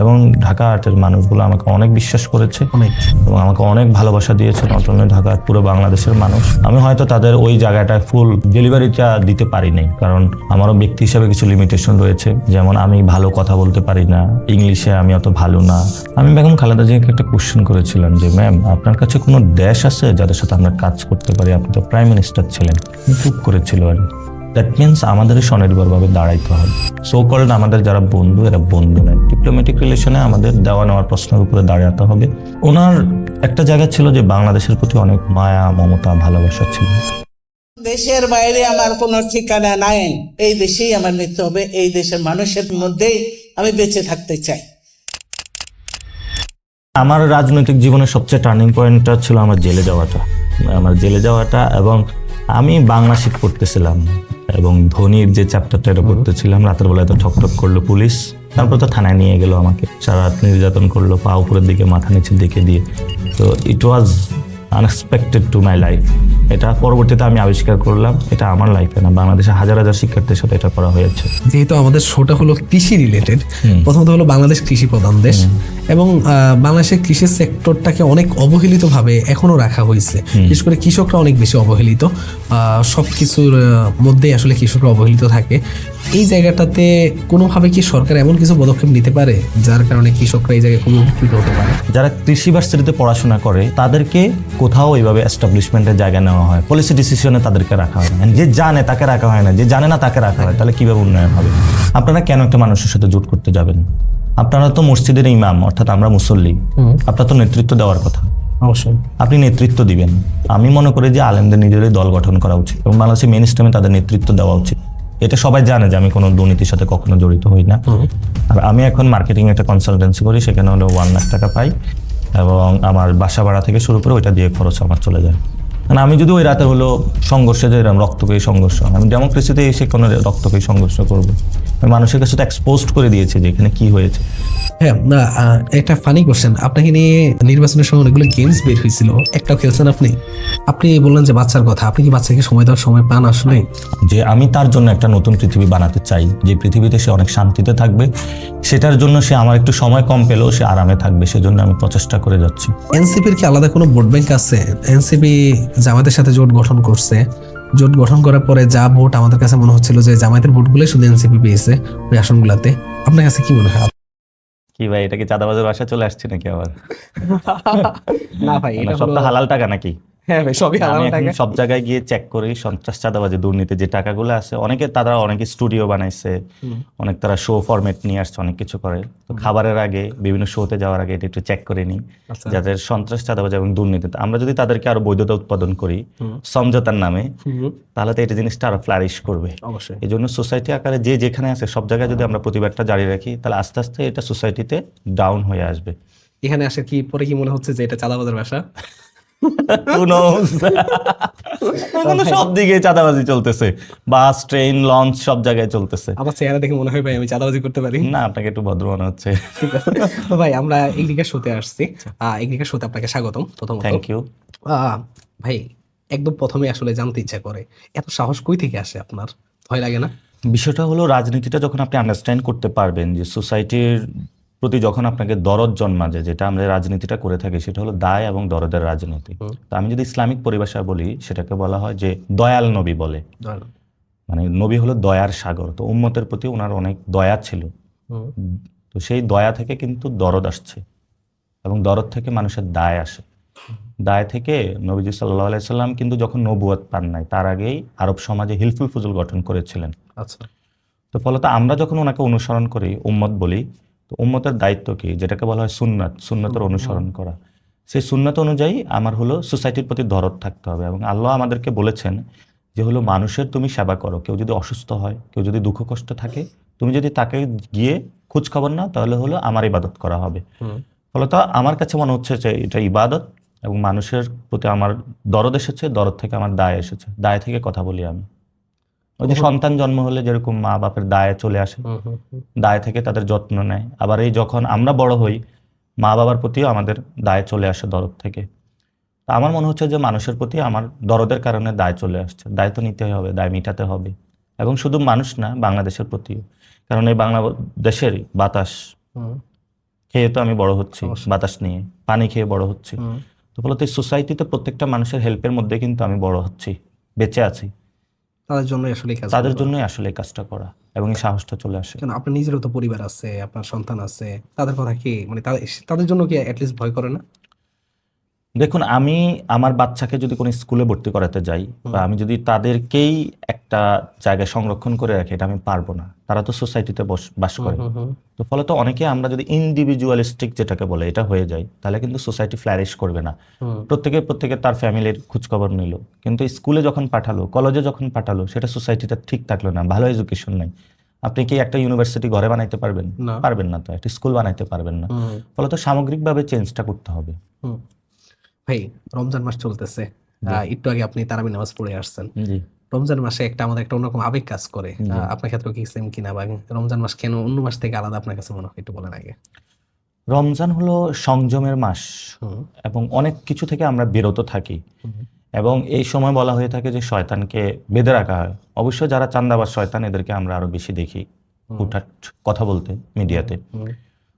এবং ঢাকা আর্টের মানুষগুলো আমাকে অনেক বিশ্বাস করেছে এবং আমাকে অনেক ভালোবাসা দিয়েছে, নট অনলি ঢাকা, পুরো বাংলাদেশের মানুষ। আমি হয়তো তাদের ওই জায়গাটায় ফুল ডেলিভারিটা দিতে পারি নাই, কারণ আমারও ব্যক্তি হিসেবে কিছু লিমিটেশন রয়েছে। যেমন আমি ভালো কথা বলতে পারি না, ইংলিশে আমি অত ভালো না। আমি বেগম খালেদা জিয়াকে একটা কোশ্চেন করেছিলাম যে ম্যাম, আপনার কাছে কোনো দেশ আছে যাদের সাথে আমরা কাজ করতে পারি? আপনি তো প্রাইম মিনিস্টার ছিলেন। চুপ করেছিল আর দ্যাট মিনস আমাদের স্বনির্ভরভাবে দাঁড়াইতে হবে। সো কল্ড আমাদের যারা বন্ধু, এরা বন্ধু নয়। ডিপ্লোম্যাটিক রিলেশনে আমাদের দেওয়া নেওয়ার প্রশ্নের উপরে দাঁড়াতে হবে। ওনার একটা জায়গা ছিল যে বাংলাদেশের প্রতি অনেক মায়া, মমতা, ভালোবাসা ছিল। দেশের বাইরে আমার কোনো ঠিকানা নাই, এই দেশেই আমার মৃত্যু হবে, এই দেশের মানুষের মধ্যেই আমি বেঁচে থাকতে চাই। আমার রাজনৈতিক জীবনের সবচেয়ে টার্নিং পয়েন্টটা ছিল আমার জেলে যাওয়াটা এবং আমি বাংলা শিখ পড়তেছিলাম এবং ধোনির যে চ্যাপ্টারটা এটা পড়তেছিলাম। রাতের বেলায় তো ঠকঠক করলো পুলিশ, তারপর তো থানায় নিয়ে গেল আমাকে, সারা রাত নির্যাতন করলো, পা উপরের দিকে মাথা নিচের দিকে দিয়ে। তো it was unexpected to my life. এটা পরবর্তীতে আমি আবিষ্কার করলাম এটা আমার লাইফে না, বাংলাদেশে হাজার হাজার শিক্ষার্থীর সাথে এটা করা হয়েছে। যেহেতু আমাদের শোটা হলো কৃষি রিলেটেড, প্রথমত হলো বাংলাদেশ কৃষি প্রধান দেশ এবং বাংলাদেশের কৃষি সেক্টরটাকে অনেক অবহেলিত ভাবে এখনো রাখা হয়েছে। বিশেষ করে কৃষকরা অনেক বেশি অবহেলিত, সবকিছুর মধ্যেই আসলে কৃষকরা অবহেলিত থাকে। এই জায়গাটাতে কোনোভাবে কি সরকার এমন কিছু পদক্ষেপ নিতে পারে যার কারণে কৃষকরা এই জায়গায় খুবই উপকৃত হতে পারে? যারা কৃষি ভার্সিটিতে পড়াশোনা করে তাদেরকে কোথাও এইভাবে এস্টাবলিশমেন্টের জায়গা নেওয়া হয়, পলিসি ডিসিশনে তাদেরকে রাখা হয় না। যে জানে তাকে রাখা হয় না, যে জানে না তাকে রাখা হয়। তাহলে কিভাবে উন্নয়ন হবে? আপনারা কেন একটা মানুষের সাথে জোট করতে যাবেন? আপনারা তো মসজিদের ইমাম, অর্থাৎ আমরা মুসল্লি, আপনার তো নেতৃত্ব দেওয়ার কথা। অবশ্যই আপনি নেতৃত্ব দিবেন। আমি মনে করি যে আলেমদের নিজেরই দল গঠন করা উচিত এবং বাংলাদেশের মেইন স্ট্রিমে তাদের নেতৃত্ব দেওয়া উচিত। এটা সবাই জানে যে আমি কোনো দুর্নীতির সাথে কখনো জড়িত হই না। আর আমি এখন মার্কেটিং একটা কনসালটেন্সি করি, সেখানে হলো 1 লাখ টাকা পাই এবং আমার বাসা ভাড়া থেকে শুরু করে ওইটা দিয়ে খরচ আমার চলে যায়। মানে আমি যদি ওই রাতে হলো সংঘর্ষে যে রক্তক্ষয়ী সংঘর্ষ, আমি ডেমোক্রেসিতে এসে কোনো রক্তক্ষয়ী সংঘর্ষ করবো? আমি মানুষের কাছে তো এক্সপোজড করে দিয়েছি যে এখানে কি হয়েছে। হ্যাঁ, না একটা ফানি কোশ্চেন, আপনাকে নিয়ে নির্বাচনের সময় অনেকগুলো গেমস বের হয়েছিল, একটাও খেলছেন আপনি? আপনি বললেন যে বাচ্চার কথা, আপনি কি বাচ্চাকে সময় দেওয়ার সময় পান আসলে? যে আমি তার জন্য একটা নতুন পৃথিবী বানাতে চাই, যে পৃথিবীতে সে অনেক শান্তিতে থাকবে, সেটার জন্য সে আমার একটু সময় কম পেলেও সে আরামে থাকবে, সেজন্য আমি প্রচেষ্টা করে যাচ্ছি। এনসিপির কি আলাদা কোনো ভোট ব্যাংক আছে? এনসিপি জামায়াতের সাথে জোট গঠন করছে, জোট গঠন করার পরে যা ভোট আমাদের কাছে মনে হচ্ছিল যে জামায়াতের ভোটগুলোই শুধু এনসিপি পেয়েছে ওই আসনগুলোতে। আপনার কাছে কি মনে হয়? কি ভাই, এটা কি চাঁদাবাজের বাসায় চলে আসছে নাকি আবার? না ভাই, এটা সব তো হালাল টাকা নাকি? হ্যাঁ ভাই, সবই আমি হালাল এখন টাকা। সব জায়গায় গিয়ে চেক করি সন্ত্রাস, চাঁদাবাজি, দুর্নীতি যে টাকাগুলো আছে, অনেকে স্টুডিও বানাইছে, অনেক তারা শো ফরম্যাট নিয়ে আসছে, অনেক কিছু করে। তো খাবারের আগে, বিভিন্ন শোতে যাওয়ার আগে এটা একটু চেক করে নিই, যাদের সন্ত্রাস, চাঁদাবাজি এবং দুর্নীতি। আমরা যদি তাদেরকে আরো বৈধতা উৎপাদন করি সমঝোতার নামে, তাহলে তো এটা জিনিসটা আরো ফ্লারিশ করবে। অবশ্যই। এই জন্য সোসাইটি আকারে যে যেখানে আছে সব জায়গায় যদি আমরা প্রতিবাদটা জারি রাখি, তাহলে আস্তে আস্তে এটা সোসাইটিতে ডাউন হয়ে আসবে। এখানে আসে কি পরে কি মনে হচ্ছে যে এটা চাঁদাবাজের বাসা? সব দিকে চাঁদাবাজি চলতেছে, বাস, ট্রেন, লঞ্চ সব জায়গায় চলতেছে। আমার চেহারা দেখে মনে হয় ভাই আমি চাঁদাবাজি করতে পারি না, আপনাকে একটু ভদ্র মনে হচ্ছে। ঠিক আছে। তো ভাই আমরা এগ্রিকার শোতে আসছি, এগ্রিকার শোতে আপনাকে স্বাগতম প্রথমত। Thank you. ভাই একদম প্রথমে আসলে জানতে ইচ্ছা করে, এত সাহস কই থেকে আসে আপনার? ভয় লাগে না? বিষয়টা হলো, রাজনীতিটা যখন আপনি আন্ডারস্ট্যান্ড করতে পারবেন যে সোসাইটির প্রতি যখন আপনাকে দরদ জন্মায়, যেটা আমরা রাজনীতিটা করে থাকি সেটা হলো দায় এবং দরদের রাজনীতি। তো আমি যদি ইসলামিক পরিভাষা বলি, সেটাকে বলা হয় যে দয়াল নবী বলে। মানে নবী হলো দয়ার সাগর, তো উম্মতের প্রতি ওনার অনেক দয়া ছিল। তো সেই দয়া থেকে কিন্তু দরদ আসছে এবং দরদ থেকে মানুষের দায় আসে। দায় থেকে নবীজি সাল্লাল্লাহু আলাইহি সাল্লাম কিন্তু যখন নবুয়ত পান নাই, তার আগেই আরব সমাজে হিলফুল ফুজুল গঠন করেছিলেন। আচ্ছা। তো ফলত আমরা যখন ওনাকে অনুসরণ করি, উম্মত বলি, তো উম্মতের দায়িত্ব কি, যেটাকে বলা হয় সুন্নাতের অনুসরণ করা। সেই সুন্নাত অনুযায়ী আমার হলো সোসাইটির প্রতি দরদ থাকতে হবে এবং আল্লাহ আমাদেরকে বলেছেন যে হলো মানুষের তুমি সেবা করো। কেউ যদি অসুস্থ হয়, কেউ যদি দুঃখ কষ্ট থাকে, তুমি যদি তাকে গিয়ে খোঁজ খবর নাও, তাহলে হলো আমার ইবাদত করা হবে। ফলত আমার কাছে মনে হচ্ছে যে এটা ইবাদত এবং মানুষের প্রতি আমার দরদ এসেছে, দরদ থেকে আমার দায় এসেছে, দায় থেকে কথা বলি আমি। ওই যে সন্তান জন্ম হলে যেরকম মা বাপের দায় চলে আসে, দায় থেকে তাদের যত্ন নেয়, আবার এই যখন আমরা বড় হই, মা বাবার প্রতিও আমাদের দায় চলে আসে দরদ থেকে। তা আমার মনে হচ্ছে যে মানুষের প্রতি আমার দরদের কারণে দায় চলে আসছে, দায় তো নিতে হবে, দায় মিটাতে হবে। এবং শুধু মানুষ না, বাংলাদেশের প্রতিও, কারণ এই বাংলাদেশের বাতাস খেয়ে তো আমি বড় হচ্ছি, বাতাস নিয়ে, পানি খেয়ে বড় হচ্ছি। হুম। তো ফলত এই সোসাইটিতে প্রত্যেকটা মানুষের হেল্পের মধ্যে কিন্তু আমি বড় হচ্ছি, বেঁচে আছি। তাদের জন্য আসলে এই কাজ তাদের জন্যই আসলে এই কাজটা করা, এবং এই সাহসটা চলে আসে। কেন আপনার নিজেরও তো পরিবার আছে, আপনার সন্তান আছে, তাদের কথা কি মানে তাদের জন্য কি অ্যাটলিস্ট ভয় করে না? দেখুন, আমি আমার বাচ্চাকে যদি কোনো স্কুলে ভর্তি করাতে যাই, বা আমি যদি তাদেরকেই একটা জায়গায় সংরক্ষণ করে রাখি, এটা আমি পারবো না। তারা তো সোসাইটিতে বাস করে। তো ফলত অনেকে আমরা যদি ইন্ডিভিজুয়ালিস্টিক যেটাকে বলে এটা হয়ে যায়, তাহলে কিন্তু সোসাইটি ফ্লারিশ করবে না। প্রত্যেকে তার ফ্যামিলির খোঁজখবর নিল, কিন্তু স্কুলে যখন পাঠালো, কলেজে যখন পাঠালো, সেটা সোসাইটিটা ঠিক থাকলো না, ভালো এডুকেশন নাই। আপনি কি একটা ইউনিভার্সিটি ঘরে বানাইতে পারবেন? না। পারবেন না। তো একটা স্কুল বানাইতে পারবেন না। ফলত সামগ্রিকভাবে চেঞ্জটা করতে হবে। হুম। ভাই, রমজান মাস চলতেছে, একটু আগে আপনি তারাবি নামাজ পড়ে আসছেন। জি। রমজান মাসে আমাদের একটা অন্যরকম আবেগ কাজ করে, আপনার ক্ষেত্রে কি সেম কিনা, বা রমজান মাস কেন অন্য মাস থেকে আলাদা আপনার কাছে মনে হয়, একটু বলেন আগে। রমজান হলো সংযমের মাস, হুম। এবং অনেক কিছু থেকে আমরা বিরত থাকি, এবং এই সময় বলা হয়ে থাকে যে শয়তানকে বেঁধে রাখা হয়। অবশ্য যারা চান্দাবাজ শয়তান, এদেরকে আমরা আরো বেশি দেখি হুটহাট কথা বলতে মিডিয়াতে।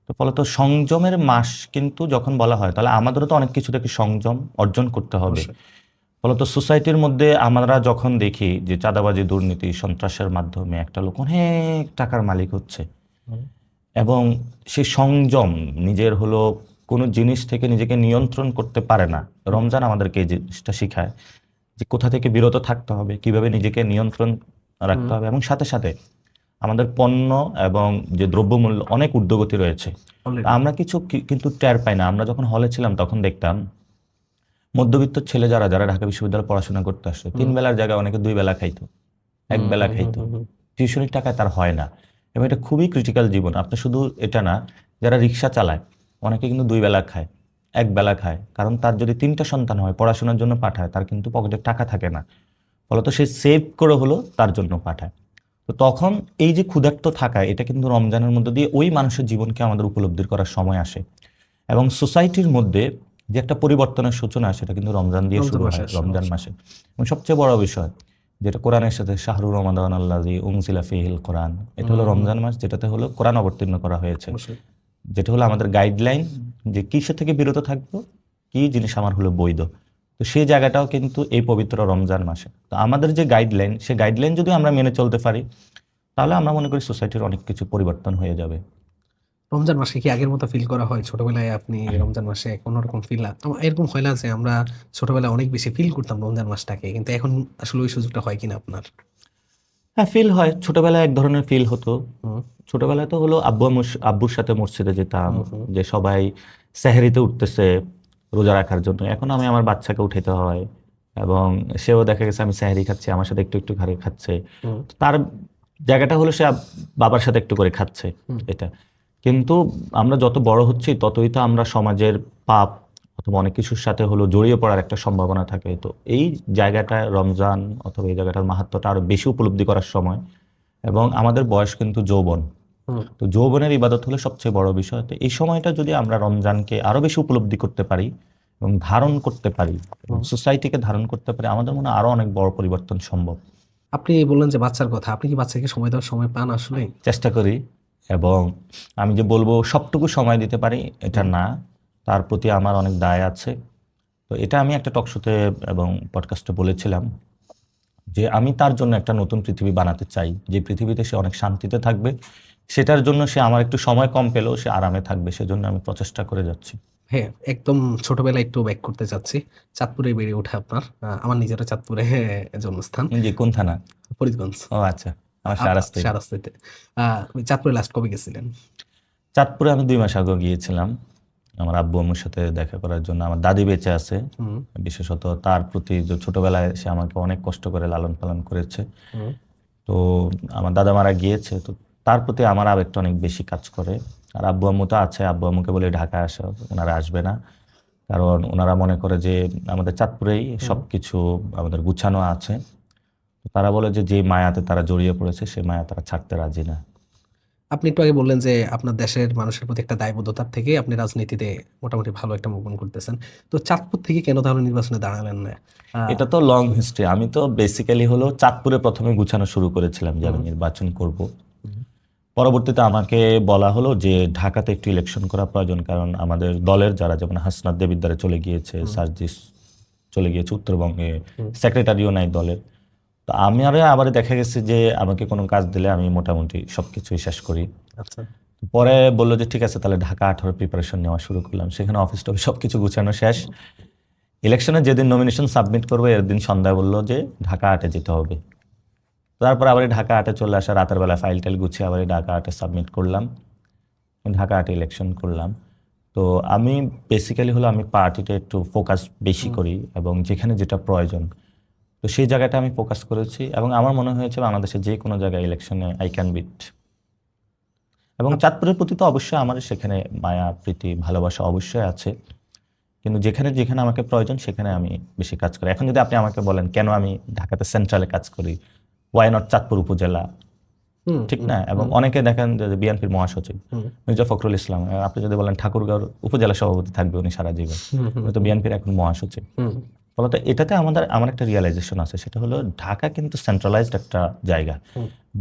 তো ফলত সংযমের মাস কিন্তু যখন বলা হয়, তাহলে আমাদেরও তো অনেক কিছু থেকে সংযম অর্জন করতে হবে। ফলত সোসাইটির মধ্যে আমরা যখন দেখি যে চাঁদাবাজি, দুর্নীতি, সন্ত্রাসের মাধ্যমে একটা লোক অনেক টাকার মালিক হচ্ছে, এবং সে সংযম নিজের হলো কোনো জিনিস থেকে নিজেকে নিয়ন্ত্রণ করতে পারে না। রমজান আমাদেরকে এই জিনিসটা শিখায় যে কোথা থেকে বিরত থাকতে হবে, কিভাবে নিজেকে নিয়ন্ত্রণ রাখতে হবে, এবং সাথে সাথে আমাদের পণ্য এবং যে দ্রব্যমূল্য অনেক ঊর্ধ্বগতি রয়েছে। আমরা কিন্তু টের পাই না। আমরা যখন হলে ছিলাম তখন দেখতাম মধ্যবিত্ত ছেলে যারা ঢাকা বিশ্ববিদ্যালয়ে পড়াশোনা করতে আসছে, 3 বেলার জায়গায় অনেকে 2 বেলা খাইতো, 1 বেলা খাইতো। টিউশনির টাকায় তার হয় না, এবং এটা খুবই ক্রিটিক্যাল জীবন। আপনি শুধু এটা না, যারা রিক্সা চালায় অনেকে কিন্তু 2 বেলা খায়, 1 বেলা খায়, কারণ তার যদি 3টা সন্তান হয়, পড়াশোনার জন্য পাঠায়, তার কিন্তু পকেটে টাকা থাকে না। ফলত সে সেভ করে হলো তার জন্য পাঠায়। তো তখন এই যে ক্ষুধার্ত থাকা, এটা কিন্তু রমজানের মধ্যে দিয়ে ওই মানুষের জীবনকে আমাদের উপলব্ধি করার সময় আসে, এবং সোসাইটির মধ্যে যে একটা পরিবর্তনের সূচনা, সেটা কিন্তু রমজান দিয়ে শুরু হয়, রমজান মাসে। এবং সবচেয়ে বড় বিষয় যেটা কোরআনের সাথে, শাহরুর রমাদান আল্লাযী উনজিলা ফীহিল কোরআন, এটা হলো রমজান মাস যেটাতে হলো কোরআন অবতীর্ণ করা হয়েছে, যেটা হলো আমাদের গাইডলাইন যে কিসের থেকে বিরত থাকবো, কি জিনিস আমার হলো বৈধ। তো সেই জায়গাটাও কিন্তু এই পবিত্র রমজান মাসে। তো আমাদের যে গাইডলাইন, সেই গাইডলাইন যদি আমরা মেনে চলতে পারি, তাহলে আমরা মনে করি সোসাইটির অনেক কিছু পরিবর্তন হয়ে যাবে। রমজান মাসে কি আগের মতো ফিল করা হয়? ছোটবেলায় আপনি রমজান মাসে অন্যরকম ফিল, এরকম হয় না যে আমরা ছোটবেলায় অনেক বেশি ফিল করতাম রমজান মাসটাকে, কিন্তু এখন আসলে ওই সুযোগটা হয় কিনা আপনার? হ্যাঁ, ফিল হয়। ছোটবেলায় এক ধরনের ফিল হতো। ছোটবেলায় তো হলো আব্বুর সাথে মসজিদে যেতাম, যে সবাই সেহরিতে উঠতেছে রোজা রাখার জন্য। এখন আমি আমার বাচ্চাকে উঠাতে হয়, এবং সেও দেখা গেছে আমি সেহরি খাচ্ছি, আমার সাথে একটু একটু করে খাচ্ছে। তার জায়গাটা হলো সে বাবার সাথে একটু করে খাচ্ছে, এটা। কিন্তু আমরা যত বড় হচ্ছি, ততই তো আমরা সমাজের পাপ অথবা অনেক কিছুর সাথে হলো জড়িয়ে পড়ার একটা সম্ভাবনা থাকে। তো এই জায়গাটায় রমজান অথবা এই জায়গাটার মাহাত্ম্যটা আরো বেশি উপলব্ধি করার সময়, এবং আমাদের বয়স কিন্তু যৌবন। তো যৌবনের ইবাদত হলো সবচেয়ে বড় বিষয়। তো এই সময়টা যদি আমরা রমজানকে আরো বেশি উপলব্ধি করতে পারি এবং ধারণ করতে পারি, সোসাইটিকে ধারণ করতে পারি, আমাদের মনে হয় আরো অনেক বড় পরিবর্তন সম্ভব। আপনি বললেন যে বাচ্চার কথা, আপনি কি বাচ্চাকে সময় দেওয়ার সময় পান আসলে? চেষ্টা করি, এবং আমি যে বলবো সবটুকু সময় দিতে পারি এটা না, তার প্রতি আমার অনেক দায় আছে। তো এটা আমি একটা টকশোতে এবং পডকাস্টে বলেছিলাম যে আমি তার জন্য একটা নতুন পৃথিবী বানাতে চাই, যে পৃথিবীতে সে অনেক শান্তিতে থাকবে। সেটার জন্য সে আমার একটু সময় কম পেলেও সে আরামে থাকবে, সেজন্য আমি প্রচেষ্টা করে যাচ্ছি। হ্যাঁ, একদম ছোটবেলায় একটু ব্যাক করতে চাচ্ছি। চাঁদপুরে বেড়ে ওঠে আপনার, আমার নিজেরও চাঁদপুরে জন্মস্থান। জি, কোন থানা? ফরিদগঞ্জ। ও আচ্ছা, আমার শাহরাস্তি। শাহরাস্তিতে। চাঁদপুরে লাস্ট কবে গেছিলেন? চাঁদপুরে আমি 2 মাস আগে গিয়েছিলাম আমার আব্বু আম্মুর সাথে দেখা করার জন্য। আমার দাদি বেঁচে আছে, বিশেষত তার প্রতি যে ছোটবেলায় সে আমাকে অনেক কষ্ট করে লালন পালন করেছে। তো আমার দাদা মারা গিয়েছে, তো তার প্রতি আমার আবেগটা অনেক বেশি কাজ করে। আর আব্বু আম্মু তো আছে, আব্বু আম্মুকে বলে ঢাকায় আসে, ওনারা আসবে না, কারণ ওনারা মনে করে যে আমাদের চাঁদপুরেই সবকিছু আমাদের গুছানো আছে। তারা বলে যে যে মায়াতে তারা জড়িয়ে পড়েছে, সে মায়া তারা ছাড়তে রাজি না। আপনি একটু আগে বললেন যে আপনার দেশের মানুষের প্রতি একটা দায়বদ্ধতার থেকে আপনি রাজনীতিতে মোটামুটি ভালো একটা মুভমেন্ট করতেছেন। তো চাঁদপুর থেকে কেন তাহলে নির্বাচনে দাঁড়ালেন না? এটা তো লং হিস্ট্রি। আমি তো বেসিক্যালি হলো চাঁদপুরে প্রথমে গুছানো শুরু করেছিলাম যে আমি নির্বাচন করব। পরবর্তীতে আমাকে বলা হলো যে ঢাকাতে একটু ইলেকশন করা প্রয়োজন, কারণ আমাদের দলের যারা, যেমন হাসনাত দেবিদ্বারে চলে গিয়েছে, সার্জিস চলে গিয়েছে উত্তরবঙ্গে, সেক্রেটারিও নাই দলের। তো আমি আবার দেখা গেছে যে আমাকে কোনো কাজ দিলে আমি মোটামুটি সবকিছুই শেষ করি। আচ্ছা, পরে বললো যে ঠিক আছে তাহলে ঢাকা 18 প্রিপারেশন নেওয়া শুরু করলাম। সেখানে অফিস টফিস সবকিছু গুছানো শেষ। ইলেকশনে যেদিন নমিনেশন সাবমিট করবো এর দিন সন্ধ্যায় বললো যে ঢাকা 8-এ যেতে হবে। তারপর আবার ঢাকা 8-এ চলে আসা, রাতের বেলা ফাইল টাইল গুছিয়ে আবার ঢাকা 8-এ সাবমিট করলাম, ঢাকা 8-এ ইলেকশন করলাম। তো আমি বেসিক্যালি হলো আমি পার্টিতে একটু ফোকাস বেশি করি এবং যেখানে যেটা প্রয়োজন তো সেই জায়গাটা আমি ফোকাস করেছি, এবং আমার মনে হয়েছে বাংলাদেশে যে কোনো জায়গায় ইলেকশনে আই ক্যান বিট। এবং চাঁদপুরের প্রতি তো অবশ্যই আমার সেখানে মায়া প্রীতি ভালোবাসা অবশ্যই আছে, কিন্তু যেখানে যেখানে আমাকে প্রয়োজন সেখানে আমি বেশি কাজ করি। এখন যদি আপনি আমাকে বলেন কেন আমি ঢাকাতে সেন্ট্রালে কাজ করি, ওয়াই নট চাঁদপুর উপজেলা, ঠিক না? এবং অনেকে দেখেন যে বিএনপির মহাসচিব মির্জা ফখরুল ইসলাম, আপনি যদি বলেন ঠাকুরগাঁও উপজেলা সভাপতি থাকবে উনি সারা জীবন, তো বিএনপির এখন মহাসচিব। ফলত এটাতে আমার একটা রিয়েলাইজেশন আছে, সেটা হলো ঢাকা কিন্তু সেন্ট্রালাইজড একটা জায়গা,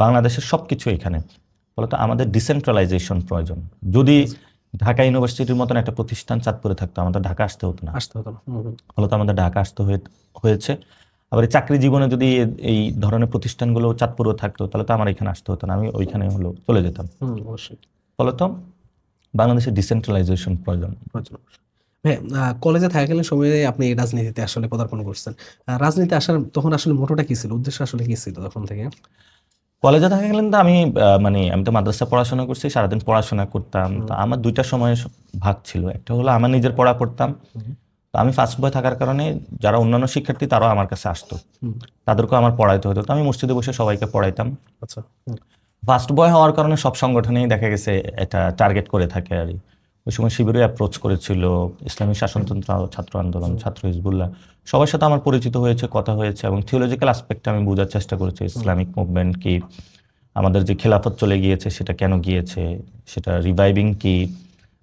বাংলাদেশের সবকিছু এখানে। ফলত আমাদের ডিসেন্ট্রালাইজেশন প্রয়োজন। যদি ঢাকা ইউনিভার্সিটির মতন একটা প্রতিষ্ঠান চাঁদপুরে থাকতো, আমাদের ঢাকা আসতে হতো না। ফলত আমাদের ঢাকা আসতে হয়েছে। আবার এই চাকরি জীবনে যদি এই ধরনের প্রতিষ্ঠানগুলো চাঁদপুরেও থাকতো তাহলে তো আমার এখানে আসতে হতো না, আমি ওইখানে হলো চলে যেতাম। ফলত বাংলাদেশের ডিসেন্ট্রালাইজেশন প্রয়োজন। হ্যাঁ, কলেজে থাকাকালীন সময়ে আপনি রাজনীতিতে আসলে পদার্পণ করছেন। রাজনীতি আসার তখন আসলে মোটোটা কি ছিল, উদ্দেশ্য আসলে কি ছিল তখন থেকে? কলেজে থাকাকালীন তো আমি আমি তো মাদ্রাসা পড়াশোনা করছি, সারাদিন পড়াশোনা করতাম। তো আমার দুইটা সময় ভাগ ছিল, একটা হলো আমার নিজের পড়া পড়তাম। তো আমি ফার্স্ট বয় থাকার কারণে যারা অন্যান্য শিক্ষার্থী তারাও আমার কাছে আসতো, তাদেরকেও আমার পড়াইতে হতো। তো আমি মসজিদে বসে সবাইকে পড়াইতাম। আচ্ছা, ফার্স্ট বয় হওয়ার কারণে সব সংগঠনেই দেখা গেছে এটা টার্গেট করে থাকে। আর ওই সময় শিবিরও অ্যাপ্রোচ করেছিল, ইসলামী শাসনতন্ত্র ছাত্র আন্দোলন, ছাত্র হিজবুল্লাহ, সবার সাথে আমার পরিচিত হয়েছে, কথা হয়েছে, এবং থিওলজিক্যাল অ্যাসপেক্টটা আমি বোঝার চেষ্টা করেছি। ইসলামিক মুভমেন্ট কি, আমাদের যে খেলাফত চলে গিয়েছে সেটা কেন গিয়েছে, সেটা রিভাইভিং কি,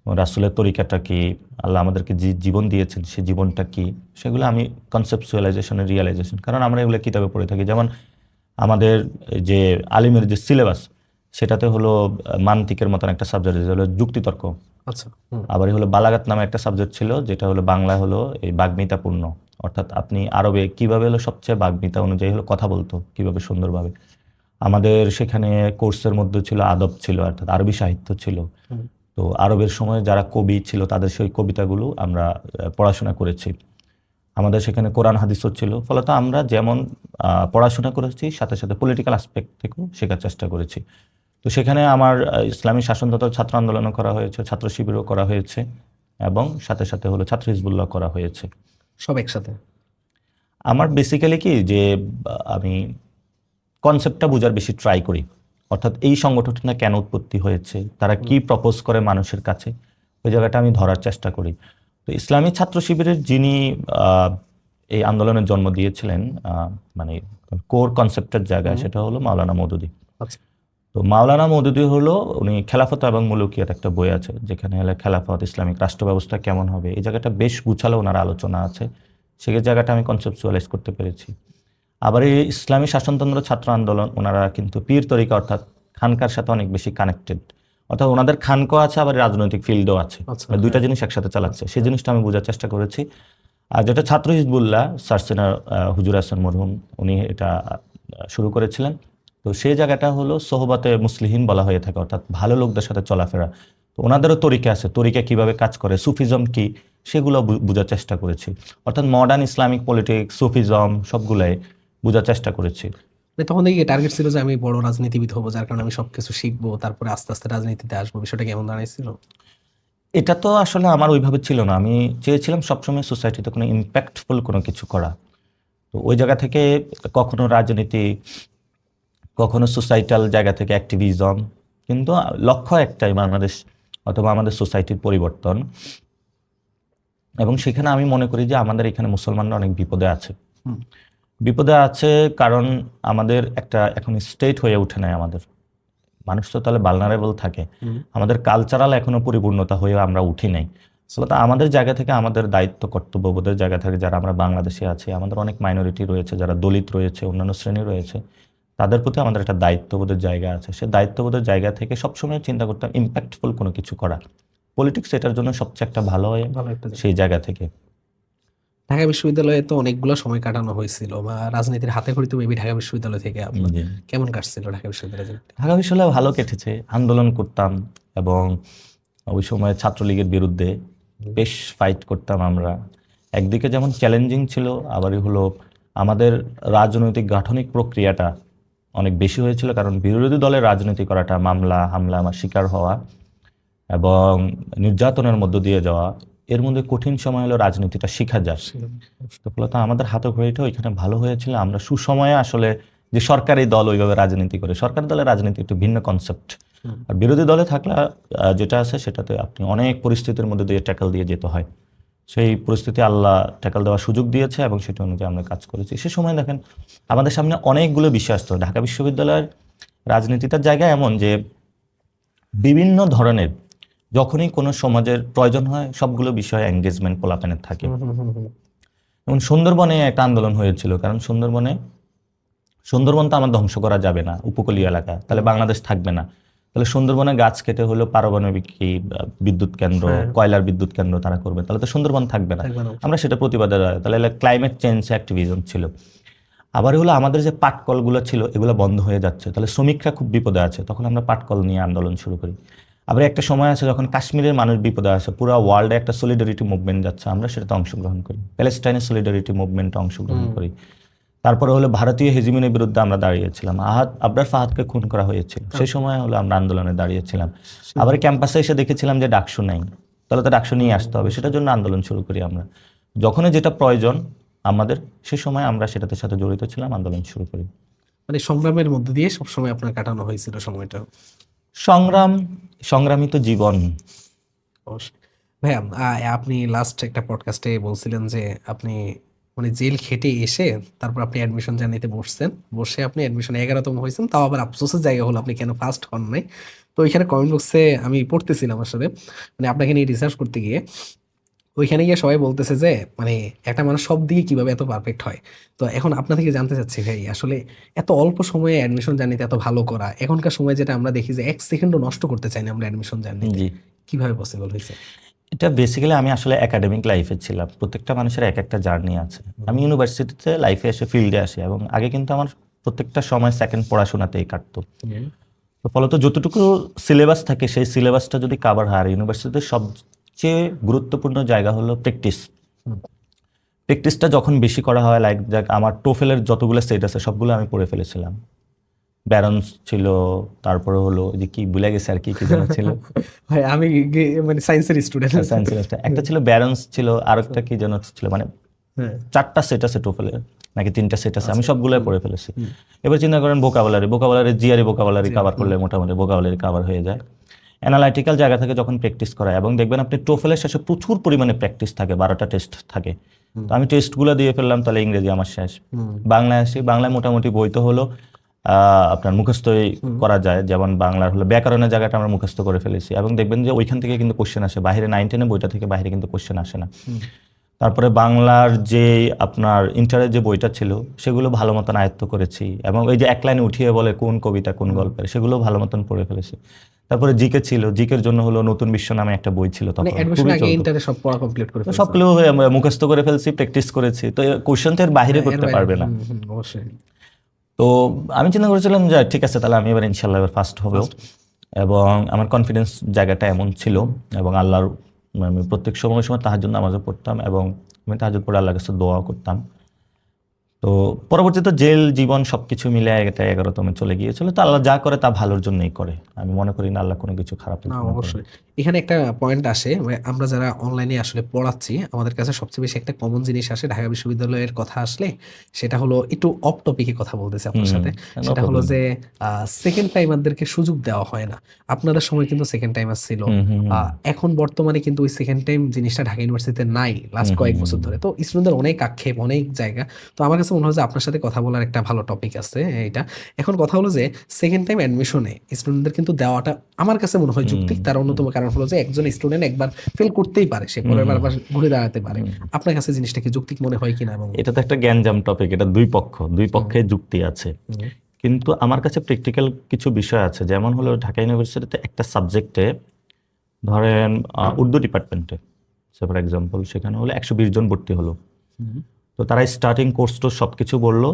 রাসূলের তরিকাটা কি, আল্লাহ আমাদেরকে যে জীবন দিয়েছেন সেই জীবনটা কি, সেগুলো আমি কনসেপচুয়ালাইজেশনের রিয়েলাইজেশন, কারণ আমরা এগুলো কিতাবে পড়ে থাকি। যেমন আমাদের যে আলিমের যে সিলেবাস সেটাতে হলো মান্তিকের মতন একটা সাবজেক্ট হলো যুক্তিতর্ক। আচ্ছা, আবার হলো বালাগাত নামে একটা সাবজেক্ট ছিল, যেটা হলো বাংলা হলো এই বাগ্মিতাপূর্ণ, অর্থাৎ আপনি আরবে কিভাবে হলো সবচেয়ে বাগ্মিতা অনুযায়ী হলো কথা বলতো কিভাবে সুন্দরভাবে। আমাদের সেখানে কোর্সের মধ্যে ছিল আদব ছিল, অর্থাৎ আরবি সাহিত্য ছিল। তো আরবের সময় যারা কবি ছিল তাদের সেই কবিতাগুলো আমরা পড়াশোনা করেছি। আমাদের সেখানে কোরআন হাদিসও ছিল। ফলত আমরা যেমন পড়াশোনা করেছি সাথে সাথে পলিটিক্যাল অ্যাসপেক্ট থেকেও শেখার চেষ্টা করেছি। তো সেখানে আমার ইসলামী শাসনতন্ত্র ছাত্র আন্দোলনও করা হয়েছে, ছাত্র শিবিরও করা হয়েছে, এবং সাথে সাথে হলো ছাত্র হিজবুল্লাহ করা হয়েছে, সব একসাথে। আমার বেসিক্যালি কি যে আমি কনসেপ্টটা বোঝার বেশি ট্রাই করি, অর্থাৎ এই সংগঠনটা কেন উৎপত্তি হয়েছে, তারা কি প্রপোজ করে মানুষের কাছে, ওই জায়গাটা আমি ধরার চেষ্টা করি। তো ইসলামী ছাত্র শিবিরের যিনি এই আন্দোলনের জন্ম দিয়েছিলেন, মানে কোর কনসেপ্টের জায়গায়, সেটা হলো মাওলানা মওদুদী। আচ্ছা, তো মাওলানা মওদুদী হলো, উনি খেলাফত এবং মুলুকিয়াত একটা বই আছে যেখানে হলো খেলাফত, ইসলামিক রাষ্ট্র ব্যবস্থা কেমন হবে, এই জায়গাটা বেশ গুছালো ওনার আলোচনা আছে, সেই জায়গাটা আমি কনসেপচুয়ালাইজ করতে পেরেছি। আবার এই ইসলামী শাসনতন্ত্র ছাত্র আন্দোলন, ওনারা কিন্তু পীর তরিকা অর্থাৎ খানকার সাথে অনেক বেশি কানেক্টেড, অর্থাৎ ওনাদের খানকা আছে আবার রাজনৈতিক ফিল্ডও আছে, দুইটা জিনিস একসাথে চালাচ্ছে, সেই জিনিসটা আমি বোঝার চেষ্টা করেছি। আর যেটা ছাত্র হিজবুল্লাহ সারসেনা হুজুর হাসান মরহুম উনি এটা শুরু করেছিলেন। তো সেই জায়গাটা হলো সোহবাতে মুসলিহিন বলা হয়ে থাকে, অর্থাৎ ভালো লোকদের সাথে চলাফেরা। তো ওনাদেরও তরিকা আছে, তরিকা কিভাবে কাজ করে, সুফিজম কি, সেগুলো বোঝার চেষ্টা করেছি। অর্থাৎ মডার্ন ইসলামিক পলিটিক্স, সুফিজম সবগুলাই বোঝার চেষ্টা করেছি। তখন দেখি টার্গেট ছিল যে আমি বড় রাজনীতিবিদ হবো, যার কারণে আমি সবকিছু শিখবো, তারপরে আস্তে আস্তে রাজনীতিতে আসবো, বিষয়টা কেমন দাঁড়াইছিল? এটা তো আসলে আমার ওইভাবে ছিল না, আমি চেয়েছিলাম সবসময় সোসাইটিতে কোনো ইম্প্যাক্টফুল কোনো কিছু করা। তো ওই জায়গা থেকে কখনো রাজনীতি, কখনো সোসাইটাল জায়গা থেকে অ্যাক্টিভিজম, কিন্তু লক্ষ্য একটাই, বাংলাদেশ অথবা আমাদের সোসাইটির পরিবর্তন। এবং সেখানে আমি মনে করি যে আমাদের এখানে মুসলমানরা অনেক বিপদে আছে। বিপদে আছে কারণ আমাদের একটা এখন স্টেট হয়ে ওঠে নাই, আমাদের মানুষ তো তাহলে ভালনারেবল থাকে, আমাদের কালচারাল এখনো পরিপূর্ণতা হয়ে আমরা উঠি নাই। আসলে আমাদের জায়গা থেকে, আমাদের দায়িত্ব কর্তব্যবোধের জায়গা থেকে, যারা আমরা বাংলাদেশে আছি, আমাদের অনেক মাইনরিটি রয়েছে, যারা দলিত রয়েছে, অন্যান্য শ্রেণী রয়েছে, তাদের প্রতি আমাদের একটা দায়িত্ববোধের জায়গা আছে। সে দায়িত্ববোধের জায়গা থেকে সবসময় চিন্তা করতাম ইম্প্যাক্টফুল কোনো কিছু করা। পলিটিক্স এটার জন্য সবচেয়ে একটা ভালো হয় ভালো একটা জায়গা। সেই জায়গা থেকে। ঢাকা বিশ্ববিদ্যালয়ে তো অনেকগুলো সময় কাটানো হয়েছিল, বা রাজনীতির হাতে খড়ি তো মেবি ঢাকা বিশ্ববিদ্যালয় থেকে আপনার জি। কেমন কাটছিল ঢাকা বিশ্ববিদ্যালয়ে? ঢাকা বিশ্ববিদ্যালয়ে ভালো কেটেছে, আন্দোলন করতাম এবং ওই সময় ছাত্রলীগের বিরুদ্ধে বেশ ফাইট করতাম আমরা। একদিকে যেমন চ্যালেঞ্জিং ছিল, আবারই হলো আমাদের রাজনৈতিক গাঠনিক প্রক্রিয়াটা অনেক বেশি হয়েছিল, কারণ বিরোধী দলের রাজনীতি করাটা, মামলা হামলা আমার শিকার হওয়া এবং নির্যাতনের মধ্য দিয়ে যাওয়া, এর মধ্যে কঠিন সময় হলো রাজনীতিটা শেখা যায়। তো ফলত আমাদের হাতে ঘড়িটা ওইখানে ভালো হয়েছিল। আমরা সুসময়ে আসলে যে সরকারি দল ওইভাবে রাজনীতি করে, সরকারি দলের রাজনীতি একটু ভিন্ন কনসেপ্ট। আর বিরোধী দলে থাকলে যেটা আছে সেটাতে আপনি অনেক পরিস্থিতির মধ্যে দিয়ে ট্যাকল দিয়ে যেতে হয়। সেই পরিস্থিতি আল্লাহ ট্যাকল দেওয়ার সুযোগ দিয়েছে এবং সেটা অনুযায়ী আমরা কাজ করেছি। সে সময় দেখেন আমাদের সামনে অনেকগুলো বিষয় আসতো। ঢাকা বিশ্ববিদ্যালয়ের রাজনীতিটার জায়গা এমন যে বিভিন্ন ধরনের যখনই কোনো সমাজের প্রয়োজন হয় সবগুলো বিষয়ে এঙ্গেজমেন্ট পোলাপানের থাকে। এবং সুন্দরবনে একটা আন্দোলন হয়েছিল, কারণ সুন্দরবন তো আমার ধ্বংস করা যাবে না, উপকূলীয় এলাকা, তাহলে বাংলাদেশ থাকবে না। তাহলে সুন্দরবনে গাছ কেটে হলো পারমাণবিক বিদ্যুৎ কেন্দ্র, কয়লার বিদ্যুৎ কেন্দ্র তারা করবে, তাহলে তো সুন্দরবন থাকবে না। আমরা সেটা প্রতিবাদে, তাহলে ক্লাইমেট চেঞ্জ অ্যাক্টিভিজম ছিল। আবার হলো আমাদের যে পাটকলগুলো ছিল এগুলো বন্ধ হয়ে যাচ্ছে, তাহলে শ্রমিকরা খুব বিপদে আছে, তখন আমরা পাটকল নিয়ে আন্দোলন শুরু করি। আবার একটা সময় আছে যখন কাশ্মীরের মানুষ বিপদে আছে, পুরো ওয়ার্ল্ডে একটা সলিডারিটি মুভমেন্ট যাচ্ছে, আমরা সেটাতে অংশগ্রহণ করি, প্যালেস্টাইনের সলিডারিটি মুভমেন্টে অংশগ্রহণ করি। তারপরে হলো ভারতীয় হেজিমনের বিরুদ্ধে আমরা দাঁড়িয়েছিলাম, আবরার ফাহাদকে খুন করা হয়েছিল, সেই সময় হলো আমরা আন্দোলনে দাঁড়িয়েছিলাম। আবার ক্যাম্পাসে এসে দেখেছিলাম যে ডাকসু নাই, তাহলে তো ডাকসু নিয়ে আসতে হবে, সেটার জন্য আন্দোলন শুরু করি আমরা। যখনই যেটা প্রয়োজন আমাদের, সে সময় আমরা সেটাতে সাথে জড়িত ছিলাম, আন্দোলন শুরু করি। মানে সংগ্রামের মধ্যে দিয়ে সবসময় আপনার কাটানো হয়েছিল সময়টা। সংগ্রামী তো জীবন। অবশ্যই। ভাইয়া, আপনি লাস্ট একটা পডকাস্টে বলছিলেন যে আপনি মানে জেল খেটে এসে তারপর আপনি অ্যাডমিশন জার্নিতে বসে আপনি অ্যাডমিশন 11তম হয়েছেন, তাও আবার আফসোসের জায়গা হলো আপনি কেন ফার্স্ট হন নাই। তো ওইখানে কমেন্ট বক্সে আমি পড়তেছিলাম আসলে, মানে আপনাকে নিয়ে রিসার্চ করতে গিয়ে ওইখানে গিয়ে সবাই বলতেছে যে মানে একটা মানুষ সব দিকে কিভাবে এত পারফেক্ট হয়। তো এখন আপনার থেকে জানতে চাচ্ছি ভাই, আসলে এত অল্প সময়ে অ্যাডমিশন জার্নিতে এত ভালো করা, এখনকার সময় যেটা আমরা দেখি যে 1 সেকেন্ডও নষ্ট করতে চাই না আমরা অ্যাডমিশন জার্নিতে, জি, কিভাবে পসিবল হয়েছে? এটা বেসিক্যালি আমি আসলে একাডেমিক লাইফে ছিলাম, প্রত্যেকটা মানুষের এক একটা জার্নি আছে। আমি ইউনিভার্সিটিতে লাইফে এসে ফিল্ডে আসি, এবং আগে কিন্তু আমার প্রত্যেকটা সময় সেকেন্ড পড়াশোনাতেই কাটতো। তো ফলত যতটুকু সিলেবাস থাকে সেই সিলেবাসটা যদি কাভার হয়, ইউনিভার্সিটিতে সবচেয়ে গুরুত্বপূর্ণ জায়গা হলো প্র্যাকটিস। প্র্যাকটিসটা যখন বেশি করা হয়, লাইক আমার টোফেলের যতগুলো সেট আছে সবগুলো আমি পড়ে ফেলেছিলাম। ব্যারন্স ছিল, তারপরে হলো যে কি ভুলে গেছে আর কি কি যেন ছিল, ভাই আমি মানে সায়েন্সের স্টুডেন্ট। একটা ছিল ব্যারন্স ছিল, আর একটা কি যেন ছিল, মানে 4টা সেট আছে টোফেলের নাকি 3টা সেট আছে, আমি সবগুলোই পড়ে ফেলেছি। এবার চিন্তা করেন ভোকাবুলারি জিআরই ভোকাবুলারি কভার করলে মোটামুটি ভোকাবুলারি কভার হয়ে যায়। অ্যানালাইটিক্যাল জায়গা থেকে যখন প্র্যাকটিস করা, এবং দেখবেন আপনি টোফেলের শেষে প্রচুর পরিমাণে প্র্যাকটিস থাকে, 12টা টেস্ট থাকে। তো আমি টেস্টগুলো দিয়ে ফেললাম, তাহলে ইংরেজি আমার শেষ। বাংলায় আসি, বাংলায় মোটামুটি বই তো হলো আপনার মুখস্থই করা যায়, যেমন বাংলার হলো ব্যাকরণের জায়গাটা আমরা মুখস্থ করে ফেলেছি, এবং দেখবেন যে ওইখান থেকে কিন্তু কোশ্চেন আসে, বাইরে 9-10 বইটা থেকে বাইরে কিন্তু কোশ্চেন আসে না। তারপরে বাংলার যে আপনার ইন্টারের যে বইটা ছিল সেগুলো ভালো মতন আয়ত্ত করেছি, এবং ওই যে এক লাইনে উঠিয়ে বলে কোন কবিতা কোন গল্পের, সেগুলো ভালো মতন পড়ে ফেলেছি। তারপরে জিকে ছিল, জিকের জন্য হলো নতুন বিশ্ব নামে একটা বই ছিল, তখন অ্যাডমিশন আগে ইন্টারে সব পড়া কমপ্লিট করে ফেলছি, সবগুলো আমরা মুখস্থ করে ফেলছি, প্র্যাকটিস করেছি। তো কোশ্চেন তো এর বাইরে করতে পারবে না। অবশ্যই। তো আমি চিন্তা করেছিলাম যে ঠিক আছে, তাহলে আমি এবার ইনশাল্লাহ এবার ফার্স্ট হবো, এবং আমার কনফিডেন্স জায়গাটা এমন ছিল। এবং আল্লাহর আমি প্রত্যেক সময় তাহাজ্জুদ নামাজও পড়তাম, এবং আমি তাহাজ্জুদ পড়ে আল্লাহর কাছে দোয়া করতাম। তো পরবর্তীতে জেল জীবন সবকিছু মিলে এটা 11তমে চলে গিয়েছিল। তো আল্লাহ যা করে তা ভালোর জন্যই করে, আমি মনে করি না আল্লাহ কোনো কিছু খারাপ। না, অবশ্যই। এখানে একটা পয়েন্ট আসে, আমরা যারা অনলাইনে আসলে পড়াচ্ছি আমাদের কাছে সবচেয়ে বেশি একটা কমন জিনিস আসে ঢাকা বিশ্ববিদ্যালয়ের কথা আসলে, সেটা হলো একটু অফ টপিকে কথা বলতেছি আপনার সাথে, সেটা হলো যে সেকেন্ড টাইমারদেরকে সুযোগ দেওয়া হয় না। আপনাদের সময় কিন্তু সেকেন্ড টাইমার ছিল, এখন বর্তমানে কিন্তু ওই সেকেন্ড টাইম জিনিসটা ঢাকা ইউনিভার্সিটিতে নাই লাস্ট কয়েক বছর ধরে। তো স্টুডেন্টদের অনেক আক্ষেপ, অনেক জায়গা। তো আমার কাছে মনে হয় যে আপনার সাথে কথা বলার একটা ভালো টপিক আছে এইটা। এখন কথা হলো যে সেকেন্ড টাইম অ্যাডমিশনে স্টুডেন্টদের কিন্তু দেওয়াটা আমার কাছে মনে হয় যৌক্তিক। তার অন্যতম কারণ হলো যে একজন স্টুডেন্ট একবার ফেল করতেই পারে, সে পরের বার ঘুরে দাঁড়াতে পারে। আপনার কাছে জিনিসটা কি যৌক্তিক মনে হয় কিনা? এবং এটা তো একটা জ্ঞানজাম টপিক, এটা দুই পক্ষে যুক্তি আছে, কিন্তু আমার কাছে প্র্যাকটিক্যাল কিছু বিষয় আছে, যেমন হলো ঢাকা ইউনিভার্সিটিতে একটা সাবজেক্টে ধরেন উর্দু ডিপার্টমেন্টে ফর এক্সাম্পল সেখানে হলো 120 জন ভর্তি হলো। তো তারা স্টার্টিং কোর্স তো সব কিছু বললো,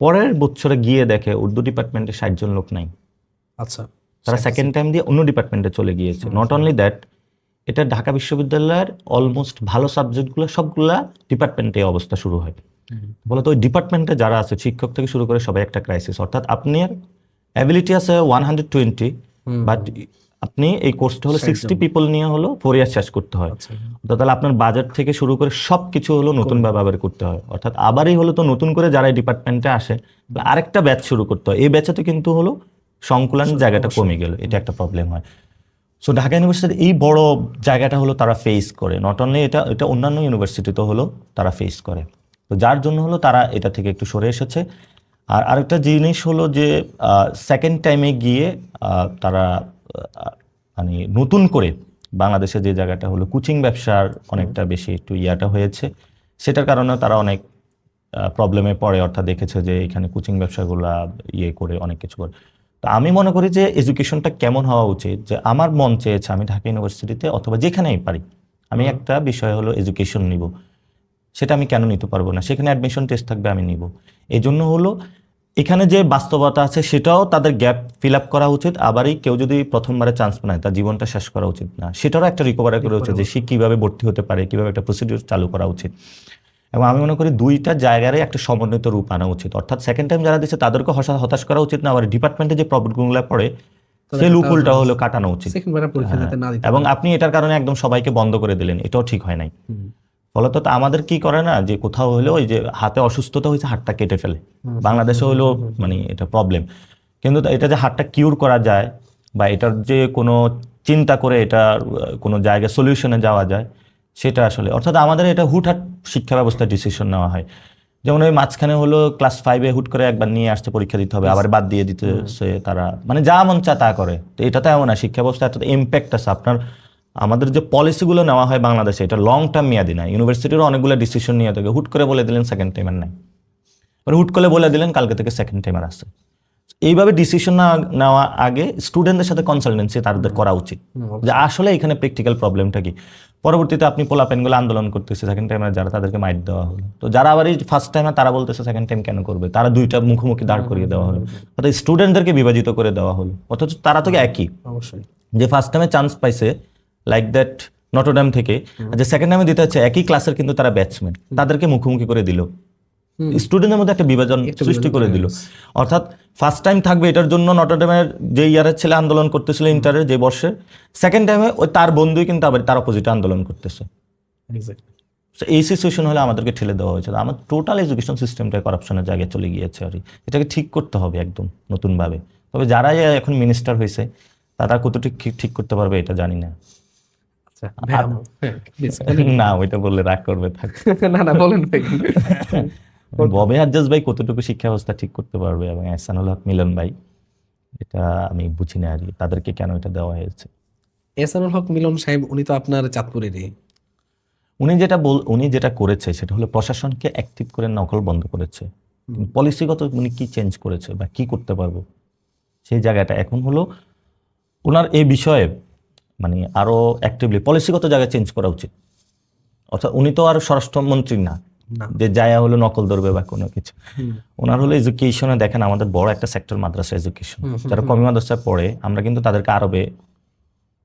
পরের বছরে গিয়ে দেখে উর্দু ডিপার্টমেন্টে 60 জন লোক নাই। আচ্ছা, তারা সেকেন্ড টাইম দিয়ে অন্য ডিপার্টমেন্টে চলে গিয়েছে। নট অনলি দ্যাট, এটা ঢাকা বিশ্ববিদ্যালয়ের অলমোস্ট ভালো সাবজেক্টগুলো সবগুলা ডিপার্টমেন্টে অবস্থা শুরু হয়। বলতো ওই ডিপার্টমেন্টে যারা আছে শিক্ষক থেকে শুরু করে সবাই একটা ক্রাইসিস, অর্থাৎ আপনার অ্যাবিলিটি আছে 120 বাট আপনি এই কোর্সটা হলো 60 পিপল নিয়ে হলো 4 ইয়ার শেষ করতে হয়। তাহলে আপনার বাজেট থেকে শুরু করে সব কিছু হলো নতুন ভাবে করতে হয়, অর্থাৎ আবারই হলো তো নতুন করে যারা এই ডিপার্টমেন্টে আসে আরেকটা ব্যাচ শুরু করতে হয়। এই ব্যাচে তো কিন্তু হলো সংকুলান জায়গাটা কমে গেল, এটা একটা প্রবলেম হয়। সো ঢাকা ইউনিভার্সিটির এই বড় জায়গাটা হলো তারা ফেস করে, নট অনলি এটা অন্যান্য ইউনিভার্সিটিতে হলো তারা ফেস করে। তো যার জন্য হলো তারা এটা থেকে একটু সরে এসেছে। আর আরেকটা জিনিস হলো যে সেকেন্ড টাইমে গিয়ে তারা মানে নতুন করে বাংলাদেশে যে জায়গাটা হলো কোচিং ব্যবসার অনেকটা বেশি একটু ইয়াটা হয়েছে, সেটার কারণে তারা অনেক প্রবলেমে পড়ে, অর্থাৎ দেখেছে যে এখানে কোচিং ব্যবসাগুলা ইয়ে করে অনেক কিছু করে। তো আমি মনে করি যে এডুকেশনটা কেমন হওয়া উচিত, যে আমার মন চেয়েছে আমি ঢাকা ইউনিভার্সিটিতে অথবা যেখানেই পারি আমি একটা বিষয় হলো এডুকেশন নিব, সেটা আমি কেন নিতে পারবো না? সেখানে অ্যাডমিশন টেস্ট থাকবে, আমি নিব। এই জন্য হলো এখানে যে বাস্তবতা আছে সেটাও তাদের গ্যাপ ফিল আপ করা উচিত। আবারই কেউ যদি প্রথমবারে চান্স পায় তার জীবনটা শেষ করা উচিত না, সেটারও একটা রিকভারি করা উচিত, যে সে কীভাবে ভর্তি হতে পারে, কীভাবে একটা প্রসিডিউর চালু করা উচিত। এবং আমি মনে করি দুইটা জায়গারই একটা সমন্বিত রূপ আনা উচিত, অর্থাৎ সেকেন্ড টাইম যারা দিচ্ছে তাদেরকে হতাশ করা উচিত না, আবার ডিপার্টমেন্টে যে প্রবলেমগুলো পড়ে সেই লুপহোলটা হলো কাটানো উচিত। এবং আপনি এটার কারণে একদম সবাইকে বন্ধ করে দিলেন, এটাও ঠিক হয় নাই। ফলত আমাদের কি করে না, যে কোথাও হলো ওই যে হাতে অসুস্থতা হয়েছে হাতটা কেটে ফেলে, বাংলাদেশে হলো মানে এটা প্রবলেম। কিন্তু এটা যে হাতটা কিউর করা যায় বা এটার যে কোনো চিন্তা করে এটা কোনো জায়গায় সলিউশনে যাওয়া যায় সেটা আসলে, অর্থাৎ আমাদের এটা হুটহাট শিক্ষা ব্যবস্থার ডিসিশন নেওয়া হয়। যেমন ওই মাঝখানে হলো ক্লাস 5-এ হুট করে একবার নিয়ে আসতে পরীক্ষা দিতে হবে, আবার বাদ দিয়ে দিতেছে তারা, মানে যা মন চা তা করে। তো এটা তো এমন না, শিক্ষা ব্যবস্থা এত ইম্প্যাক্ট আছে আপনার। আমাদের যে পলিসিগুলো নেওয়া হয় বাংলাদেশে এটা লং টার্ম মেয়াদি না। ইউনিভার্সিটিরও অনেকগুলো ডিসিশন নিয়ে থাকে, হুট করে বলে দিলেন সেকেন্ড টাইমার নাই, হুট করে বলে দিলেন কালকে থেকে সেকেন্ড টাইমার আছে। এইভাবে ডিসিশন নেওয়া আগে স্টুডেন্টদের সাথে কনসালটেন্সি তাদের করা উচিত, যে আসলে এখানে প্র্যাকটিক্যাল প্রবলেমটা কি। পরবর্তীতে আপনি পোলাপেনগুলো আন্দোলন করতেছে সেকেন্ড টাইমার যারা, তাদেরকে মাইট দেওয়া হলো। তো যারা আবার এই ফার্স্ট টাইমার তারা বলতেছে সেকেন্ড টাইম কেন করবে, তারা দুইটা মুখোমুখি দাঁড় করিয়ে দেওয়া হলো, অর্থাৎ স্টুডেন্টদেরকে বিভাজিত করে দেওয়া হলো। অথচ তারা তো একই, অবশ্যই যে ফার্স্ট টাইমে চান্স পাইছে লাইক দ্যাট নটরডেম থেকে, যে সেকেন্ড টাইমে দিতে হচ্ছে একই ক্লাসের কিন্তু তারা ব্যাচমেন, তাদেরকে মুখোমুখি করে দিল, স্টুডেন্টের মধ্যে একটা বিভাজন সৃষ্টি করে দিল। অর্থাৎ ফার্স্ট টাইম থাকবে এটার জন্য নটরডেমের যে ইয়ারের ছেলে আন্দোলন করতেছিল ইন্টারের যে বর্ষে, সেকেন্ড টাইমে ওই তার বন্ধুই কিন্তু আবার তার অপোজিটে আন্দোলন করতেছে। এই সিচুয়েশন হলে আমাদেরকে ঠেলে দেওয়া হয়েছে। আমার টোটাল এডুকেশন সিস্টেমটা কারাপশনের জায়গায় চলে গিয়েছে, আর এটাকে ঠিক করতে হবে একদম নতুনভাবে। তবে যারাই এখন মিনিস্টার হয়েছে তারা কতটুকু ঠিক করতে পারবে এটা জানি না। না ওইটা বললে রাগ করবে, থাক না বলেন ভাই। ববে হাজ্জাজ ভাই কতটুকু শিক্ষা ব্যবস্থা ঠিক করতে পারবে এবং এহসানুল হক মিলন ভাই, এটা আমি বুঝি না আর কি, তাদেরকে কেন এটা দেওয়া হয়েছে। এহসানুল হক মিলন সাহেব উনি তো আপনার চাঁদপুরেরই। উনি যেটা করেছে সেটা হলো প্রশাসনকে অ্যাক্টিভ করে নকল বন্ধ করেছে। পলিসিগত উনি কি চেঞ্জ করেছে বা কি করতে পারবো সেই জায়গাটা এখন হলো ওনার এই বিষয়ে মানে আরো অ্যাক্টিভলি পলিসিগত জায়গায় চেঞ্জ করা উচিত। অর্থাৎ উনি তো আর স্বরাষ্ট্রমন্ত্রী না যে যায়া হলো নকল ধরবে বা কোনো কিছু। ওনার হলো এডুকেশনে দেখেন আমাদের বড় একটা সেক্টর মাদ্রাসা এডুকেশন, যারা কমি মাদ্রাসায় পড়ে আমরা কিন্তু তাদেরকে আরবে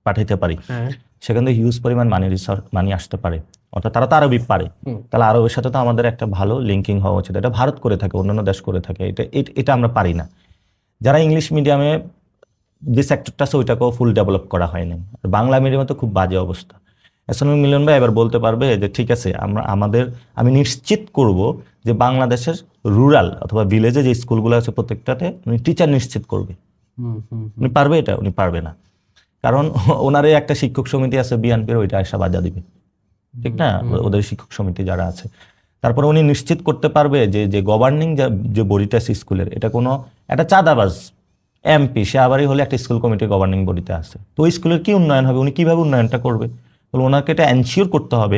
পাঠাইতে পারি, সেখান থেকে হিউজ পরিমাণ মানি আসতে পারে, অর্থাৎ তারা তো আরবি পারে, তাহলে আরবের সাথে তো আমাদের একটা ভালো লিঙ্কিং হওয়া উচিত। এটা ভারত করে থাকে, অন্যান্য দেশ করে থাকে, এটা আমরা পারি না। যারা ইংলিশ মিডিয়ামে যে সেক্টরটা আছে ওইটাকেও ফুল ডেভেলপ করা হয়নি, আর বাংলা মিডিয়ামে তো খুব বাজে অবস্থা। এহসানুল মিলন ভাই এবার বলতে পারবে যে ঠিক আছে আমি নিশ্চিত করব যে বাংলাদেশের রুরাল অথবা ভিলেজে যে স্কুলগুলো আছে প্রত্যেকটাতে উনি টিচার নিশ্চিত করবে। উনি পারবে এটা? উনি পারবে না, কারণ ওনার একটা শিক্ষক সমিতি আছে বিএনপির, ওইটা এসে বাজা দিবে, ঠিক না? ওদের শিক্ষক সমিতি যারা আছে, তারপরে উনি নিশ্চিত করতে পারবে যে গভর্নিং যে বডিটা আছে স্কুলের, এটা কোনো একটা চাঁদাবাজ এমপি সে আবারই হলে একটা স্কুল কমিটির গভর্নিং বডিতে আছে, তো ওই স্কুলের কি উন্নয়ন হবে, উনি কিভাবে উন্নয়নটা করবে? ওনাকে এটা এনশিওর করতে হবে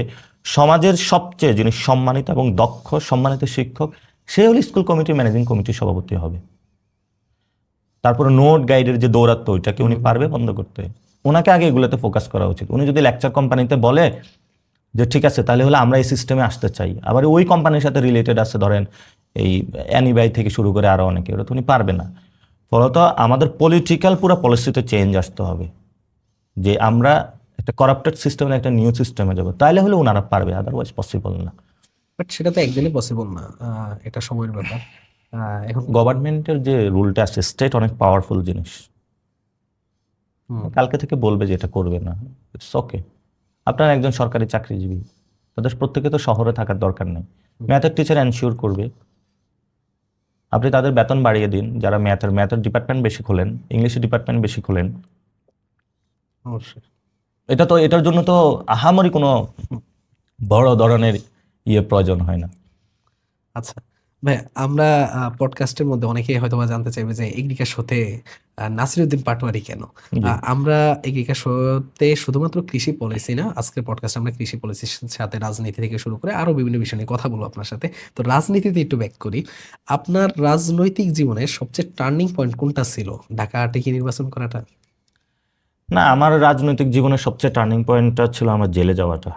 সমাজের সবচেয়ে যিনি সম্মানিত এবং দক্ষ সম্মানিত শিক্ষক সে হলে স্কুল কমিটির ম্যানেজিং কমিটির সভাপতি হবে। তারপরে নোট গাইডের যে দৌরাত্ম, ওইটাকে উনি পারবে বন্ধ করতে? ওনাকে আগে এগুলোতে ফোকাস করা উচিত। উনি যদি লেকচার কোম্পানিতে বলে যে ঠিক আছে তাহলে হলে আমরা এই সিস্টেমে আসতে চাই, আবার ওই কোম্পানির সাথে রিলেটেড আছে ধরেন এই অ্যানিবাই থেকে শুরু করে আরো অনেকে, ওরা তো উনি পারবে না। ফলত আমাদের পলিটিক্যাল পুরো পলিসিতে চেঞ্জ আসতে হবে যে আমরা একটা করাপ্টেড সিস্টেমে একটা নিউ সিস্টেমে যাবো, তাইলে হলে ওনারা পারবে, আদারওয়াইজ পসিবল না। বাট সেটা তো একদিনই পসিবল না, এটা সময়ের ব্যাপার। এখন গভর্নমেন্টের যে রুলটা আছে, স্টেট অনেক পাওয়ারফুল জিনিস, কালকে থেকে বলবে যে এটা করবে না, ইটস ওকে। আপনার একজন সরকারি চাকরিজীবী, তাদের প্রত্যেকে তো শহরে থাকার দরকার নেই, ম্যাথের টিচার এনশিওর করবে, আপনি তাদের বেতন বাড়িয়ে দিন, যারা ম্যাথের ডিপার্টমেন্ট বেশি খোলেন, ইংলিশের ডিপার্টমেন্ট বেশি খোলেন। অবশ্যই এটার জন্য তো আহামরি কোনো বড় ধরনের প্রয়োজন হয় না। আচ্ছা ভাই, আমরা পডকাস্টের মধ্যে অনেকেই হয়তো বা জানতে চাইবে যে এগ্রিকার শোতে নাসিরউদ্দিন পাটোয়ারি কেন? আমরা এগ্রিকার শোতে শুধুমাত্র কৃষি পলিসি না, আজকের পডকাস্টে আমরা কৃষি পলিসির সাথে রাজনীতি থেকে শুরু করে আরো বিভিন্ন বিষয় নিয়ে কথা বলবো আপনার সাথে। তো রাজনীতিতে একটু ব্যাক করি, আপনার রাজনৈতিক জীবনের সবচেয়ে টার্নিং পয়েন্ট কোনটা ছিল? ঢাকা টিকি নির্বাচন করাটা? না, আমার রাজনৈতিক জীবনের সবচেয়ে টার্নিং পয়েন্টটা ছিল আমার জেলে যাওয়াটা।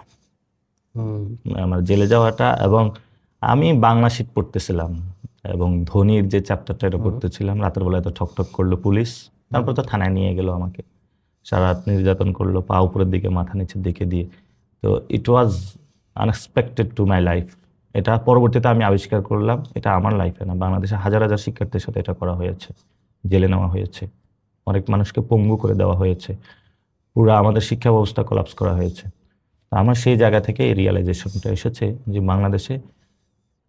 আমার জেলে যাওয়াটা, এবং আমি বাংলা শিট পড়তেছিলাম এবং ধোনির যে চ্যাপ্টারটা এটা পড়তেছিলাম, রাতের বেলায় তো ঠক করলো পুলিশ, তারপর তো থানায় নিয়ে গেল আমাকে, সারা রাত নির্যাতন করলো, পা উপরের দিকে মাথা নিচের দিকে দিয়ে। তো it was unexpected to my life. এটা পরবর্তীতে আমি আবিষ্কার করলাম এটা আমার লাইফে না, বাংলাদেশে হাজার হাজার শিক্ষার্থীর সাথে এটা করা হয়েছে, জেলে নেওয়া হয়েছে, অনেক মানুষকে পঙ্গু করে দেওয়া হয়েছে, পুরো আমাদের শিক্ষা ব্যবস্থা কোলাপস করা হয়েছে। আমার সেই জায়গা থেকে এই রিয়েলাইজেশনটা এসেছে যে বাংলাদেশে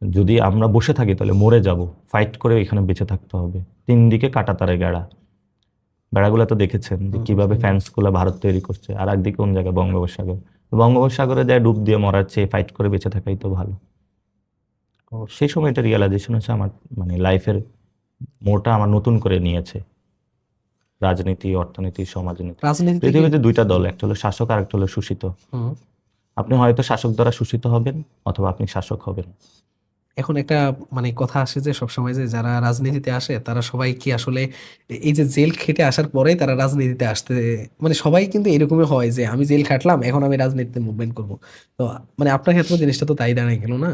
যদি আমরা বসে থাকি তাহলে মরে যাব, ফাইট করে এখানে বেঁচে থাকতে হবে। 3 দিকে কাঁটাতারে বেড়াগুলো তো দেখেছেন যে কিভাবে ফ্যান্সগুলো ভারত তৈরি করছে, আর একদিকে কোন জায়গায় বঙ্গোপসাগর, বঙ্গোপসাগরে যায় ডুব দিয়ে মরার চেয়ে ফাইট করে বেঁচে থাকাই তো ভালো। সেই সময় এটা রিয়েলাইজেশন হচ্ছে আমার, মানে লাইফের মোড়টা আমার নতুন করে নিয়েছে। রাজনীতি, অর্থনীতি, সমাজনীতি। পৃথিবীতে 2টা দল, একটা হলো শাসক আর একটা হলো শোষিত। আপনি হয়তো শাসক দ্বারা শোষিত হবেন অথবা আপনি শাসক হবেন। এখন একটা মানে কথা আসে যে সবসময় যে যারা রাজনীতিতে আসে তারা সবাই কি আসলে এই যে জেল খেটে আসার পরে তারা রাজনীতিতে আসতে, মানে সবাই কিন্তু এরকমই হয় যে আমি জেল খাটলাম এখন আমি রাজনীতিতে মুভমেন্ট করব। তো মানে আপনার ক্ষেত্রে জিনিসটা তো তাই দাঁড়ায় গেল না?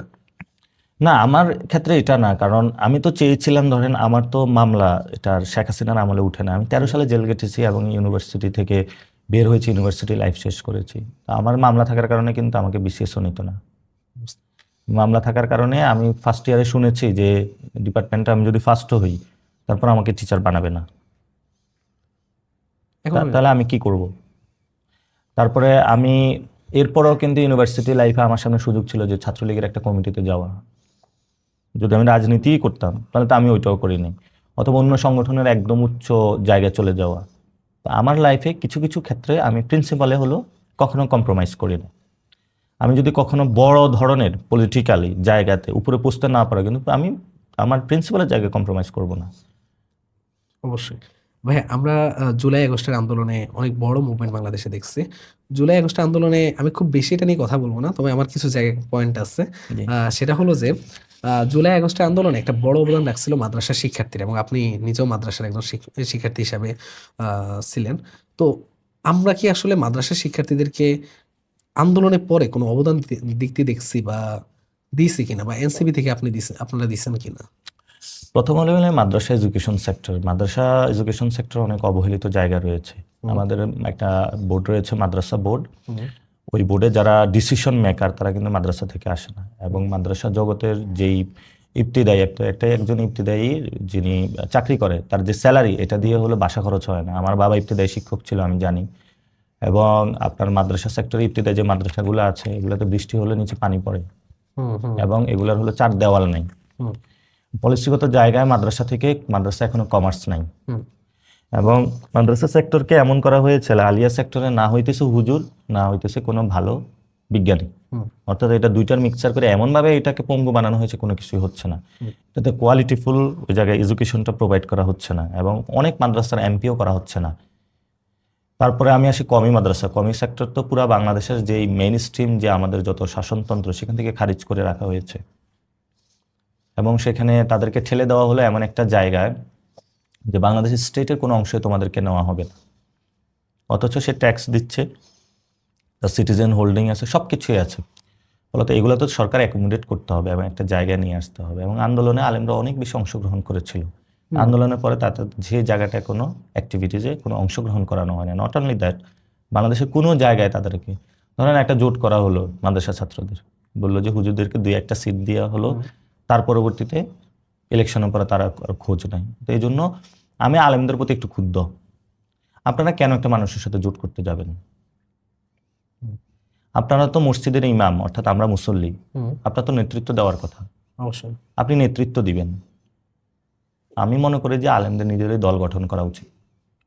না, আমার ক্ষেত্রে এটা না, কারণ আমি তো চেয়েছিলাম, ধরেন আমার তো মামলা এটার শেখ হাসিনার আমলে উঠে না, আমি 13 সালে জেল কেটেছি এবং ইউনিভার্সিটি থেকে বের হয়েছি, ইউনিভার্সিটি লাইফ শেষ করেছি। আমার মামলা থাকার কারণে কিন্তু আমাকে বিসিএসও নিত না। মামলা থাকার কারণে আমি ফার্স্ট ইয়ারে শুনেছি যে ডিপার্টমেন্টে আমি যদি ফার্স্টও হই তারপর আমাকে টিচার বানাবে না, তাহলে আমি কি করব? তারপরে আমি এরপরও কিন্তু ইউনিভার্সিটি লাইফে আমার সামনে সুযোগ ছিল যে ছাত্রলীগের একটা কমিটিতে যাওয়া, যদি আমি রাজনীতিই করতাম তাহলে তো আমি ওইটাও করিনি, অথবা অন্য সংগঠনের একদম উচ্চ জায়গায় চলে যাওয়া। তো আমার লাইফে কিছু কিছু ক্ষেত্রে আমি প্রিন্সিপালে হলো কখনো কম্প্রোমাইজ করি না। আমি যদি কখনো বড় ধরনের পলিটিক্যালি জায়গাতে উপরে পৌঁছতে না পারি, কিন্তু আমি আমার প্রিন্সিপালের জায়গায় কম্প্রোমাইজ করব না। অবশ্যই ভাই, আমরা জুলাই আগস্টের আন্দোলনে অনেক বড় মুভমেন্ট বাংলাদেশে দেখছি। জুলাই আগস্টের আন্দোলনে আমি খুব বেশি এটা নিয়ে কথা বলবো না, তবে আমার কিছু জায়গায় পয়েন্ট আছে। সেটা হলো যে জুলাই আগস্টের আন্দোলনে একটা বড় অবদান রাখছিল মাদ্রাসার শিক্ষার্থীরা, এবং আপনি নিজেও মাদ্রাসার একজন শিক্ষার্থী হিসাবে ছিলেন। তো আমরা কি আসলে মাদ্রাসার শিক্ষার্থীদেরকে আন্দোলনের পরে কোনো অবদান দিতে দেখছি বা দিয়েছি কিনা, বা এনসিবি থেকে আপনারা দিচ্ছেন কিনা? প্রথম হলো মাদ্রাসা এডুকেশন সেক্টর অনেক অবহেলিত জায়গা রয়েছে। আমাদের একটা বোর্ড রয়েছে, মাদ্রাসা বোর্ড। ওই বোর্ডে যারা ডিসিশন মেকার তারা কিন্তু মাদ্রাসা থেকে আসে না, এবং মাদ্রাসা জগতের যেই ইবতিদায়ী একজন ইবতিদায়ী যিনি চাকরি করে তার যে স্যালারি, এটা দিয়ে হলো বাসা খরচ হয় না। আমার বাবা ইবতিদায়ী শিক্ষক ছিল, আমি জানি। এবং আপনার মাদ্রাসা সেক্টরে ইবতিদায়ী যে মাদ্রাসাগুলো আছে এগুলোতে বৃষ্টি হলে নিচে পানি পড়ে, এবং এগুলোর হলো 4 দেওয়াল নেই। পলিসিগত জায়গায় মাদ্রাসা এখনো কমার্স নাই, এবং মাদ্রাসা সেক্টরকে এমন করা হয়েছে আলিয়া সেক্টরে না হইতেছে হুজুর, না হইতেছে কোনো ভালো বিজ্ঞানী, অর্থাৎ এটা 2টার মিক্সচার করে এমনভাবে এটাকে পঙ্গু বানানো হয়েছে, কোনো কিছুই হচ্ছে না। এটাতে কোয়ালিটিফুল ওই জায়গায় এডুকেশনটা প্রোভাইড করা হচ্ছে না, এবং অনেক মাদ্রাসার এমপিও করা হচ্ছে না। তারপরে আমি আসি কমি মাদ্রাসা। কমি সেক্টর তো পুরা বাংলাদেশের যেই মেইন স্ট্রিম, যে আমাদের যত শাসনতন্ত্র, সেখান থেকে খারিজ করে রাখা হয়েছে, এবং সেখানে তাদেরকে ঠেলে দেওয়া হলো এমন একটা জায়গায় যে বাংলাদেশ স্টেটের কোনো অংশে তোমাদেরকে নেওয়া হবে না, অথচ সে ট্যাক্স দিচ্ছে, তার সিটিজেন হোল্ডিং আছে, সব কিছুই আছে। ফলত এগুলো তো সরকার অ্যাকোমোডেট করতে হবে এবং একটা জায়গায় নিয়ে আসতে হবে। এবং আন্দোলনে আলেমরা অনেক বেশি অংশগ্রহণ করেছিল। আন্দোলনের পরে তাদের যে জায়গাটায় কোনো অ্যাক্টিভিটিজে কোনো অংশগ্রহণ করানো হয় না। নট অনলি দ্যাট, বাংলাদেশের কোনো জায়গায় তাদেরকে ধরেন একটা জোট করা হলো মাদ্রাসা ছাত্রদের, বললো যে হুজুরদেরকে 2-1টা সিট দেওয়া হলো, তার পরবর্তীতে ইলেকশনের পরে তারা আর খোঁজ নাই। তো এই জন্য আমি আলেমদের প্রতি একটু ক্ষুব্ধ। আপনারা কেন একটা মানুষের সাথে জোট করতে যাবেন? আপনারা তো মসজিদের ইমাম, অর্থাৎ আমরা মুসল্লি, আপনার তো নেতৃত্ব দেওয়ার কথা, অবশ্যই আপনি নেতৃত্ব দিবেন। আমি মনে করি যে আলেমদের নিজেদের দল গঠন করা উচিত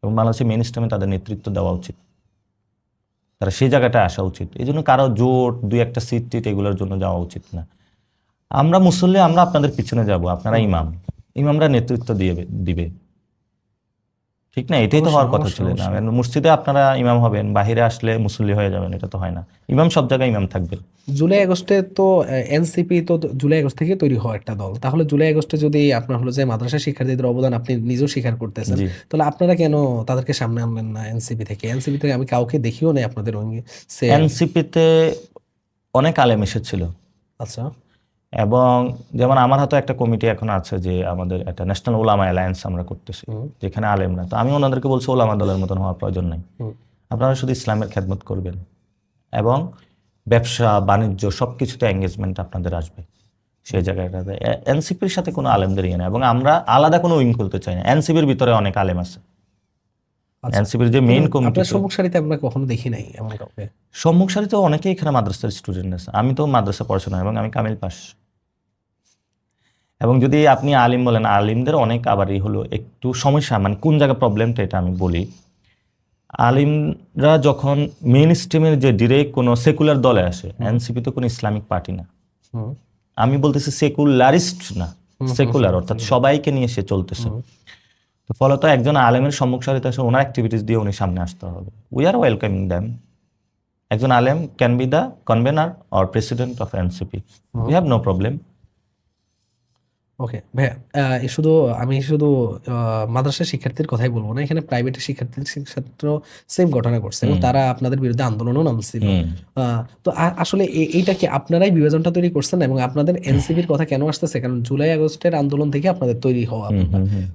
এবং বাংলাদেশের মেইন স্ট্রিমে তাদের নেতৃত্ব দেওয়া উচিত, তারা সেই জায়গাটায় আসা উচিত। এই জন্য কারো জোট 2-1টা সিট টিট এগুলোর জন্য যাওয়া উচিত না। আমরা মুসল্লি, আমরা আপনাদের পিছনে যাব, আপনারা ইমাম, ইমামরা নেতৃত্ব দিবে, ঠিক না? এটাই তো হওয়ার কথা ছিল না। মসজিদে আপনারা ইমাম হবেন, বাহিরে আসলে মুসল্লি হয়ে যাবেন, এটা তো হয় না। ইমাম সব জায়গায় ইমাম থাকবেন। জুলাই আগস্টে তো এনসিপি তো জুলাই আগস্ট থেকে তৈরি হওয়া একটা দল, তাহলে জুলাই আগস্টে যদি আপনার হলো যে মাদ্রাসা শিক্ষার্থীদের অবদান আপনি নিজেও স্বীকার করতেছেন, তাহলে আপনারা কেন তাদেরকে সামনে আনলেন না এনসিপি থেকে? এনসিপি থেকে আমি কাউকে দেখিও নাই আপনাদের এনসিপিতে অনেক আলেম এসেছিল। আচ্ছা, এবং যেমন আমার হাতে একটা কমিটি এখন আছে, যে আমাদের একটা ন্যাশনাল ওলামা অ্যালায়েন্স আমরা করতেছি, যেখানে আলেমরা, তো আমি ওনাদেরকে বলছি ওলামা দলের মতন হওয়ার প্রয়োজন নাই, আপনারা শুধু ইসলামের খেদমত করবেন এবং ব্যবসা বাণিজ্য সবকিছুতে এঙ্গেজমেন্ট আপনাদের আসবে সেই জায়গাটাতে। এনসিপির সাথে কোনো আলেমদের ইয়ে না, এবং আমরা আলাদা কোনো উইং খুলতে চাই না। এনসিপির ভিতরে অনেক আলেম আছে, এনসিপির যে মেইন কমিটি। সম্মুখ সারিতে আমরা কখনো দেখি নাই এমন কাউকে। সম্মুখ সারিতে অনেকেই এখানে মাদ্রাসার স্টুডেন্ট আছে, আমি তো মাদ্রাসা পড়াশোনা এবং আমি কামিল পাস। এবং যদি আপনি আলিম বলেন, আলিমদের অনেক আবারই হলো একটু সমস্যা, মানে কোন জায়গায় প্রবলেমটা এটা আমি বলি। আলিমরা যখন মেইন স্ট্রিমের যে ডিরেক্ট কোনো সেকুলার দলে আসে, এনসিপি তো কোনো ইসলামিক পার্টি না, আমি বলতেছি সেকুলারিস্ট না, সেকুলার, অর্থাৎ সবাইকে নিয়ে সে চলতেছে। তো ফলত একজন আলেমের সম্মুখ সারিতে আসে, ওনার অ্যাক্টিভিটিস দিয়ে উনি সামনে আসতে হবে। We are welcoming them. একজন আলেম can be the convener or president of NCP, we have no problem. Okay ভাইয়া, আমি শুধু মাদ্রাসা শিক্ষার্থীর কথাই বলবো না, এখানে প্রাইভেটের শিক্ষার্থীর ক্ষেত্রেও সেম ঘটনা ঘটছে এবং তারা আপনাদের বিরুদ্ধে আন্দোলনও নামছিল। তো আসলে এইটা কি আপনারাই বিভাজনটা তৈরি করছেন এবং আপনাদের এনসিপির কথা কেন আসতেছে? কারণ জুলাই আগস্টের আন্দোলন থেকে আপনাদের তৈরি হওয়া,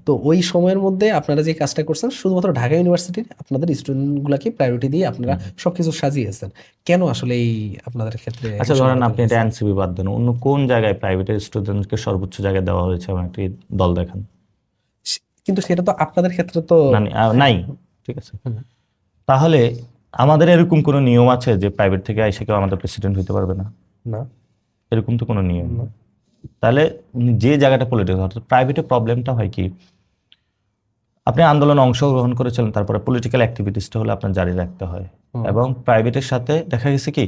তো ওই সময়ের মধ্যে আপনারা যে কাজটা করছেন শুধুমাত্র ঢাকা ইউনিভার্সিটির আপনাদের স্টুডেন্টগুলোকে প্রায়োরিটি দিয়ে আপনারা সবকিছু সাজিয়েছেন, কেন আসলে এই আপনাদের ক্ষেত্রে? আচ্ছা ধরেন আপনি এটা এনসিপি বাদ দেন, অন্য কোন জায়গায় প্রাইভেটের স্টুডেন্টকে সর্বোচ্চ জায়গায় দেওয়া হয়েছে এবং একটি দল দেখান? কিন্তু সেটা তো আপনাদের ক্ষেত্রে তো নাই, ঠিক আছে। তাহলে আমাদের এরকম কোনো নিয়ম আছে যে প্রাইভেট থেকে এসে কেউ আমাদের প্রেসিডেন্ট হইতে পারবে না? না, এরকম তো কোনো নিয়ম না। তাহলে যে জায়গাটা পলিটিক্স, অর্থাৎ প্রাইভেটের প্রবলেমটা হয় কি, আপনি আন্দোলনে অংশগ্রহণ করেছিলেন, তারপরে পলিটিক্যাল অ্যাক্টিভিটিসটা হলে আপনার জারি রাখতে হয়। এবং প্রাইভেটের সাথে দেখা গেছে কি,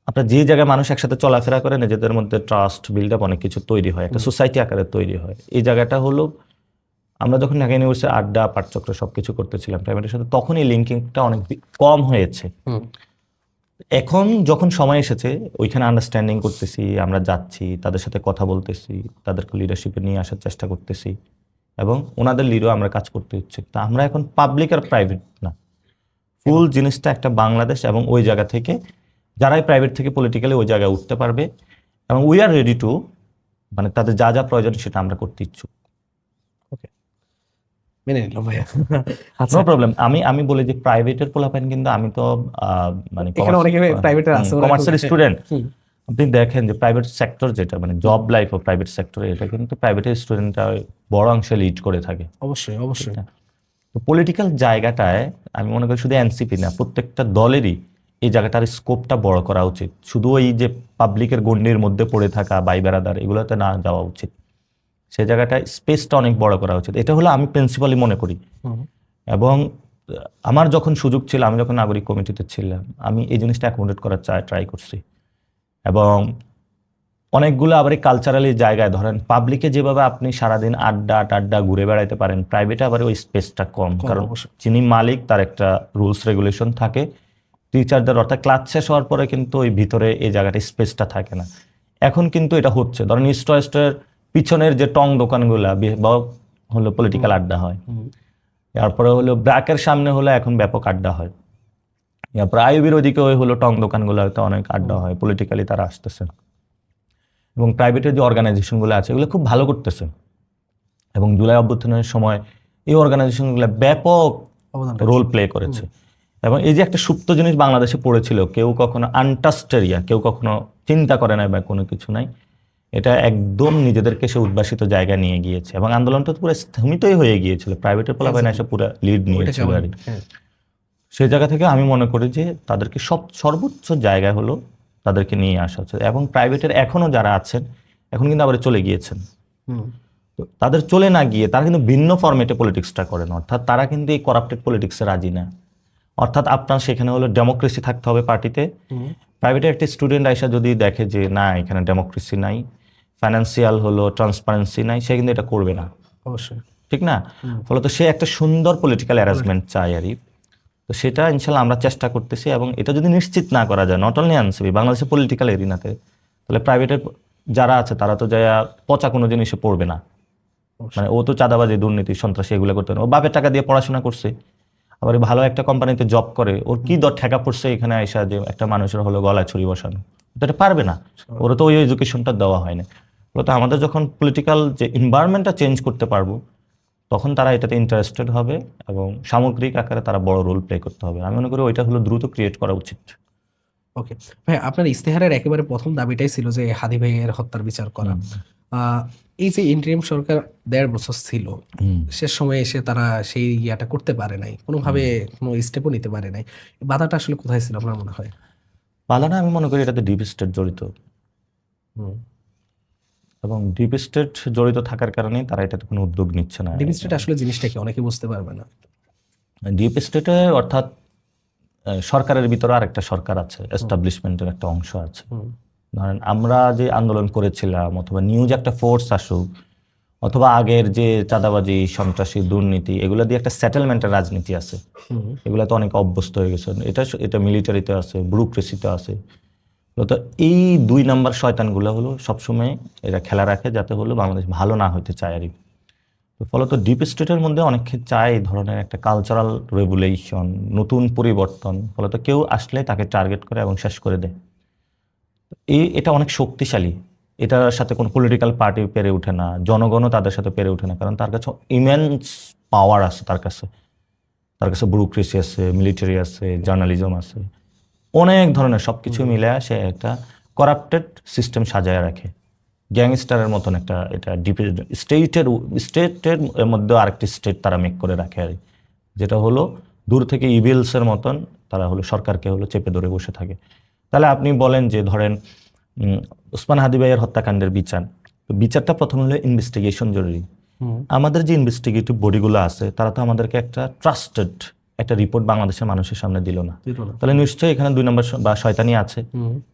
আপনার যে জায়গায় মানুষ একসাথে চলাফেরা করে, নিজেদের মধ্যে ট্রাস্ট বিল্ড আপ, অনেক কিছু তৈরি হয়, একটা সোসাইটি আকারে তৈরি হয়। এই জায়গাটা হলো আমরা যখন ঢাকা ইউনিভার্সিটি আড্ডা পাঠচক্র সবকিছু করতেছিলাম প্রাইভেটের সাথে, তখন এই লিঙ্কিংটা অনেক কম হয়েছে। এখন যখন সময় এসেছে, ওইখানে আন্ডারস্ট্যান্ডিং করতেছি, আমরা যাচ্ছি, তাদের সাথে কথা বলতেছি, তাদেরকে লিডারশিপে নিয়ে আসার চেষ্টা করতেছি এবং ওনাদের লিডও আমরা কাজ করতে ইচ্ছুক। তা আমরা এখন পাবলিক আর প্রাইভেট না, ফুল জিনিসটা একটা বাংলাদেশ, এবং ওই জায়গা থেকে যারাই প্রাইভেট থেকে পলিটিক্যালি ওই জায়গায় উঠতে পারবে এবং উই আর রেডি টু, মানে তাদের যা যা প্রয়োজন সেটা আমরা করতে ইচ্ছুক। ওকে, মেনে নিলাম ভাইয়া। No problem. আমি বলি যে প্রাইভেটের পোলাপাইন, কিন্তু আমি তো মানে কমার্সের স্টুডেন্ট। আপনি দেখেন যে প্রাইভেট সেক্টর যেটা মানে জব লাইফ ও প্রাইভেট সেক্টরে, এটা কিন্তু প্রাইভেটের স্টুডেন্টরা বড় অংশে লিড করে থাকে। অবশ্যই অবশ্যই। তো পলিটিক্যাল জায়গাটায় আমি মনে করি শুধু এনসিপি না, প্রত্যেকটা দলেরই এই জায়গাটার স্কোপটা বড় করা উচিত। শুধু এই যে পাবলিকের গণ্ডির মধ্যে পড়ে থাকা ভাই বেড়াদার এগুলোতে না যাওয়া উচিত, সে জায়গাটায় স্পেসটা অনেক বড় করা উচিত। এটা হলো আমি প্রিন্সিপালি মনে করি। এবং আমার যখন সুযোগ ছিল, আমি যখন নাগরিক কমিটিতে ছিলাম, আমি এই জিনিসটা অ্যাকোমোডেট করার ট্রাই করছি। এবং অনেকগুলো আবার এই কালচারালি জায়গায়, ধরেন পাবলিকে যেভাবে আপনি সারাদিন আড্ডা ঘুরে বেড়াইতে পারেন, প্রাইভেটে আবার ওই স্পেসটা কম। কারণ যিনি মালিক তার একটা রুলস রেগুলেশন থাকে, টিচারদের, অর্থাৎ ক্লাস শেষ হওয়ার পরে কিন্তু ওই ভিতরে এই জায়গাটা স্পেসটা থাকে না। এখন কিন্তু এটা হচ্ছে, ধরেন ইস্ট ওয়েস্টের পিছনের যে টং দোকানগুলা বা হলো পলিটিক্যাল আড্ডা হয়, তারপরে হলো ব্র্যাকের সামনে হলো এখন ব্যাপক আড্ডা হয়, তারপরে আইবির ওদিকে ওই হলো টং দোকানগুলো হয়তো অনেক আড্ডা হয়, পলিটিক্যালি তারা আসতেছে। এবং প্রাইভেটের যে অর্গানাইজেশনগুলো আছে এগুলো খুব ভালো করতেছে, এবং জুলাই অভ্যুত্থানের সময় এই অর্গানাইজেশনগুলো ব্যাপক রোল প্লে করেছে। এবং এই যে একটা সুপ্ত জিনিস বাংলাদেশে পড়েছিল, কেউ কখনো আনটাস্ট এরিয়া, কেউ কখনো চিন্তা করে নাই বা কোনো কিছু নাই, এটা একদম নিজেদেরকে সে উদ্ভাসিত জায়গা নিয়ে গিয়েছে, এবং আন্দোলনটা পুরো স্থমিতই হয়ে গিয়েছিল, প্রাইভেটের পোলাপাইন এসে পুরো লিড নিয়েছিল আর কি। সেই জায়গা থেকে আমি মনে করি যে তাদেরকে সর্বোচ্চ জায়গায় হলো তাদেরকে নিয়ে আসা হচ্ছে। এবং প্রাইভেটের এখনো যারা আছেন এখন কিন্তু আবার চলে গিয়েছেন, তো তাদের চলে না গিয়ে তারা কিন্তু ভিন্ন ফরম্যাটে পলিটিক্সটা করেন, অর্থাৎ তারা কিন্তু এই করাপ্টেড পলিটিক্সে রাজি না। অর্থাৎ আপনার সেখানে হলো ডেমোক্রেসি থাকতে হবে পার্টিতে। প্রাইভেটের একটা স্টুডেন্ট আইসা যদি দেখে যে না এখানে ডেমোক্রেসি নাই, ফাইন্যান্সিয়াল হলো ট্রান্সপারেন্সি নাই, সে কিন্তু এটা করবে না, অবশ্যই ঠিক না? ফলত সে একটা সুন্দর পলিটিক্যাল অ্যারেঞ্জমেন্ট চায় আর তো সেটা ইনশাল্লাহ আমরা চেষ্টা করতেছি। এবং এটা যদি নিশ্চিত না করা যায়, নট অনলি এনসিপি, বাংলাদেশের পলিটিক্যাল এরিনাতে, তাহলে প্রাইভেটের যারা আছে তারা তো যায় পচা কোনো জিনিসে পড়বে না। মানে ও তো চাঁদাবাজি, দুর্নীতি, সন্ত্রাসী এগুলো করতে না, ও বাপের টাকা দিয়ে পড়াশোনা করছে, আবার ভালো একটা কোম্পানিতে জব করে, ওর কি ঠেকা পড়ছে এখানে আইসা যে একটা মানুষের হলো গলায় ছুরি বসানো, এটা পারবে না, ওরা তো ওই এডুকেশনটা দেওয়া হয় না। তো আমাদের যখন পলিটিক্যাল যে এনভায়রনমেন্টটা চেঞ্জ করতে পারবো তখন তারা এটাতে ইন্টারেস্টেড হবে এবং সামগ্রিক আকারে তারা বড় রোল প্লে করতে হবে। আমি মনে করি ওইটা হলো দ্রুত ক্রিয়েট করা উচিত। ওকে ভাই, আপনার ইস্তেহারের একেবারে প্রথম দাবিটাই ছিল যে হাদি ভাইয়ের হত্যার বিচার করা। এই যে ইন্টারিম সরকার 1.5 বছর ছিল, শেষ সময়ে এসে তারা সেই ইয়াটা করতে পারে নাই, কোনোভাবে কোনো স্টেপও নিতে পারে নাই, বাধাটা আসলে কোথায় ছিল আপনার মনে হয়? বাধাটা আমি মনে করি এটাতে ডিপ স্টেট জড়িত, এবং ডিপ স্টেট জড়িত থাকার কারণে তারা এটাতে কোনো উদ্যোগ নিচ্ছে না। ডিপ স্টেট আসলে জিনিসটা কি অনেকে বুঝতে পারবে না। ডিপ স্টেটে অর্থাৎ সরকারের ভিতরে আরেকটা সরকার আছে, এস্টাবলিশমেন্টের একটা অংশ আছে। ধরেন আমরা যে আন্দোলন করেছিলাম, অথবা নিউজ একটা ফোর্স আসুক, অথবা আগের যে চাঁদাবাজি, সন্ত্রাসী, দুর্নীতি, এগুলো দিয়ে একটা সেটেলমেন্টের রাজনীতি আছে, এগুলো তো অনেক অভ্যস্ত হয়ে গেছে। এটা মিলিটারিতে আছে, ব্যুরোক্রেসিতে আছে। তো এই 2 নাম্বার শয়তানগুলো হলো সবসময় এরা খেলা রাখে যাতে হলো বাংলাদেশ ভালো না হতে চায় আর কি। তো ফলত ডিপ স্টেটের মধ্যে অনেকে চায় এই ধরনের একটা কালচারাল রেগুলেশন, নতুন পরিবর্তন, ফলত কেউ আসলে তাকে টার্গেট করে এবং শেষ করে দেয়। এটা অনেক শক্তিশালী, এটার সাথে কোনো পলিটিক্যাল পার্টি পেরে ওঠে না, জনগণও তাদের সাথে পেরে ওঠে না, কারণ তার কাছে ইমেন্স পাওয়ার আছে, তার কাছে ব্যুরোক্রেসি আছে, মিলিটারি আছে, জার্নালিজম আছে, অনেক ধরনের সব কিছু মিলে সে একটা করাপ্টেড সিস্টেম সাজায় রাখে, গ্যাংস্টারের মতন একটা। এটা স্টেটের মধ্যেও আরেকটি স্টেট তারা মেক করে রাখে আর যেটা হলো দূর থেকে ইভিলসের মতন তারা হলো সরকারকে হলো চেপে ধরে বসে থাকে। তাহলে আপনি বলেন যে ধরেন ওসমান হাদি ভাইয়ের হত্যাকাণ্ডের বিচারটা প্রথমে হলো ইনভেস্টিগেশন জরুরি। আমাদের যে ইনভেস্টিগেটিভ বডিগুলো আছে তারা তো আমাদেরকে একটা ট্রাস্টেড একটা রিপোর্ট বাংলাদেশের মানুষের সামনে দিল না, তাহলে নিশ্চয়ই এখানে 2 নম্বর বা শয়তানি আছে।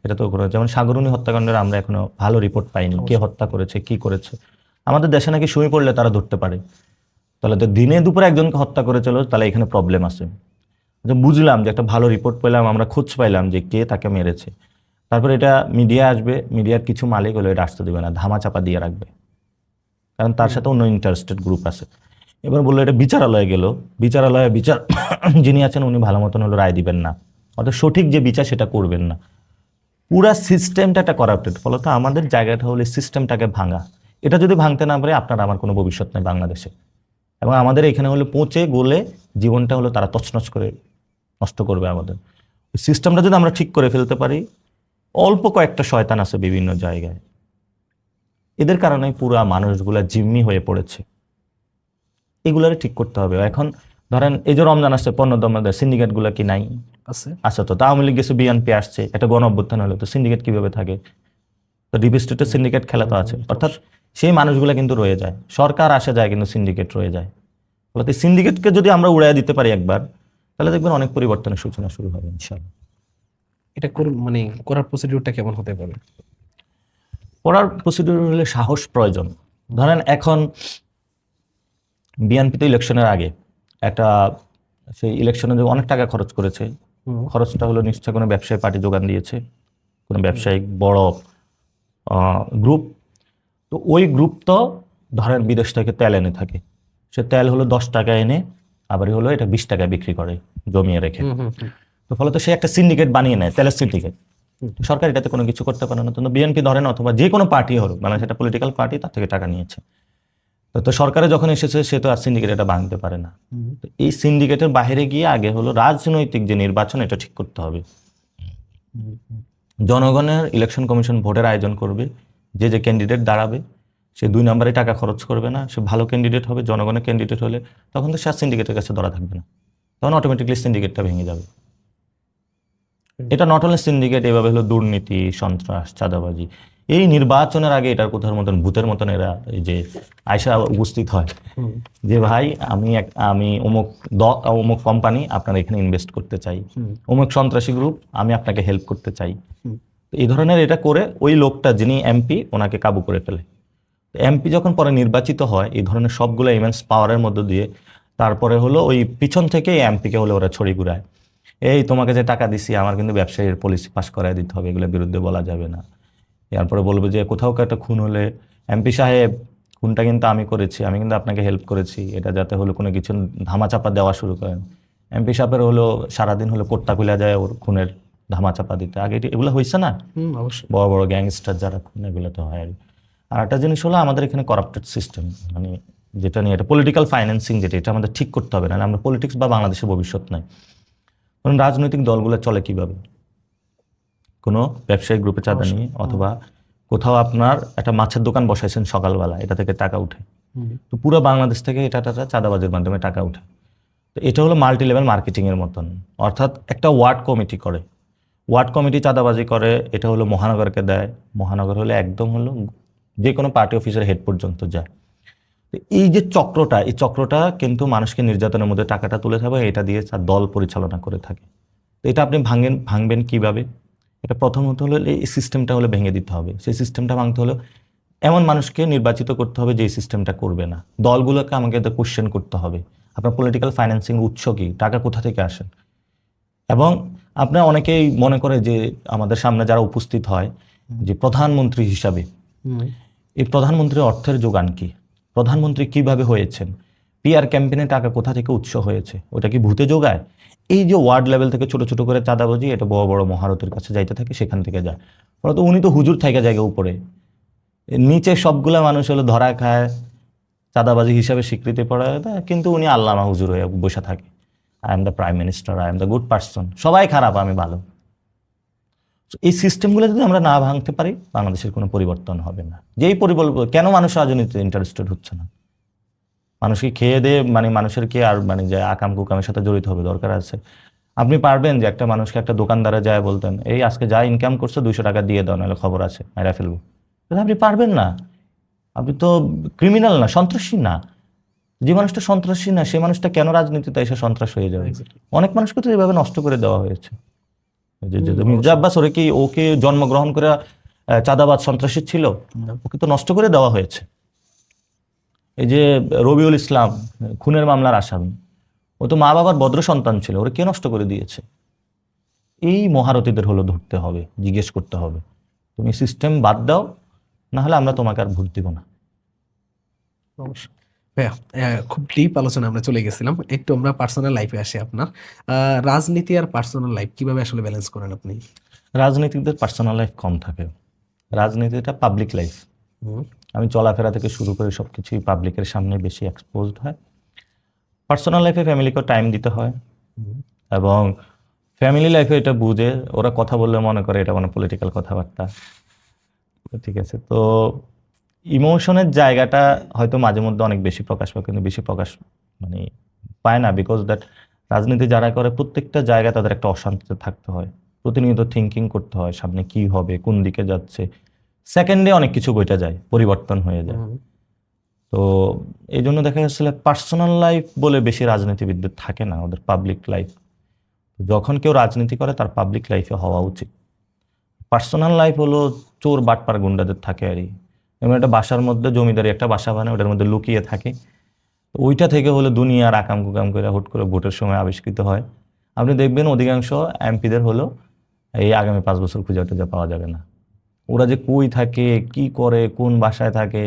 এটা তো যেমন সাগরুনি হত্যাকাণ্ডের আমরা এখনো ভালো রিপোর্ট পাইনি, কে হত্যা করেছে, কি করেছে। আমাদের দেশে নাকি সুই পড়লে তারা ধরতে পারে, তাহলে তো দিনে দুপুরে একজনকে হত্যা করেছিল, তাহলে এখানে প্রবলেম আছে। বুঝলাম যে একটা ভালো রিপোর্ট পেলাম, আমরা খোঁজ পাইলাম যে কে তাকে মেরেছে, তারপরে এটা মিডিয়া আসবে, মিডিয়ার কিছু মালিক হলো এটা আসতে দেবে না, ধামা চাপা দিয়ে রাখবে, কারণ তার সাথে অন্য ইন্টারেস্টেড গ্রুপ আছে। এবার বললো এটা বিচারালয়ে গেল, বিচারালয়ে বিচার যিনি আছেন উনি ভালো মতন হলো রায় দিবেন না, অর্থাৎ সঠিক যে বিচার সেটা করবেন না। পুরা সিস্টেমটা একটা করাপ্টেড, ফলত আমাদের জায়গাটা হলো সিস্টেমটাকে ভাঙা। এটা যদি ভাঙতে না পারে আপনার আমার কোনো ভবিষ্যৎ নেই বাংলাদেশে, এবং আমাদের এখানে হলো পচে গলে জীবনটা হলো তারা তছনছ করে নষ্ট করবে আমাদের। সিস্টেমটা যদি আমরা ঠিক করে ফেলতে পারি, অল্প কয়েকটা শয়তান আছে বিভিন্ন জায়গায়, এদের কারণে পুরা মানুষগুলা জিম্মি হয়ে পড়েছে, এগুলারে ঠিক করতে হবে। এখন ধরেন এই যে রমজান আসছে, পণ্য দমনের সিন্ডিকেট গুলা কি নাই? আছে তো। আওয়ামী লীগ গেছে, বিএনপি আসছে, একটা গণ অভ্যুত্থান হলো, তো সিন্ডিকেট কিভাবে থাকে? তো ডিপ স্টেটের সিন্ডিকেট খেলা তো আছে, অর্থাৎ সেই মানুষগুলা কিন্তু রয়ে যায়, সরকার আসে যায় কিন্তু সিন্ডিকেট রয়ে যায়। ফলে সিন্ডিকেটকে যদি আমরা উড়াইয়া দিতে পারি একবার, তাহলে দেখবেন অনেক পরিবর্তনের সূচনা শুরু হবে ইনশাআল্লাহ। এটা মানে করার প্রসিডিউরটা কেমন হতে পারে? করার প্রসিডিউর হলে সাহস প্রয়োজন। ধরেন এখন বিএনপি তো ইলেকশনের আগে একটা সেই ইলেকশনে যে অনেক টাকা খরচ করেছে, খরচটা হলো নিশ্চয় কোনো ব্যবসায়ী পার্টি যোগান দিয়েছে, কোনো ব্যবসায়িক বড় গ্রুপ। তো ওই গ্রুপ তো ধরেন বিদেশ থেকে তেল এনে থাকে, সে তেল হলো 10 টাকা এনে আবার হলো এটা 20 টাকায় বিক্রি করে জমিয়ে রেখে। তো ফলত সে একটা সিন্ডিকেট বানিয়ে নেয়, তেলের সিন্ডিকেট। সরকার এটাতে কোনো কিছু করতে পারে না। তো বিএনপি ধরেন অথবা যে কোনো পার্টি হলো, মানে সেটা পলিটিক্যাল পার্টি, তার থেকে টাকা নিয়েছে। তো সরকারে যখন এসেছে সে তো আর সিন্ডিকেট এটা ভাঙতে পারে না। তো এই সিন্ডিকেটের বাইরে গিয়ে আগে হলো রাজনৈতিক যে নির্বাচন এটা ঠিক করতে হবে। জনগণের ইলেকশন কমিশন ভোটের আয়োজন করবে, যে যে ক্যান্ডিডেট দাঁড়াবে সে 2 নম্বরে টাকা খরচ করবে না, সে ভালো ক্যান্ডিডেট হবে। জনগণের ক্যান্ডিডেট হলে তখন তো সে সিন্ডিকেটের কাছে ধরা থাকবে না, তখন অটোমেটিকলি সিন্ডিকেটটা ভেঙে যাবে। এটা নট অনলি সিন্ডিকেট, এভাবে হলো দুর্নীতি, সন্ত্রাস, চাঁদাবাজি। এই নির্বাচনের আগে এটার কোথার মতন ভূতের মতন এরা এই যে আয়সা উপস্থিত হয় যে ভাই আমি অমুক কোম্পানি আপনার এখানে ইনভেস্ট করতে চাই, অমুক সন্ত্রাসী গ্রুপ আমি আপনাকে হেল্প করতে চাই। এই ধরনের এটা করে ওই লোকটা যিনি এমপি ওনাকে কাবু করে ফেলে। এমপি যখন পরে নির্বাচিত হয় এই ধরনের সবগুলো ইমেন্স পাওয়ারের মধ্য দিয়ে, তারপরে হলো ওই পিছন থেকে এমপিকে হলো ওরা ছড়ি ঘুরায়, এই তোমাকে যে টাকা দিছি আমার কিন্তু ব্যবসায়ীর পলিসি পাস করায় দিতে হবে, এগুলোর বিরুদ্ধে বলা যাবে না। এরপরে বলবে যে কোথাও একটা খুন হলে এমপি সাহেব খুনটা কিন্তু আমি করেছি, আমি কিন্তু আপনাকে হেল্প করেছি, এটা যাতে হলো কোনো কিছু ধামাচাপা দেওয়া শুরু করেন। এমপি সাহেবের হলো সারাদিন হলো কোট্টা খুলে যায় ওর খুনের ধামাচাপা দিতে। আগে এগুলো হয়েছে না, অবশ্যই। বড় বড় গ্যাংস্টার যারা খুন, এগুলো তো হয়। আর একটা জিনিস হলো আমাদের এখানে করাপ্টেড সিস্টেম, মানে যেটা নিয়ে এটা পলিটিক্যাল ফাইন্যান্সিং, যেটা এটা আমাদের ঠিক করতে হবে, না আমরা পলিটিক্স বা বাংলাদেশের ভবিষ্যৎ নাই। কারণ রাজনৈতিক দলগুলো চলে কিভাবে, কোনো ব্যবসায়িক গ্রুপে চাঁদা নিয়ে, অথবা কোথাও একটা মাছের দোকান বসাইছেন সকালবেলা, এটা থেকে টাকা উঠে, তো পুরো বাংলাদেশ থেকে এটা চাঁদাবাজির মাধ্যমে টাকা উঠে। তো এটা হলো মাল্টি লেভেল মার্কেটিং এর মতন। অর্থাৎ একটা ওয়ার্ড কমিটি করে, ওয়ার্ড কমিটি চাঁদাবাজি করে, এটা হলো মহানগরকে দেয়, মহানগর হলে একদম হলো যে কোনো পার্টি অফিসের হেড পর্যন্ত যায়। তো এই যে চক্রটা, এই চক্রটা কিন্তু মানুষকে নির্যাতনের মধ্যে টাকাটা তুলে থাকে, এটা দিয়ে তার দল পরিচালনা করে থাকে। তো এটা আপনি ভাঙবেন কিভাবে? এটা প্রথমত হলো এই সিস্টেমটা হলো ভেঙে দিতে হবে। সেই সিস্টেমটা ভাঙতে হলো এমন মানুষকে নির্বাচিত করতে হবে যে এই সিস্টেমটা করবে না। দলগুলোকে আমাকে কোশ্চেন করতে হবে, আপনার পলিটিক্যাল ফাইন্যান্সিং উৎস কি, টাকা কোথা থেকে আসেন। এবং আপনার অনেকেই মনে করে যে আমাদের সামনে যারা উপস্থিত হয় যে প্রধানমন্ত্রী হিসাবে, এই প্রধানমন্ত্রীর অর্থের যোগান কি, প্রধানমন্ত্রী কিভাবে হয়েছেন, পিআর ক্যাম্পেইনে টাকা কোথা থেকে উৎস হয়েছে, ওটা কি ভূতে যোগায়? এই যে ওয়ার্ড লেভেল থেকে ছোট ছোট করে চাঁদাবাজি, এটা বড় বড় মহারথের কাছে যাইতে থাকে, সেখান থেকে যায়। ফলত উনি তো হুজুর থেকে জায়গা উপরে, নিচে সবগুলা মানুষ হলো ধরা খায়, চাঁদাবাজি হিসাবে স্বীকৃতি পড়ায়, কিন্তু উনি আল্লামা হুজুর হয়ে বসে থাকে। I am the prime minister, I am the good person, সবাই খারাপ আমি ভালো। এই সিস্টেমগুলো যদি আমরা না ভাঙতে পারি বাংলাদেশের কোনো পরিবর্তন হবে না। যেই কেন মানুষ রাজনীতিতে ইন্টারেস্টেড হচ্ছে না? মানুষকে খেয়ে দিয়ে মানে মানুষের কি আর মানে যে আকাম কুকামের সাথে জড়িত হবে দরকার আছে? আপনি পারবেন যে একটা মানুষকে একটা দোকানদারে যায় বলতেন এই আজকে যা ইনকাম করছে 200 টাকা দিয়ে দাও, নাহলে খবর আছে মেরা ফেলবো? আপনি পারবেন না, আপনি তো ক্রিমিনাল না, সন্ত্রাসী না। যে মানুষটা সন্ত্রাসী না সে মানুষটা কেন রাজনীতিতে এসে সন্ত্রাস হয়ে যাবে? অনেক মানুষকে তো এইভাবে নষ্ট করে দেওয়া হয়েছে। মির্জা আব্বাস ওকে জন্মগ্রহণ করে চাঁদাবাজ সন্ত্রাসী ছিল, ওকে তো নষ্ট করে দেওয়া হয়েছে। এই যে রবিউল ইসলাম খুনের মামলার আসামি, ও তো মা বাবার ভদ্র সন্তান ছিল, ওরা কে নষ্ট করে দিয়েছে? এই মহারথীদের হলো ধরতে হবে, জিজ্ঞেস করতে হবে, তুমি সিস্টেম বাদ দাও, না হলে আমরা তোমাকে আর ভোট দিব না। অবশ্যই ভাইয়া, খুব ডিপ আলোচনা আমরা চলে গেছিলাম, একটু আমরা পার্সোনাল লাইফে আসি। আপনার রাজনীতি আর পার্সোনাল লাইফ কিভাবে আসলে ব্যালেন্স করেন আপনি? রাজনীতিকদের পার্সোনাল লাইফ কম থাকে, রাজনীতিটা পাবলিক লাইফ। আমি চলাফেরা থেকে শুরু করে সবকিছুই পাবলিকের সামনে বেশি এক্সপোজড হয়। পার্সোনাল লাইফে ফ্যামিলিকেও টাইম দিতে হয়, এবং ফ্যামিলি লাইফে এটা বুঝে ওরা কথা বললে মনে করে এটা মানে পলিটিক্যাল কথাবার্তা, ঠিক আছে? তো ইমোশনের জায়গাটা হয়তো মাঝে মধ্যে অনেক বেশি প্রকাশ পায়, কিন্তু বেশি প্রকাশ মানে পায় না, বিকজ দ্যাট রাজনীতি যারা করে প্রত্যেকটা জায়গায় তাদের একটা অশান্তিতে থাকতে হয়, প্রতিনিয়ত থিঙ্কিং করতে হয় সামনে কি হবে, কোন দিকে যাচ্ছে, সেকেন্ডে অনেক কিছু বইটা যায়, পরিবর্তন হয়ে যায়। তো এই জন্য দেখা যাচ্ছিল পার্সোনাল লাইফ বলে বেশি রাজনীতিবিদদের থাকে না, ওদের পাবলিক লাইফ। যখন কেউ রাজনীতি করে তার পাবলিক লাইফে হওয়া উচিত। পার্সোনাল লাইফ হলো চোর বাটপার গুন্ডাদের থাকে আরই। এমন একটা বাসার মধ্যে জমিদারি একটা বাসা বানায়, ওটার মধ্যে লুকিয়ে থাকে, ওইটা থেকে হলো দুনিয়ার আকাম কুকাম করে হুট করে ভোটের সময় আবিষ্কৃত হয়। আপনি দেখবেন অধিকাংশ এমপিদের হলো এই আগামী 5 বছর খুঁজে টুজে পাওয়া যাবে না। ওরা যে কই থাকে, কি করে, কোন বাসায় থাকে,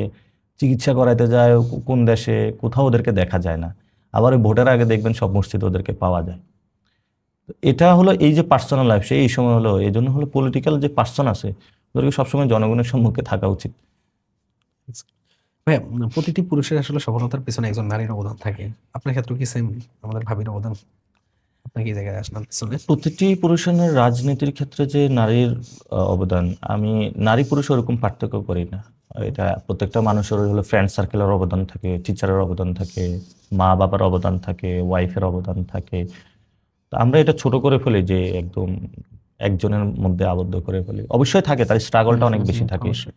চিকিৎসা করাইতে যায় কোন দেশে, কোথাও ওদেরকে দেখা যায় না। আবার ওই ভোটের আগে দেখবেন সব মসজিদে ওদেরকে পাওয়া যায়। তো এটা হলো এই যে পার্সোনাল লাইফ, সেই সময় হলো এই জন্য হলো পলিটিক্যাল যে পার্সন আছে ওদেরকে সবসময় জনগণের সম্মুখে থাকা উচিত। ভাইয়া, প্রতিটি পুরুষের আসলে সফলতার পেছনে একজন নারীর অবদান থাকে। আপনার ক্ষেত্রে কি সেম? আমাদের ভাবির অবদান আপনি কি জায়গায় আসলেন পেছনে? প্রতিটি পুরুষের রাজনীতির ক্ষেত্রে যে নারীর অবদান, আমি নারী পুরুষ ওরকম পার্থক্য করি না। এটা প্রত্যেকটা মানুষের হলো ফ্রেন্ড সার্কেলের অবদান থাকে, টিচারের অবদান থাকে, মা বাবার অবদান থাকে, ওয়াইফের অবদান থাকে। তো আমরা এটা ছোট করে ফেলি যে একদম একজনের মধ্যে আবদ্ধ করে ফেলি। অবশ্যই থাকে, তার স্ট্রাগলটা অনেক বেশি থাকে। অবশ্যই।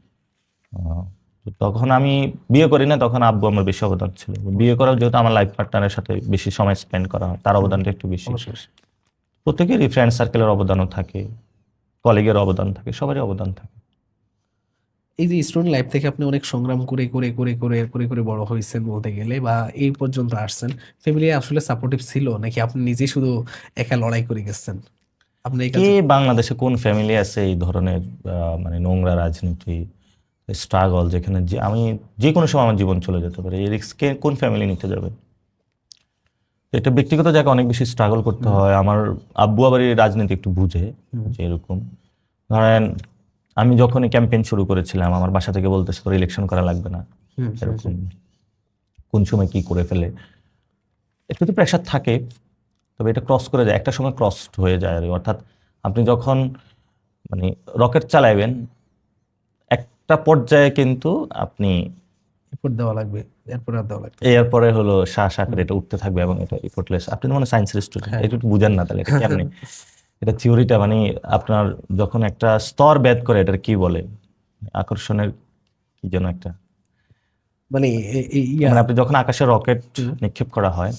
তো তখন আমি বিয়ে করি না, তখন আব্বু আমার বেশি অবদান ছিল। বিয়ে করার যেহেতু আমার লাইফ পার্টনারের সাথে বেশি সময় স্পেন্ড করা হয়, তার অবদানটা একটু বেশি। অবশ্যই। প্রত্যেকেরই ফ্রেন্ড সার্কেলের অবদানও থাকে, কলিগের অবদান থাকে, সবারই অবদান থাকে। এই যে স্টুডেন্ট লাইফ থেকে আপনি অনেক সংগ্রাম করে বড় হয়েছেন বলতে গেলে, বা এই পর্যন্ত আসছেন, ফ্যামিলি আসলে সাপোর্টিভ ছিল নাকি আপনি নিজে শুধু একা লড়াই করে গেছেন? আপনি এই কে কাজে বাংলাদেশে কোন ফ্যামিলি আছে এই ধরনের মানে নোংরা রাজনীতি, স্ট্রাগল, যেখানে যে আমি যে কোনো সময় আমার জীবন চলে যেতে পারে, এই রিস্ক কোন ফ্যামিলি নিতে যাবে? এটা ব্যক্তিগত জায়গায় অনেক বেশি স্ট্রাগল করতে হয়। আমার আব্বু আবার এই রাজনীতি একটু বুঝে, যে এরকম ধরেন আমি যখনই ক্যাম্পেইন শুরু করেছিলাম, আমার বাসা থেকে বলতেছে তোর ইলেকশন করা লাগবে না, এরকম কোন সময় কি করে ফেলে, একটু তো প্রেশার থাকে। তবে এটা ক্রস করে যায়, একটা সময় ক্রস হয়ে যায় আর কি। অর্থাৎ আপনি যখন মানে রকেট চালাইবেন, একটা পর্যায়ে কিন্তু আপনি এফোর্ট দেওয়া লাগবে, এরপর আর দেওয়া লাগবে। এরপরে হলো শ্বাস করে এটা উঠতে থাকবে এবং এটা ইফোর্টলেস। আপনি তো মানে সায়েন্সের স্টুডেন্ট, এটা একটু বুঝেন না তাহলে এটা কেমনি? এটা থিওরিটা মানে আপনার যখন একটা স্তর ভেদ করে, এটার কি বলে, আকর্ষণের কি যেন একটা, মানে মানে আপনি যখন আকাশে রকেট নিক্ষেপ করা হয়,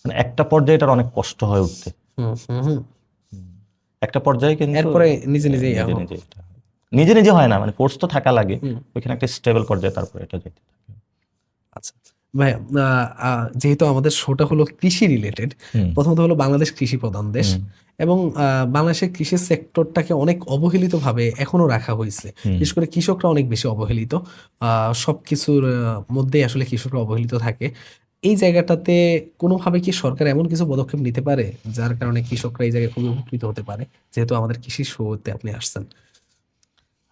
মানে একটা পর্যায়ে এটার অনেক কষ্ট হয় উঠতে, একটা পর্যায়ে কিন্তু এরপরে নিজে নিজেই নিজে নিজে এটা হয়। নিজে নিজে হয় না, মানে ফোর্স তো থাকা লাগে, ওইখানে একটা স্টেবল পর্যায়ে তারপরে এটা যেতে থাকে। আচ্ছা ভাই, যেহেতু আমাদের শোটা হলো কৃষি রিলেটেড, প্রথমত হলো বাংলাদেশ কৃষি প্রধান দেশ, এবং বাংলাদেশের কৃষি সেক্টরটাকে অনেক অবহেলিত ভাবে এখনো রাখা হয়েছে। বিশেষ করে কৃষকরা অনেক বেশি অবহেলিত। সবকিছুর মধ্যেই আসলে কৃষকরা অবহেলিত থাকে। এই জায়গাটাতে কোনোভাবে কি সরকার এমন কিছু পদক্ষেপ নিতে পারে যার কারণে কৃষকরা এই জায়গায় খুবই উপকৃত হতে পারে, যেহেতু আমাদের কৃষি শোতে আপনি আসছেন?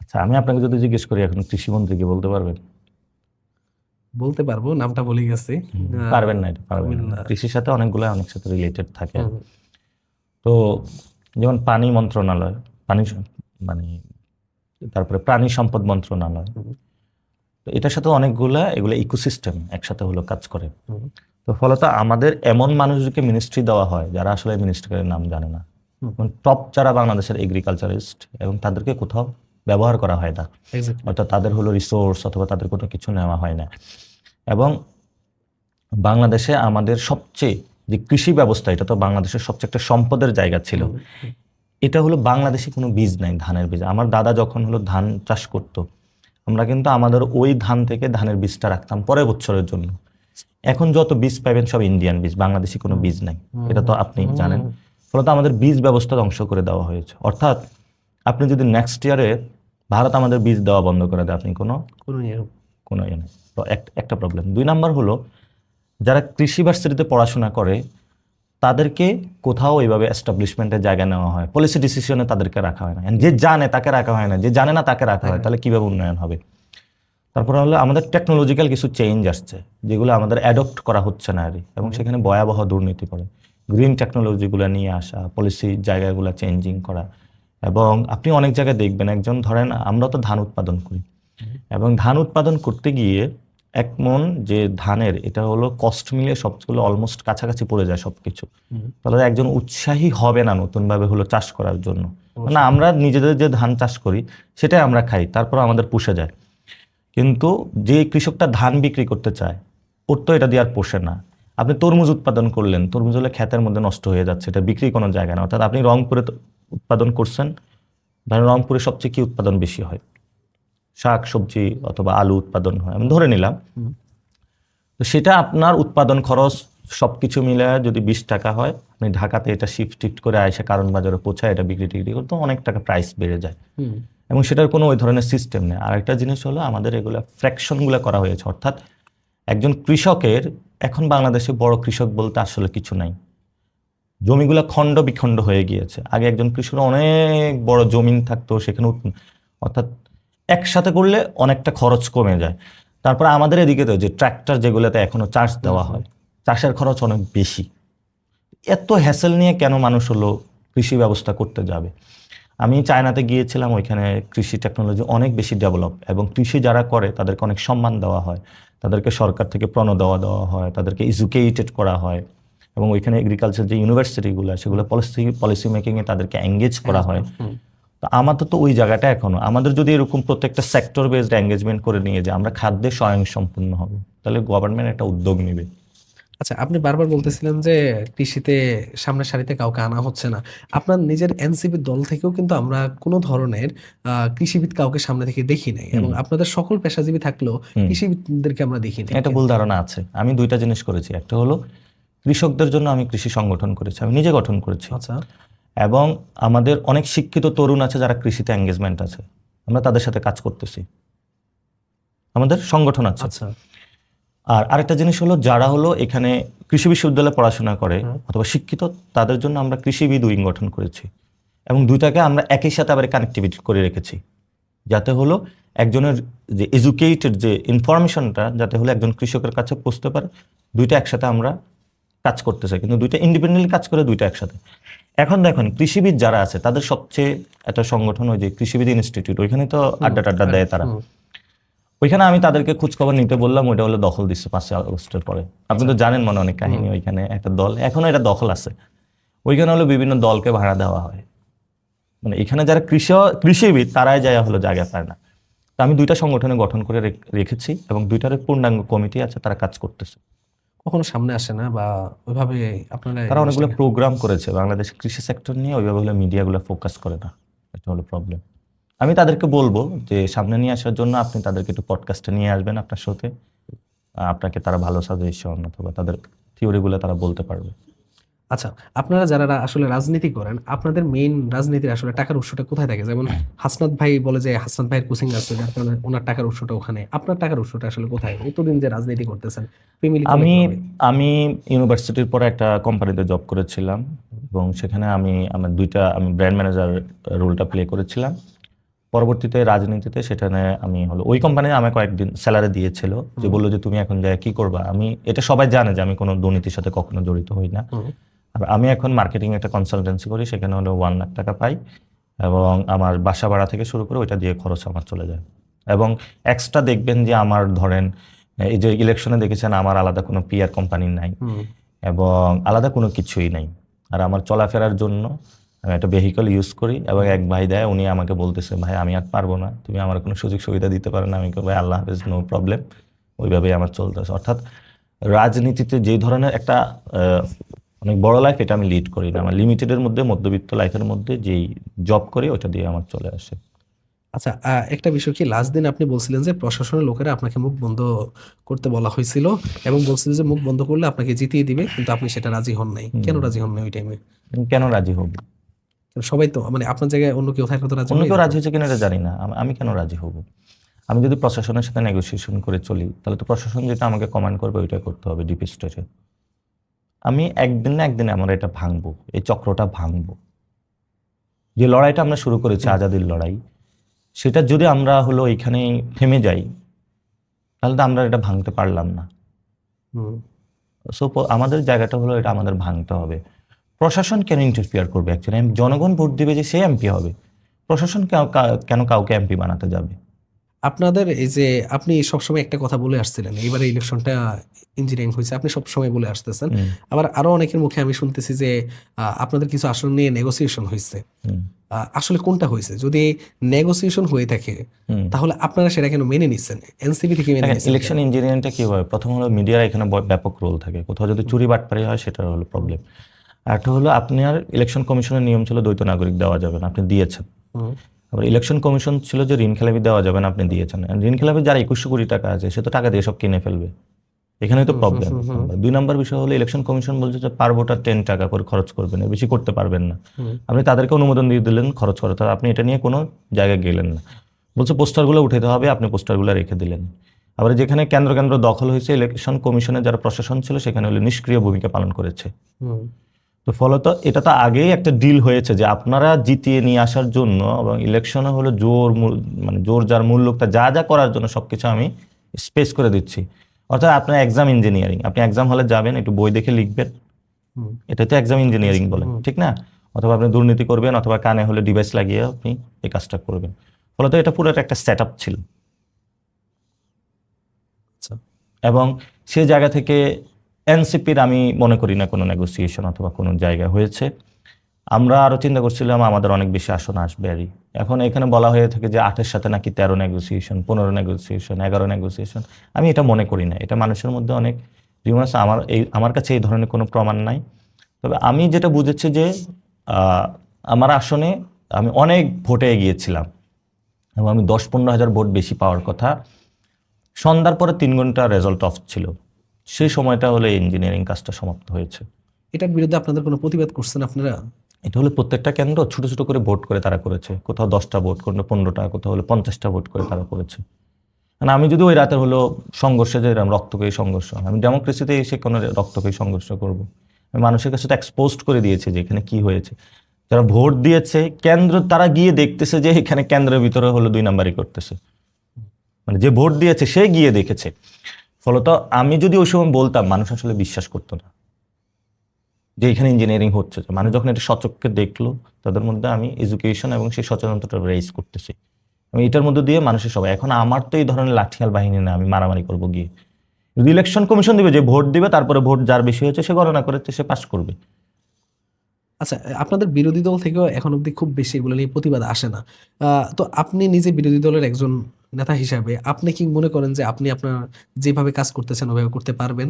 আচ্ছা, আমি আপনাকে যদি জিজ্ঞেস করি এখন কৃষিমন্ত্রীকে বলতে পারবেন? বলতে পারবো, নামটা ভুলে গেছি। পারবেন না, এটা পারবেন না। কৃষির সাথে অনেকগুলো অনেক সাথে রিলেটেড থাকে। তো যেমন পানি মন্ত্রণালয়, মানে তারপরে প্রাণী সম্পদ মন্ত্রণালয়, তো এটার সাথে অনেকগুলা এগুলো ইকোসিস্টেম একসাথে হলো কাজ করে। তো ফলত আমাদের এমন মানুষদেরকে মিনিস্ট্রি দেওয়া হয় যারা আসলে মিনিস্ট্রির নাম জানে না, টপ যারা বাংলাদেশের এগ্রিকালচারিস্ট, এবং তাদেরকে কোথাও ব্যবহার করা হয় না, অর্থাৎ তাদের হলো রিসোর্স অথবা তাদের কোনো কিছু নেওয়া হয় না। এবং বাংলাদেশে আমাদের সবচেয়ে যে কৃষি ব্যবস্থা, এটা তো বাংলাদেশের সবচেয়ে একটা সম্পদের জায়গা ছিল। এটা হলো বাংলাদেশে কোনো বীজ নাই, ধানের বীজ। আমার দাদা যখন হলো ধান চাষ করতো, আমরা কিন্তু আমাদের ওই ধান থেকে ধানের বীজটা রাখতাম পরের বছরের জন্য। এখন যত বীজ পাবেন সব ইন্ডিয়ান বীজ, বাংলাদেশি কোনো বীজ নাই, এটা তো আপনি জানেন। ফলত আমাদের বীজ ব্যবস্থা ধ্বংস করে দেওয়া হয়েছে। অর্থাৎ আপনি যদি নেক্সট ইয়ারে ভারত আমাদের বীজ দেওয়া বন্ধ করে দেয়, আপনি কোনো ইয়ে নেই। তো একটা প্রবলেম। 2 নাম্বার হলো যারা কৃষি ভার্সিটিতে পড়াশোনা করে তাদেরকে কোথাও এইভাবে এস্টাবলিশমেন্টের জায়গা নেওয়া হয়, পলিসি ডিসিশনে তাদেরকে রাখা হয় না। যে জানে তাকে রাখা হয় না, যে জানে না তাকে রাখা হয়, তাহলে কিভাবে উন্নয়ন হবে? তারপরে হলো আমাদের টেকনোলজিক্যাল কিছু চেঞ্জ আসছে যেগুলো আমাদের অ্যাডপ্ট করা হচ্ছে না আর, এবং সেখানে ভয়াবহ দুর্নীতি করে। গ্রিন টেকনোলজিগুলো নিয়ে আসা, পলিসি জায়গাগুলো চেঞ্জিং করা। এবং আপনি অনেক জায়গায় দেখবেন, একজন ধরেন আমরা তো ধান উৎপাদন করি, এবং ধান উৎপাদন করতে গিয়ে এক মন যে ধানের, এটা হলো কস্ট মিলিয়ে সবগুলো অলমোস্ট কাছাকাছি পড়ে যায় সবকিছু। তাহলে একজন উৎসাহী হবে না নতুনভাবে হলো চাষ করার জন্য। মানে আমরা নিজেদের যে ধান চাষ করি সেটাই আমরা খাই, তারপর আমাদের পুষে যায়। কিন্তু যে কৃষকটা ধান বিক্রি করতে চায়, ওর তো এটা দিয়ে আর পোষে না। আপনি তরমুজ উৎপাদন করলেন, তরমুজ হলে ক্ষেতের মধ্যে নষ্ট হয়ে যাচ্ছে, এটা বিক্রি কোনো জায়গায় না। অর্থাৎ আপনি রংপুরে উৎপাদন করছেন, ধরেন রংপুরে সবচেয়ে কি উৎপাদন বেশি হয়? শাক সবজি অথবা আলু উৎপাদন হয়, আমি ধরে নিলাম। তো সেটা আপনার উৎপাদন খরচ সবকিছু মিলে যদি 20 টাকা হয়, আপনি ঢাকাতে এটা শিফট করে আইসা কারণ বাজারে পৌঁছায় এটা বিক্রি টিক্রি করতে অনেক টাকা প্রাইস বেড়ে যায়। এবং সেটার কোনো ওই ধরনের সিস্টেম নেই। আরেকটা জিনিস হলো আমাদের এগুলো ফ্র্যাকশনগুলো করা হয়েছে, অর্থাৎ একজন কৃষকের এখন বাংলাদেশে বড় কৃষক বলতে আসলে কিছু নাই, জমিগুলো খণ্ড বিখণ্ড হয়ে গিয়েছে। আগে একজন কৃষকের অনেক বড় জমিন থাকতো, সেখানে অর্থাৎ একসাথে করলে অনেকটা খরচ কমে যায়। তারপরে আমাদের এদিকে তো যে ট্র্যাক্টর যেগুলোতে এখনো চার্জ দেওয়া হয়, চাষের খরচ অনেক বেশি। এত হ্যাসেল নিয়ে কেন মানুষ হলো কৃষি ব্যবস্থা করতে যাবে? আমি চায়নাতে গিয়েছিলাম, ওইখানে কৃষি টেকনোলজি অনেক বেশি ডেভেলপ, এবং কৃষি যারা করে তাদেরকে অনেক সম্মান দেওয়া হয়, তাদেরকে সরকার থেকে দেওয়া হয়, তাদেরকে এডুকেটেড করা হয়, এবং ওইখানে এগ্রিকালচার যে ইউনিভার্সিটিগুলো সেগুলো পলিসি মেকিংয়ে তাদেরকে এঙ্গেজ করা হয়। তো আমাদের তো ওই জায়গাটা এখনো, আমাদের যদি এরকম প্রত্যেকটা সেক্টর বেসড এঙ্গেজমেন্ট করে নিয়ে যে আমরা খাদ্যে স্বয়ংসম্পূর্ণ হব, তাহলে গভর্নমেন্ট একটা উদ্যোগ নেবে। আচ্ছা, আপনি বারবার বলতেছিলেন যে কৃষিতে সামনের সারিতে কাউকে আনা হচ্ছে না। আপনার নিজের এনসিপি দল থেকেও কিন্তু আমরা কোনো ধরনের কৃষিবিদ কাউকে সামনে থেকে দেখি নাই, এবং আপনাদের সকল পেশাজীবী থাকলেও কৃষিবিদদেরকে আমরা দেখি নাই। এটা ভুল ধারণা আছে। আমি দুইটা জিনিস করেছি, একটা হলো কৃষকদের জন্য আমি কৃষি সংগঠন করেছি, আমি নিজে গঠন করেছি। আচ্ছা, এবং আমাদের অনেক শিক্ষিত তরুণ আছে যারা কৃষিতে এঙ্গেজমেন্ট আছে, আমরা তাদের সাথে কাজ করতেছি, আমাদের সংগঠন আছে। আচ্ছা, আর আরেকটা জিনিস হলো যারা হলো এখানে কৃষি বিশ্ববিদ্যালয়ে পড়াশোনা করে অথবা শিক্ষিত, তাদের জন্য আমরা কৃষিবিদ উইং গঠন করেছি, এবং দুইটাকে আমরা একই সাথে আবার কানেক্টিভিটি করে রেখেছি, যাতে হলো একজনের যে এডুকেটেড যে ইনফরমেশনটা যাতে হলো একজন কৃষকের কাছে পৌঁছতে পারে। দুইটা একসাথে আমরা কাজ করতে চাই, কিন্তু দুইটা ইন্ডিপেন্ডেন্টলি কাজ করে, দুইটা একসাথে। এখন দেখুন কৃষিবিদ যারা আছে তাদের সবচেয়ে একটা সংগঠন ওই যে কৃষিবিদ ইনস্টিটিউট, ওইখানে তো আড্ডা দেয় তারা। ওইখানে আমি তাদেরকে খোঁজখবর নিতে বললাম, ওইটা হলো দখল দিচ্ছে 5 আগস্টের পরে। আপনি তো জানেন মনে অনেক কাহিনী, ওইখানে একটা দল এখনো এটা দখল আছে। ওইখানে হলো বিভিন্ন দলকে ভাড়া দেওয়া হয়, মানে এখানে যারা কৃষিবিদ তারাই যায় হলো জায়গা পায় না। তো আমি দুইটা সংগঠনে গঠন করে রেখেছি, এবং দুইটার পূর্ণাঙ্গ কমিটি আছে, তারা কাজ করতেছে। কখনো সামনে আসে না বা ওইভাবে আপনারা? তারা অনেকগুলো প্রোগ্রাম করেছে, বাংলাদেশ কৃষি সেক্টর নিয়ে ওইভাবে হলো মিডিয়াগুলো ফোকাস করে না, এটা হলো প্রবলেম। আমি তাদেরকে বলবো যে সামনে নিয়ে আসার জন্য আপনি তাদেরকে একটু পডকাস্টে নিয়ে আসবেন আপনার সাথে, আপনাকে তারা ভালো সাজেশন অথবা তাদের থিওরিগুলো তারা বলতে পারবে। আচ্ছা, আপনারা যারা আসলে রাজনীতি করেন, আপনাদের মেইন রাজনীতির আসলে টাকার উৎসটা কোথায় থাকে? যেমন হাসনাত ভাই বলে যে হাসনাত ভাইয়ের কোচিং আছে, যার কারণে ওনার টাকার উৎসটা ওখানে। আপনার টাকার উৎসটা আসলে কোথায়? এতদিন যে রাজনীতি করতেছেন, আমি ইউনিভার্সিটির পরে একটা কোম্পানিতে জব করেছিলাম, এবং সেখানে আমি ব্র্যান্ড ম্যানেজার রোলটা প্লে করেছিলাম। পরবর্তীতে রাজনীতিতে সেখানে আমি হলো ওই কোম্পানি আমাকে কয়েকদিন স্যালারি দিয়েছিল, যে বললো যে তুমি এখন যায় কি করবা। আমি এটা সবাই জানে যে আমি কোনো দুর্নীতির সাথে কখনো জড়িত হই না। আর আমি এখন মার্কেটিং একটা কনসালটেন্সি করি, সেখানে হলো 1 লাখ টাকা পাই, এবং আমার বাসা ভাড়া থেকে শুরু করে ওইটা দিয়ে খরচ আমার চলে যায়। এবং এক্সট্রা দেখবেন যে আমার ধরেন এই যে ইলেকশনে দেখেছেন আমার আলাদা কোনো পিআর কোম্পানি নাই, এবং আলাদা কোনো কিছুই নাই। আর আমার চলাফেরার জন্য আমি একটা ভেহিকল ইউজ করি, এবং এক ভাই দেয়, উনি আমাকে বলতেছে ভাই আমি আর পারবো না, তুমি আমার কোনো সুযোগ সুবিধা দিতে পারো না। আমি ভাই আল্লাহ হাফেজ, নো প্রবলেম। ওইভাবেই আমার চলতেছে। অর্থাৎ রাজনীতিতে যে ধরনের একটা অনেক বড় লাইফ, এটা আমি লিড করি না। আমার লিমিটেডের মধ্যে, মধ্যবিত্ত লাইফের মধ্যে যেই জব করি ওটা দিয়ে আমার চলে আসে। আচ্ছা, একটা বিষয় কি, লাস্ট দিন আপনি বলছিলেন যে প্রশাসনের লোকেরা আপনাকে মুখ বন্ধ করতে বলা হয়েছিল, এবং বলছিল যে মুখ বন্ধ করলে আপনাকে জিতিয়ে দিবে, কিন্তু আপনি সেটা রাজি হন নাই। কেন রাজি হন নাই ওই টাইমে? কেন রাজি হব? সবাই তো, মানে আপনার জায়গায় অন্য কেউ থাকলে তো রাজি অন্য কেউ রাজি হয়েছে কিনা এটা জানি না, আমি কেন রাজি হব? আমি যদি প্রশাসনের সাথে নেগোসিয়েশন করে চলি, তাহলে তো প্রশাসন যেটা আমাকে কমান্ড করবে ওইটা করতে হবে ডিপ স্টেটে। আমি একদিন না একদিন আমরা এটা ভাঙবো, এই চক্রটা ভাঙবো। যে লড়াইটা আমরা শুরু করেছি, আজাদির লড়াই, সেটা যদি আমরা হলো এখানে থেমে যাই, তাহলে তো আমরা এটা ভাঙতে পারলাম না। সো আমাদের জায়গাটা হলো এটা আমাদের ভাঙতে হবে। প্রশাসন কেন ইন্টারফিয়ার করবে? অ্যাকচুয়ালি জনগণ ভোট দিবে যে সে এমপি হবে, প্রশাসন কেন কাউকে এমপি বানাতে যাবে? আপনাদের এই যে আপনি সবসময় একটা কথা বলে আসছিলেন, এইবারে ইলেকশনটা ইঞ্জিনিয়ারিং হয়েছে, আপনি সবসময় বলে আসতেছেন। আবার আরো অনেকের মুখে আমি শুনতেছি যে আপনাদের কিছু আসন নিয়ে নেগোসিয়েশন হয়েছে। আসলে কোনটা হয়েছে? যদি নেগোসিয়েশন হয়ে থাকে তাহলে আপনারা সেটা কেন মেনে নিচ্ছেন? এনসিপি থেকে মেনে নিচ্ছেন? ইলেকশন ইঞ্জিনিয়ারিংটা কি হয়? প্রথম হলো মিডিয়ার এখানে ব্যাপক রোল থাকে, কোথাও যদি চুরি বাটপারি হয় সেটা হলো প্রবলেম। একটা হলো আপনার ইলেকশন কমিশনের নিয়ম ছিল দ্বৈত নাগরিক দেওয়া যাবে না, আপনি দিয়েছেন। আবার ইলেকশন কমিশন ছিল যে ঋণ খেলাপি দেওয়া যাবে না, আপনি দিয়েছেন। ঋণ খেলাপি যারা 2100 কোটি টাকা আছে, সে তো টাকা দিয়ে সব কিনে ফেলবে, এখানেই তো প্রবলেম। 2 নম্বর বিষয় হলো ইলেকশন কমিশন বলছে যে পার ভোটার 10 টাকা করে খরচ করবেন, এর বেশি করতে পারবেন না। আপনি তাদেরকে অনুমোদন দিয়ে দিলেন খরচ করতে, আপনি এটা নিয়ে কোনো জায়গায় গেলেন না। বলছে পোস্টারগুলো উঠাতে হবে, আপনি পোস্টারগুলো রেখে দিলেন। আবার যেখানে কেন্দ্র কেন্দ্র দখল হয়েছে, ইলেকশন কমিশনের যারা প্রশাসন ছিল সেখানে হলে নিষ্ক্রিয় ভূমিকা পালন করেছে। তো ফলত এটা তো আগেই একটা ডিল হয়েছে যে আপনারা জিতিয়ে নিয়ে আসার জন্য, এবং ইলেকশনে হলো মানে জোর যার মূল লোকটা যা যা করার জন্য সবকিছু আমি স্পেস করে দিচ্ছি। অর্থাৎ আপনার এক্সাম ইঞ্জিনিয়ারিং, আপনি এক্সাম হলে যাবেন, একটু বই দেখে লিখবেন, এটাই তো এক্সাম ইঞ্জিনিয়ারিং বলে, ঠিক না? অথবা আপনি দুর্নীতি করবেন, অথবা কানে হলে ডিভাইস লাগিয়ে আপনি এই কাজটা করবেন। ফলত এটা পুরো একটা সেট আপ ছিল। এবং সেই জায়গা থেকে এনসিপির আমি মনে করি না কোনো নেগোসিয়েশন অথবা কোনো জায়গা হয়েছে। আমরা আরও চিন্তা করছিলাম আমাদের অনেক বেশি আসন আসবে আরই। এখন এখানে বলা হয়ে থাকে যে 8-এর সাথে নাকি 13 নেগোসিয়েশন, 15 নেগোসিয়েশন, 11 নেগোসিয়েশন। আমি এটা মনে করি না, এটা মানুষের মধ্যে অনেক রিউমার আছে। আমার কাছে এই ধরনের কোনো প্রমাণ নাই। তবে আমি যেটা বুঝেছি যে আমার আসনে আমি অনেক ভোটে এগিয়েছিলাম এবং আমি 10-15 হাজার ভোট বেশি পাওয়ার কথা। সন্ধ্যার পরে 3 ঘন্টা রেজাল্ট অফ ছিল, সেই সময়টা হলে ইঞ্জিনিয়ারিং কাজটা সমাপ্ত হয়েছে। এটার বিরুদ্ধে আপনাদের কোনো প্রতিবাদ করছেন আপনারা? এটা হলো প্রত্যেকটা কেন্দ্র ছোট ছোট করে ভোট করে তারা করেছে, কোথাও 10টা ভোট, কোথাও 15টা, কোথাও হলো 50টা ভোট করে তারা করেছে। মানে আমি যদি ওই রাতে হলো সংঘর্ষে যেলাম, রক্তক্ষয়ী সংঘর্ষ, আমি ডেমোক্রেসিতে এসে কোনো রক্তক্ষয়ী সংঘর্ষ করব? আমি মানুষের কাছে তো এক্সপোজড করে দিয়েছি যে এখানে কি হয়েছে। যারা ভোট দিয়েছে কেন্দ্র, তারা গিয়ে দেখতেছে যে এখানে কেন্দ্রের ভিতরে হলো 2 নাম্বারই করতেছে। মানে যে ভোট দিয়েছে সে গিয়ে দেখেছে। ফলত আমি যদি ওই সময় বলতাম, মানুষ আসলে বিশ্বাস করতো না যে এখানে ইঞ্জিনিয়ারিং হচ্ছে। মানুষ যখন এটা সচক্ষে দেখলো, তাদের মধ্যে আমি এডুকেশন এবং সেই সচেতনতাটা রেইজ করতেছি। আমি এটার মধ্যে দিয়ে মানুষের সবাই, এখন আমার তো এই ধরনের লাঠিয়াল বাহিনী না আমি মারামারি করবো গিয়ে। যদি ইলেকশন কমিশন দিবে যে ভোট দিবে, তারপরে ভোট যার বেশি হয়েছে সে গণনা করে সে পাস করবে। আচ্ছা, আপনাদের বিরোধী দল থেকেও এখন অবধি খুব বেশি এগুলো নিয়ে প্রতিবাদ আসে না। তো আপনি নিজে বিরোধী দলের একজন নেতা হিসাবে আপনি কি মনে করেন যে আপনি আপনার যেভাবে কাজ করতেছেন ওভাবে করতে পারবেন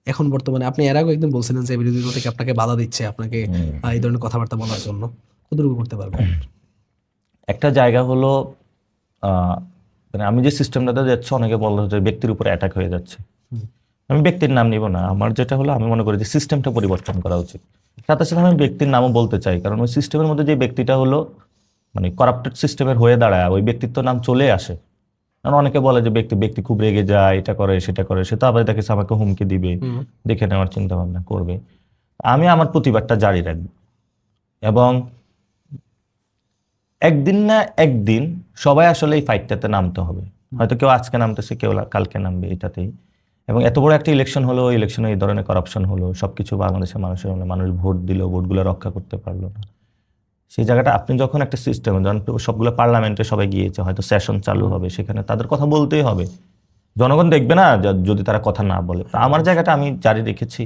এখন বর্তমানে? আপনি এর আগেও একদিন বলছিলেন যে বিরোধী দল থেকে আপনাকে বাধা দিচ্ছে আপনাকে এই ধরনের কথাবার্তা বলার জন্য, কতটুকু করতে পারবেন? একটা জায়গা হলো মানে আমি যে সিস্টেমটাতে যাচ্ছি, অনেকে বলা হচ্ছে ব্যক্তির উপরে অ্যাটাক হয়ে যাচ্ছে। আমি ব্যক্তির নাম নিব না, আমার যেটা হলো আমি মনে করি যে সিস্টেমটা পরিবর্তন করা উচিত। সাথে সাথে আমি ব্যক্তির নামও বলতে চাই, কারণ ওই সিস্টেমের মধ্যে যে ব্যক্তিটা হলো মানে করাপ্টেড সিস্টেমের হয়ে দাঁড়ায়, ওই ব্যক্তিত্ব নাম চলে আসে। কারণ অনেকে বলে যে ব্যক্তি খুব রেগে যায়, এটা করে সেটা করে, সে তো আবার দেখেছে আমাকে হুমকি দিবে, দেখে নেওয়ার চিন্তা ভাবনা করবে। আমি আমার প্রতিবাদটা জারি রাখবো এবং একদিন না একদিন সবাই আসলে এই ফাইটটাতে নামতে হবে। হয়তো কেউ আজকে নামতেছে, কেউ কালকে নামবে এটাতেই। এবং এত বড় একটা ইলেকশন হলো, ইলেকশনে এই ধরনের করাপশন হলো, সবকিছু বাংলাদেশের মানুষের মানুষ ভোট দিল, ভোটগুলো রক্ষা করতে পারলো না। সেই জায়গাটা আপনি যখন একটা সিস্টেম, যখন সবগুলো পার্লামেন্টে সবাই গিয়েছে, হয়তো সেশন চালু হবে, সেখানে তাদের কথা বলতেই হবে। জনগণ দেখবে না যদি তারা কথা না বলে। তা আমার জায়গাটা আমি জারি রেখেছি,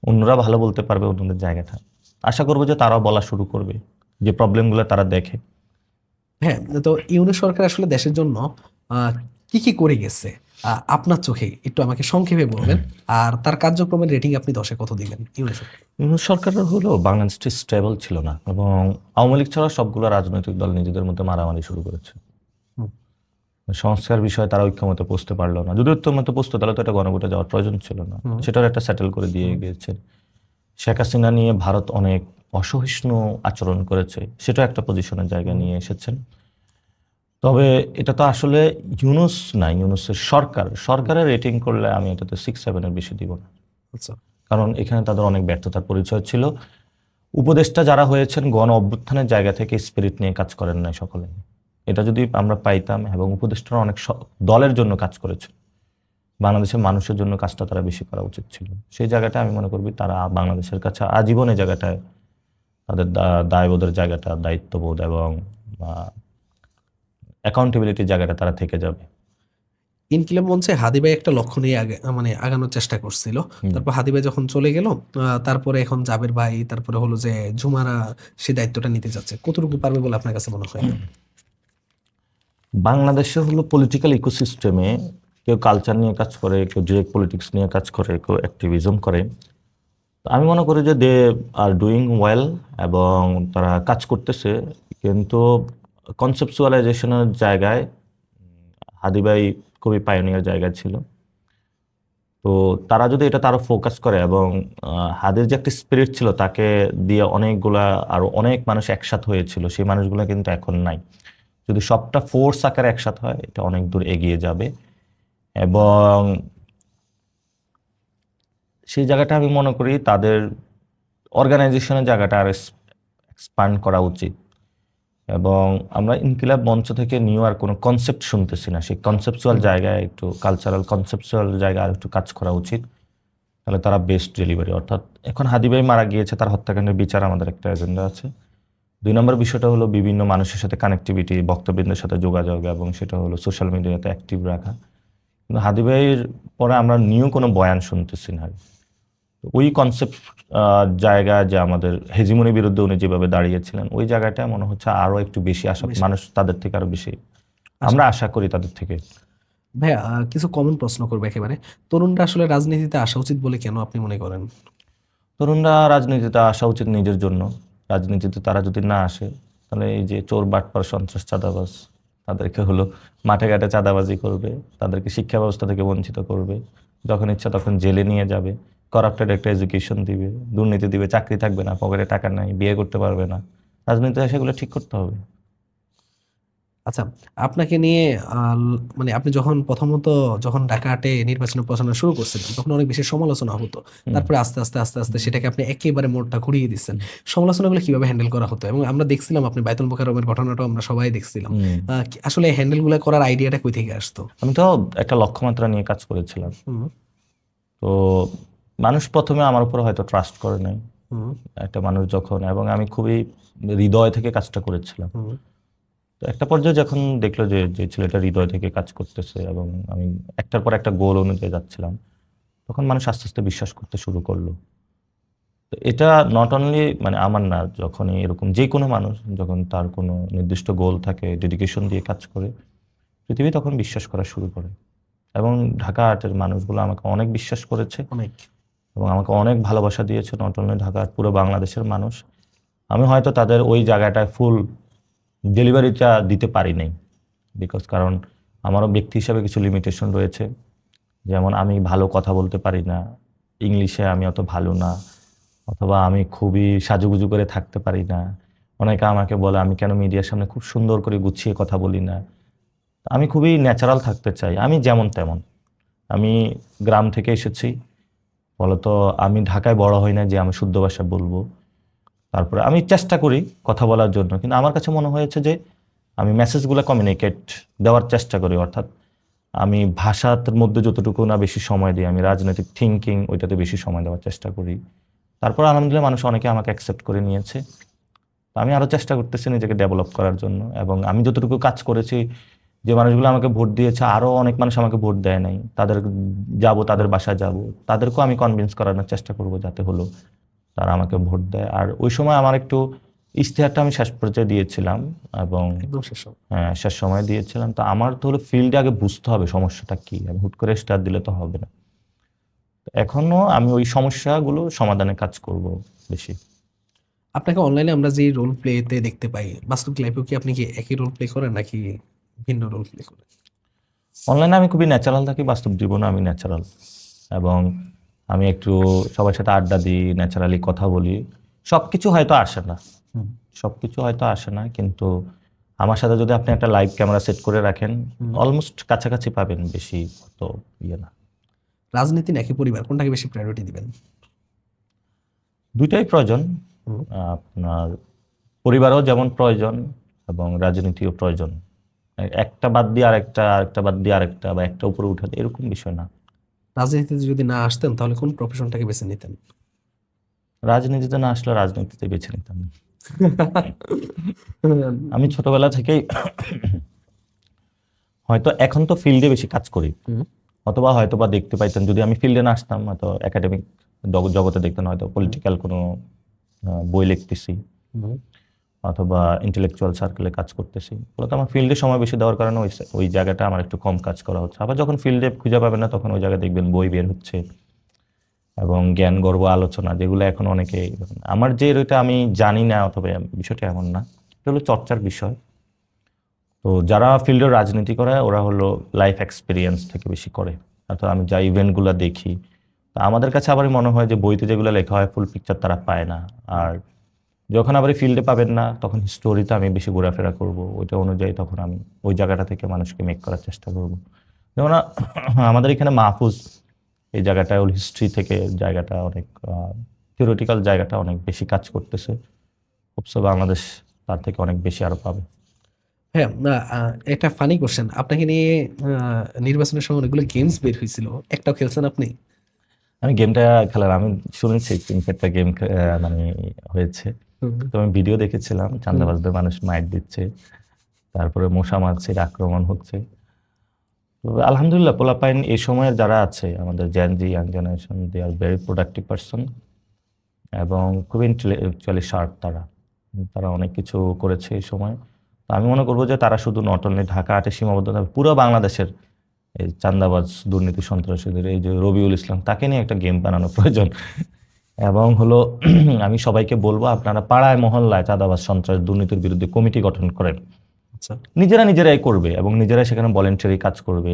অন্যরা ভালো বলতে পারবে অন্যদের জায়গাটা। আশা করবো যে তারাও বলা শুরু করবে, যে প্রবলেমগুলো তারা দেখে। হ্যাঁ, তো ইউনিট সরকার আসলে দেশের জন্য কি কি করে গেছে আপনার চোখে একটু আমাকে সংক্ষেপে বলবেন, আর তার কার্যক্রমের রেটিং আপনি 10-এ কত দিবেন? ইউনিট সরকার ইউনূস সরকারের হলো বাংলাদেশটি স্টেবল ছিল না, এবং আওয়ামী লীগ ছাড়া সবগুলো রাজনৈতিক দল নিজেদের মধ্যে মারামারি শুরু করেছে। সংস্কার বিষয়ে তারা ঐক্যমতে পৌঁছতে পারলো না। যদি ঐক্যমতে পৌঁছতো তাহলে তো এটা গণভোটে যাওয়ার প্রয়োজন ছিল না, সেটার একটা সেটেল করে দিয়ে গিয়েছে। শেখ হাসিনা নিয়ে ভারত অনেক অসহিষ্ণু আচরণ করেছে, সেটা একটা পজিশনের জায়গা নিয়ে এসেছেন। তবে এটা তো আসলে ইউনূস না, ইউনূসের সরকারের রেটিং করলে আমি এটাতে 6-7-এর বেশি দিব না। আচ্ছা, কারণ এখানে তাদের অনেক ব্যর্থতার পরিচয় ছিল। উপদেষ্টা যারা হয়েছেন গণ অভ্যুত্থানের জায়গা থেকে স্পিরিট নিয়ে কাজ করেন নাই সকলে। এটা যদি আমরা পাইতাম, এবং উপদেষ্টারা অনেক দলের জন্য কাজ করেছে, বাংলাদেশের মানুষের জন্য কাজটা তারা বেশি করা উচিত ছিল। সেই জায়গাটা আমি মনে করি তারা বাংলাদেশের কাছে আজীবন এই জায়গাটায় তাদের দায়বোধের জায়গাটা, দায়িত্ববোধ এবং অ্যাকাউন্টেবিলিটির জায়গাটা তারা থেকে যাবে। ইনকিলাব মঞ্চে হাদি ভাই একটা লক্ষ্য নিয়ে মানে আগানোর চেষ্টা করছিল। তারপর হাদি ভাই যখন চলে গেল, তারপরে এখন জাবের ভাই, তারপরে হলো যে ঝুমারা সেই দায়িত্বটা নিতে যাচ্ছে, কতটুকু পারবে বলে আপনার কাছে মনে হয়? বাংলাদেশে হলো পলিটিক্যাল ইকোসিস্টেমে কেউ কালচার নিয়ে কাজ করে, কেউ ডিরেক্ট পলিটিক্স নিয়ে কাজ করে, কেউ অ্যাক্টিভিজম করে। আমি মনে করি যে দে আর ডুইং ওয়েল এবং তারা কাজ করতেছে, কিন্তু কনসেপচুয়ালাইজেশনের জায়গায় হাদি ভাই খুবই পায়োনিয়ার জায়গায় ছিল। তো তারা যদি এটা তারও ফোকাস করে এবং হাদির যে একটা স্পিরিট ছিল তাকে দিয়ে অনেকগুলা আরো অনেক মানুষ একসাথ হয়েছিল, সেই মানুষগুলো কিন্তু এখন নাই। যদি সবটা ফোর্স আকারে একসাথ হয় এটা অনেক দূর এগিয়ে যাবে। এবং সেই জায়গাটা আমি মনে করি তাদের অর্গানাইজেশনের জায়গাটা আর এক্সপান্ড করা উচিত। এবং আমরা ইনকিলাব মঞ্চ থেকে নিউ আর কোনো কনসেপ্ট শুনতেছি না, সেই কনসেপচুয়াল জায়গায় একটু কালচারাল কনসেপচুয়াল জায়গায় আর একটু কাজ করা উচিত, তাহলে তারা বেস্ট ডেলিভারি। অর্থাৎ এখন হাদি ভাই মারা গিয়েছে, তার হত্যাকাণ্ডের বিচার আমাদের একটা এজেন্ডা আছে। 2 নম্বর বিষয়টা হলো বিভিন্ন মানুষের সাথে কানেক্টিভিটি, বক্তবৃন্দের সাথে যোগাযোগ, এবং সেটা হলো সোশ্যাল মিডিয়াতে অ্যাক্টিভ রাখা। কিন্তু হাদি ভাইয়ের পরে আমরা নিউ কোনো বয়ান শুনতেছি না। ওই কনসেপ্ট জায়গা যে আমাদের হেজিমনির বিরুদ্ধে উনি যেভাবে দাঁড়িয়েছিলেন, ওই জায়গাটা মনে হচ্ছে আরো একটু বেশি আশা, মানুষ তাদের থেকে আরো বেশি আমরা আশা করি তাদের থেকে। ভাইয়া কিছু কমন প্রশ্ন করবো একেবারে। তরুণরা আসলে রাজনীতিতে আসা উচিত বলে কেন আপনি মনে করেন? তরুণরা রাজনীতিতে আসা উচিত নিজের জন্য। রাজনীতিতে তারা যদি না আসে তাহলে এই যে চোর বাটপার সন্ত্রাস চাঁদাবাজ, তাদেরকে হলো মাঠে ঘাটে চাঁদাবাজি করবে, তাদেরকে শিক্ষা ব্যবস্থা থেকে বঞ্চিত করবে, যখন ইচ্ছা তখন জেলে নিয়ে যাবে, করাপ্টেড একটা এডুকেশন দিবে, দুর্নীতি দিবে, চাকরি থাকবে না, পকেটে টাকা নাই, বিয়ে করতে পারবে না। রাজনীতিতে সেগুলো ঠিক করতে হবে। আচ্ছা, আপনাকে নিয়ে মানে আপনি যখন ঢাকাতে নির্বাচনের প্রচারণা শুরু করছিলেন তখন অনেক বেশি সমালোচনা হতো। তারপরে আস্তে আস্তে আস্তে আস্তে সেটাকে আপনি একেবারে মোড়টা ঘুরিয়ে দিচ্ছেন। সমালোচনাগুলো কিভাবে হ্যান্ডেল করা হতো? এবং আমরা দেখছিলাম আপনি বাইতুল মোকাররমের ঘটনাটাও আমরা সবাই দেখছিলাম। আসলে হ্যান্ডেলগুলো করার আইডিয়াটা কই থেকে আসতো? আমি তো একটা লক্ষ্যমাত্রা নিয়ে কাজ করেছিলাম। হুম, তো মানুষ প্রথমে আমার উপর হয়তো ট্রাস্ট করে নাই। হুম, একটা মানুষ যখন, এবং আমি খুবই হৃদয় থেকে কাজটা করেছিলাম। হুম। তো একটা পর্যায়ে যখন দেখলো যে যে ছেলেটা হৃদয় থেকে কাজ করতেছে এবং আমি একটার পর একটা গোল অনুযায়ী যাচ্ছিলাম, তখন মানুষ আস্তে আস্তে বিশ্বাস করতে শুরু করলো। তো এটা নট অনলি মানে আমার না, যখনই এরকম যে কোনো মানুষ যখন তার কোনো নির্দিষ্ট গোল থাকে, ডেডিকেশন দিয়ে কাজ করে, পৃথিবী তখন বিশ্বাস করা শুরু করে। এবং ঢাকা আর্টের মানুষগুলো আমাকে অনেক বিশ্বাস করেছে অনেক। এবং আমাকে অনেক ভালোবাসা দিয়েছে, নট অনলি ঢাকা আর্ট, পুরো বাংলাদেশের মানুষ। আমি হয়তো তাদের ওই জায়গাটায় ফুল ডেলিভারিটা দিতে পারি নাই, বিকজ কারণ আমারও ব্যক্তি হিসাবে কিছু লিমিটেশন রয়েছে। যেমন আমি ভালো কথা বলতে পারি না, ইংলিশে আমি অত ভালো না, অথবা আমি খুবই সাজুগুজু করে থাকতে পারি না। অনেকে আমাকে বলে আমি কেন মিডিয়ার সামনে খুব সুন্দর করে গুছিয়ে কথা বলি না। আমি খুবই ন্যাচারাল থাকতে চাই, আমি যেমন তেমন। আমি গ্রাম থেকে এসেছি, ফলত আমি ঢাকায় বড় হই না যে আমি শুদ্ধ ভাষা বলবো। তারপরে আমি চেষ্টা করি কথা বলার জন্য, কিন্তু আমার কাছে মনে হয়েছে যে আমি মেসেজগুলো কমিউনিকেট দেওয়ার চেষ্টা করি, অর্থাৎ আমি ভাষার মধ্যে যতটুকু না বেশি সময় দিই, আমি রাজনৈতিক থিঙ্কিং ওইটাতে বেশি সময় দেওয়ার চেষ্টা করি। তারপর আলহামদুলিল্লাহ মানুষ অনেকে আমাকে অ্যাকসেপ্ট করে নিয়েছে। তো আমি আরও চেষ্টা করতেছি নিজেকে ডেভেলপ করার জন্য, এবং আমি যতটুকু কাজ করেছি, যে মানুষগুলো আমাকে ভোট দিয়েছে, আরও অনেক মানুষ আমাকে ভোট দেয় নাই, তাদের বাসায় যাব, তাদেরকেও আমি কনভিন্স করানোর চেষ্টা করব যাতে হলো তারা আমাকে ভোট দেয়। আর ওই সময় আমার একটু ইশতেহারটা আমি শেষ পর্যায়ে দিয়েছিলাম, এবং একদম শেষ হবে। হ্যাঁ শেষ সময় দিয়েছিলাম। তো আমার তো হলো ফিল্ডে আগে বুঝতে হবে সমস্যাটা কি, আমি হুট করে স্টার দিলে তো হবে না। এখনো আমি ওই সমস্যাগুলো সমাধানে কাজ করব বেশি। আপনাকে অনলাইনে আমরা যে রোল প্লেতে দেখতে পাই, বাস্তব লাইফেও কি আপনি কি একই রোল প্লে করেন নাকি ভিন্ন রোল প্লে করেন? অনলাইনে আমি খুবই ন্যাচারাল থাকি, বাস্তব জীবনে আমি ন্যাচারাল, এবং আমি একটু সবার সাথে আড্ডা দিই, ন্যাচারালি কথা বলি। সবকিছু হয়তো আসে না, কিন্তু আমার সাথে যদি আপনি একটা লাইভ ক্যামেরা সেট করে রাখেন, অলমোস্ট কাছাকাছি পাবেন, বেশি তো ইয়ে না। রাজনীতি নাকি পরিবার, কোনটাকে বেশি প্রায়োরিটি দিবেন? দুইটাই প্রয়োজন। আপনার পরিবারও যেমন প্রয়োজন এবং রাজনীতিও প্রয়োজন। একটা বাদ দিয়ে আরেকটা, আরেকটা বাদ দিয়ে আরেকটা, বা একটা উপরে উঠাতে এরকম বিষয় না। রাজনীতিতে যদি না আসতেন তাহলে কোন প্রফেশনটাকে বেছে নিতেন? রাজনীতিতে না আসলে রাজনীতিতে বেছে নিতাম না। আমি ছোটবেলা থেকেই হয়তো, এখন তো ফিল্ডে বেশি কাজ করি, অথবা হয়তো বা দেখতে পাইতেন যদি আমি ফিল্ডে না আসতাম, হয়তো একাডেমিক জগতে দেখতেন, হয়তো পলিটিক্যাল কোনো বই লিখতেছি অথবা ইন্টেলেকচুয়াল সার্কেলে কাজ করতেছি। ফলত আমার ফিল্ডে সময় বেশি দেওয়ার কারণে ওই জায়গাটা আমার একটু কম কাজ করা হচ্ছে। আবার যখন ফিল্ডে খুঁজে পাবেন না, তখন ওই জায়গায় দেখবেন বই বের হচ্ছে এবং জ্ঞান গর্ব আলোচনা, যেগুলো এখন অনেকে, আমার যে এটা আমি জানি না অথবা বিষয়টা এমন না, এটা হলো চর্চার বিষয়। তো যারা ফিল্ডে রাজনীতি করে ওরা হলো লাইফ এক্সপিরিয়েন্স থেকে বেশি করে, অর্থাৎ আমি যা ইভেন্টগুলো দেখি, তা আমাদের কাছে আবার মনে হয় যে বইতে যেগুলো লেখা হয় ফুল পিকচার তারা পায় না। আর যখন আবার ফিল্ডে পাবেন না, তখন স্টোরিতে আমি বেশি ঘোরাফেরা করব, ওইটা অনুযায়ী তখন আমি ওই জায়গাটা থেকে মানুষকে মেক করার চেষ্টা করব। যেমন আমাদের এখানে মাহফুজ এই জায়গাটায় ওর হিস্ট্রি থেকে জায়গাটা অনেক থিওরিটিক্যাল জায়গাটা অনেক বেশি কাজ করতেছে। হোপসো বাংলাদেশ তার থেকে অনেক বেশি আরো পাবে। হ্যাঁ, একটা ফানি কোশ্চেন, আপনাকে নিয়ে নির্বাচনের সময় অনেকগুলো গেমস বের হয়েছিল, একটাও খেলছেন আপনি? আমি গেমটা খেলার আমি শুনেছি একটা গেম মানে হয়েছে, তো আমি ভিডিও দেখেছিলাম, চাঁদাবাজদের মানুষ মাইট দিচ্ছে, তারপরে মশা মাছির আক্রমণ হচ্ছে। তো আলহামদুলিল্লাহ পোলাপাইন এই সময়ের যারা আছে আমাদের Gen Z young generation, they are very productive person এবং খুব ইন্টেলেকচুয়ালি শার্প। তারা তারা অনেক কিছু করেছে এই সময়। তো আমি মনে করবো যে তারা শুধু নট অনলি ঢাকা আটে সীমাবদ্ধ না, পুরো বাংলাদেশের এই চাঁদাবাজ দুর্নীতি সন্ত্রাসীদের, এই যে রবিউল ইসলাম, তাকে নিয়ে একটা গেম বানানো প্রয়োজন। এবং হলো আমি সবাইকে বলবো আপনারা পাড়ায় মহল্লায় চাঁদাবাজ সন্ত্রাস দুর্নীতির বিরুদ্ধে কমিটি গঠন করেন, আচ্ছা, নিজেরাই করবে এবং নিজেরাই সেখানে ভলেন্টারি কাজ করবে।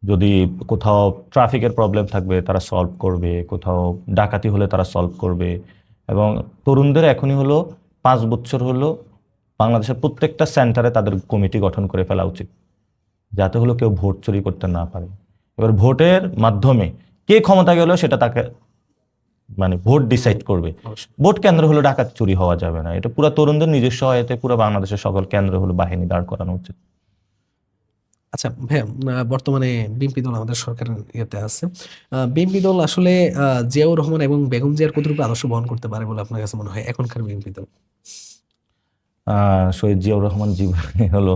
যদি কোথাও ট্রাফিকের প্রবলেম থাকবে তারা সলভ করবে, কোথাও ডাকাতি হলে তারা সলভ করবে। এবং তরুণদের এখনই হলো 5 বছর হলো বাংলাদেশের প্রত্যেকটা সেন্টারে তাদের কমিটি গঠন করে ফেলা উচিত, যাতে হলো কেউ ভোট চুরি করতে না পারে। এবার ভোটের মাধ্যমে কে ক্ষমতা গেল সেটা তাকে মানে ভোট ডিসাইড করবে। অবশ্যই। ভোট কেন্দ্র হলো ডাকাত চুরি হওয়া যাবে না, এটা পুরো তরুণদের নিজস্ব সহায়তায় পুরো বাংলাদেশের সকল কেন্দ্র হলো বাহিনী দাঁড় করানো উচিত। আচ্ছা ভাইয়া, বর্তমানে বিএনপি দল আমাদের সরকারের ইয়েতে আছে। বিএনপি দল আসলে জিয়াউর রহমান এবং বেগম জিয়ার কতটুকু আদর্শ বহন করতে পারে বলে আপনার কাছে মনে হয় এখনকার বিএনপি দল? শহীদ জিয়াউর রহমান জীবনে হলো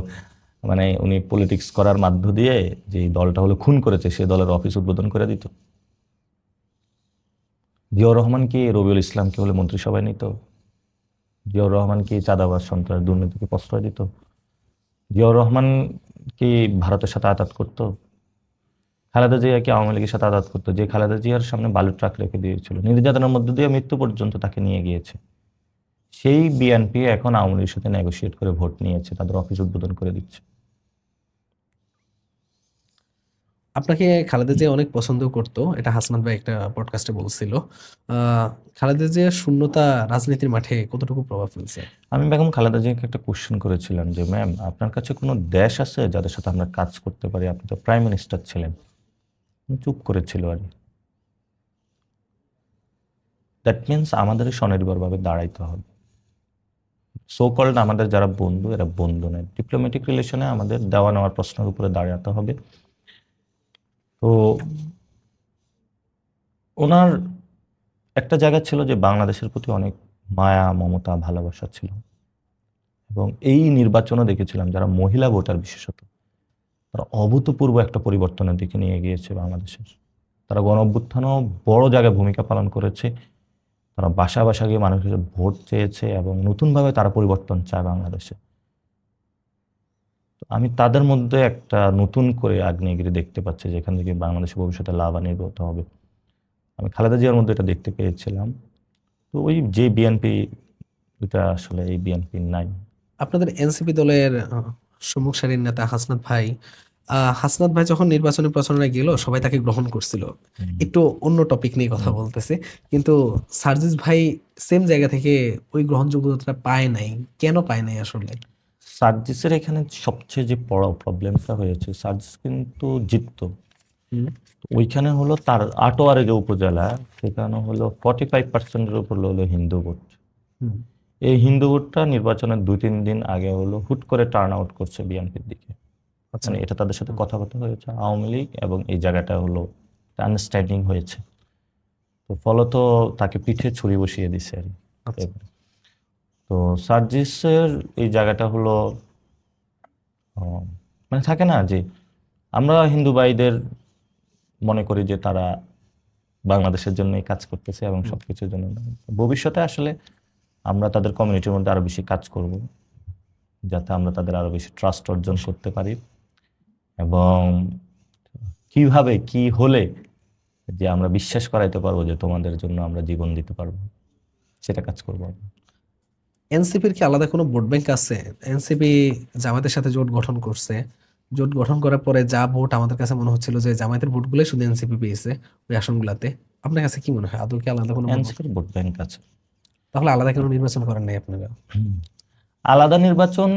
মানে উনি পলিটিক্স করার মাধ্য দিয়ে যে দলটা হলো খুন করেছে সে দলের অফিস উদ্বোধন করে দিত। জিয়াউর রহমান কি রবিউল ইসলামকে হলে মন্ত্রিসভায় নিত? জিয়াউর রহমান কি চাঁদাবাজ সন্ত্রাস দুর্নীতিকে প্রশ্রয় দিত? জিয়াউর রহমান কি ভারতের সাথে আঘাত করতো? খালেদা জিয়া কি আওয়ামী লীগের সাথে আঘাত করতো? যে খালেদা জিয়ার সামনে বালুর ট্রাক রেখে দিয়েছিল, নির্যাতনের মধ্য দিয়ে মৃত্যু পর্যন্ত তাকে নিয়ে গিয়েছে, সেই বিএনপি এখন আওয়ামী লীগের সাথে নেগোশিয়েট করে ভোট নিয়েছে, তাদের অফিস উদ্বোধন করে দিচ্ছে। আপনাকে খালেদা জিয়া অনেক পছন্দ করতো, এটা হাসনাত ভাই একটা পডকাস্টে বলছিল। খালেদা জিয়ার শূন্যতা রাজনীতির মাঠে কতটুকু প্রভাব ফেলছে? আমি বেগম খালেদা জিয়াকে একটা কোশ্চেন করেছিলাম যে ম্যাম আপনার কাছে কোনো দেশ আছে যাদের সাথে আমরা কাজ করতে পারি, আপনি তো প্রাইম মিনিস্টার ছিলেন। উনি চুপ করেছিল। আর দ্যাট মিনস আমাদের স্বনির্ভরভাবে দাঁড়াইতে হবে। সো কল্ড আমাদের যারা বন্ধু এরা বন্ধু নয়, ডিপ্লোম্যাটিক রিলেশনে আমাদের দেওয়া নেওয়ার প্রশ্নের উপরে দাঁড়াতে হবে। তো ওনার একটা জায়গা ছিল যে বাংলাদেশের প্রতি অনেক মায়া মমতা ভালোবাসা ছিল, এবং এই নির্বাচনও দেখেছিলাম যারা মহিলা ভোটার বিশেষত তারা অভূতপূর্ব একটা পরিবর্তনের দিকে নিয়ে গিয়েছে বাংলাদেশের। তারা গণ অভ্যুত্থানও বড় জায়গায় ভূমিকা পালন করেছে, তারা বাসা বাসা গিয়ে মানুষের ভোট চেয়েছে এবং নতুনভাবে তারা পরিবর্তন চায় বাংলাদেশে। তো আমি তাদের মধ্যে একটা নতুন করে আগ্নেয়গিরি দেখতে পাচ্ছি যেখান থেকে বাংলাদেশের ভবিষ্যতে লাভান্বিত হবে। আমি খালেদা জিয়ার মধ্যে এটা দেখতে পেয়েছিলাম। তো ওই যে বিএনপি, এটা আসলে এই বিএনপি নাই। আপনাদের এনসিপি দলের সম্মুখ সারির নেতা হাসনাত ভাই যখন নির্বাচনী প্রচারণায় গেল সবাই তাকে গ্রহণ করছিল। একটু অন্য টপিক নিয়ে কথা বলতেছে, কিন্তু সার্জিস ভাই সেম জায়গা থেকে ওই গ্রহণযোগ্যতাটা পায় নাই, কেন পায় নাই আসলে? সার্জিসের এখানে সবচেয়ে যে বড় প্রবলেমটা হয়েছে, সার্জিস কিন্তু জিততো, ওইখানে হলো তার আটোয়ারে যে উপজেলা সেখানে হলো 45%-এর উপর হলো হিন্দু ভোট। এই হিন্দু ভোটটা নির্বাচনের 2-3 দিন আগে হলো হুট করে টার্ন আউট করছে বিএনপির দিকে। আচ্ছা, মানে এটা তাদের সাথে কথাবার্তা হয়েছে আওয়ামী লীগ এবং এই জায়গাটা হলো আন্ডারস্ট্যান্ডিং হয়েছে, তো ফলত তাকে পিঠে ছুরি বসিয়ে দিছে আর কি। আচ্ছা। তো সার্জিসের এই জায়গাটা হলো মানে থাকে না যে আমরা হিন্দু ভাইদের মনে করি যে তারা বাংলাদেশের জন্যই কাজ করতেছে এবং সবকিছুর জন্য। ভবিষ্যতে আসলে আমরা তাদের কমিউনিটির মধ্যে আরো বেশি কাজ করব, যাতে আমরা তাদের আরো বেশি ট্রাস্ট অর্জন করতে পারি, এবং কিভাবে কি হলে যে আমরা বিশ্বাস করাইতে পারবো যে তোমাদের জন্য আমরা জীবন দিতে পারবো, সেটা কাজ করবো আমরা। এনসিপির কি আলাদা কোনো ভোট ব্যাংক আছে? এনসিপি জামাতের সাথে জোট গঠন করছে, জোট গঠন করার পরে যা ভোট আমাদের কাছে মনে হচ্ছিল যে জামায়াতের ভোটগুলো শুধু এনসিপি পেয়েছে ওই আসনগুলাতে, আপনার কাছে কি মনে হয় আদৌ কি আলাদা কোনো ভোট? এনসিপির ভোট ব্যাংক আছে। তাহলে আলাদা কোনো নির্বাচন করেন নাই আপনারা? আলাদা নির্বাচন,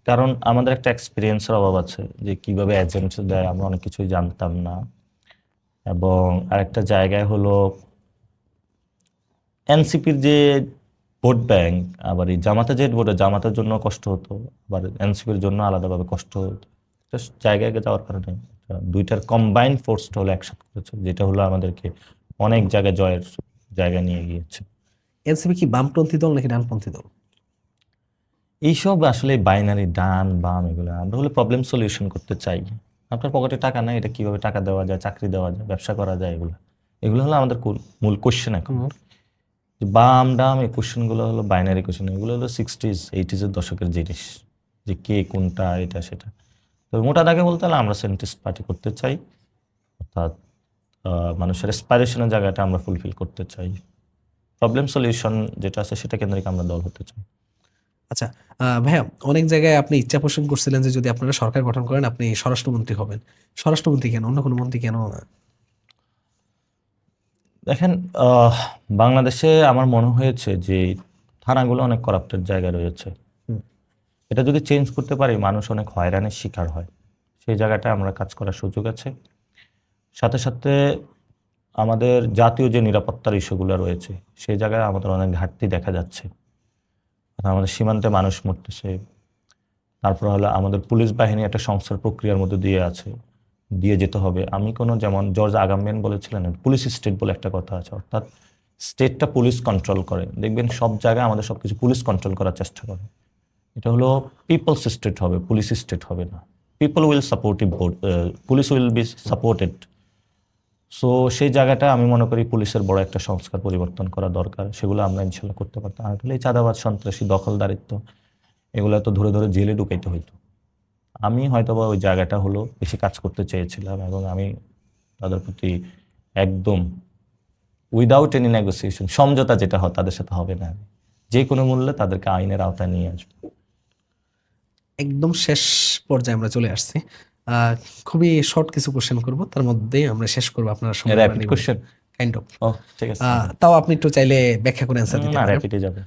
কারণ আমাদের একটা এক্সপিরিয়েন্সের অভাব আছে যে কিভাবে এজেন্ট দেয় আমরা অনেক কিছুই জানতাম না। এবং আরেকটা জায়গায় হলো এনসিপির যে ভোট ব্যাংক, আবার এই জামাতে যে ভোটে জামাতের জন্য কষ্ট হতো, আবার এনসিপির জন্য আলাদাভাবে কষ্ট হতো। একটা জায়গায় যাওয়ার কারণে দুইটার কম্বাইন্ড ফোর্সটা হলো একসাথে করেছে, যেটা হলো আমাদেরকে অনেক জায়গায় জয়ের জায়গায় নিয়ে গিয়েছে। এনসিপি কি বামপন্থী দল নাকি ডানপন্থী দল? এইসব আসলে বাইনারি ডান বাম, এগুলো আমরা হলে প্রবলেম সলিউশন করতে চাই। আপনার পকেটে টাকা নাই, এটা কিভাবে টাকা দেওয়া যায়, চাকরি দেওয়া যায়, ব্যবসা করা যায়, এগুলো এগুলো হলো আমাদের মূল কোশ্চেন। এখন যে বাম ডাম এই কোশ্চেনগুলো হলো বাইনারি কোশ্চেন, এগুলো হলো 60s 80s এর দশকের জিনিস, যে কে কোনটা এটা সেটা। তো মোটা দাগে বলতে হলে আমরা সেন্ট্রিস্ট পার্টি করতে চাই, অর্থাৎ মানুষের অ্যাসপাইরেশনের জায়গাটা আমরা ফুলফিল করতে চাই। প্রবলেম সলিউশন যেটা আছে সেটা কেন্দ্রিক আমরা দল হতে চাই। আচ্ছা, ভাইয়া, অনেক জায়গায় আপনি ইচ্ছা পোষণ করছিলেন যে যদি আপনারা সরকার গঠন করেন আপনি স্বরাষ্ট্রমন্ত্রী হবেন। স্বরাষ্ট্রমন্ত্রী কেন, অন্য কোনো মন্ত্রী কেন না? দেখেন, বাংলাদেশে আমার মনে হয়েছে যে থানাগুলো অনেক করাপ্টেড জায়গায় রয়েছে। হুম। এটা যদি চেঞ্জ করতে পারি, মানুষ অনেক হয়রানির শিকার হয়, সেই জায়গাটা আমরা কাজ করার সুযোগ আছে। সাথে সাথে আমাদের জাতীয় যে নিরাপত্তার ইস্যুগুলো রয়েছে, সেই জায়গায় আমাদের অনেক ঘাটতি দেখা যাচ্ছে। আমাদের সীমান্তে মানুষ মরতেছে, তারপর হলো আমাদের পুলিশ বাহিনী একটা সংস্কার প্রক্রিয়ার মধ্যে দিয়ে যেতে হবে। আমি কোনো, যেমন জর্জ আগাম্বেন বলেছিলেন পুলিশ স্টেট বলে একটা কথা আছে, অর্থাৎ স্টেটটা পুলিশ কন্ট্রোল করে। দেখবেন সব জায়গায় আমাদের সব কিছু পুলিশ কন্ট্রোল করার চেষ্টা করে। এটা হলো পিপলস স্টেট হবে, পুলিশ স্টেট হবে না। People will supportive vote, police will be supported. So সেই জায়গাটা আমি মনে করি পুলিশের বড় একটা সংস্কার পরিবর্তন করা দরকার। সেগুলো আমরা ইনশাল্লাহ করতে পারতাম। আর হলে এই চাঁদাবাজ, সন্ত্রাসী, দখলদারিত্ব, এগুলো তো ধরে ধরে জেলে ঢুকাইতে হইতো। আমি হয়তোবা ওই জায়গাটা হলো বেশি কাজ করতে চেয়েছিলাম, এবং আমি তাদের প্রতি একদম উইদাউট এনি নেগোসিয়েশন, সমঝোতা যেটা হয় তাদের সাথে হবে না, যে কোনো মূল্যে তাদেরকে আইনের আওতায় নিয়ে আসবো। একদম শেষ পর্যায়ে আমরা চলে আসছি। খুবই শর্ট কিছু কোশ্চেন করব, তার মধ্যেই আমরা শেষ করবো। আপনার সময় র্যাপিড কোশ্চেন? Kind of. ও ঠিক আছে। তাও আপনি একটু চাইলে ব্যাখ্যা করে অ্যান্সার দিতে না, পারেন। র্যাপিডে যাবে।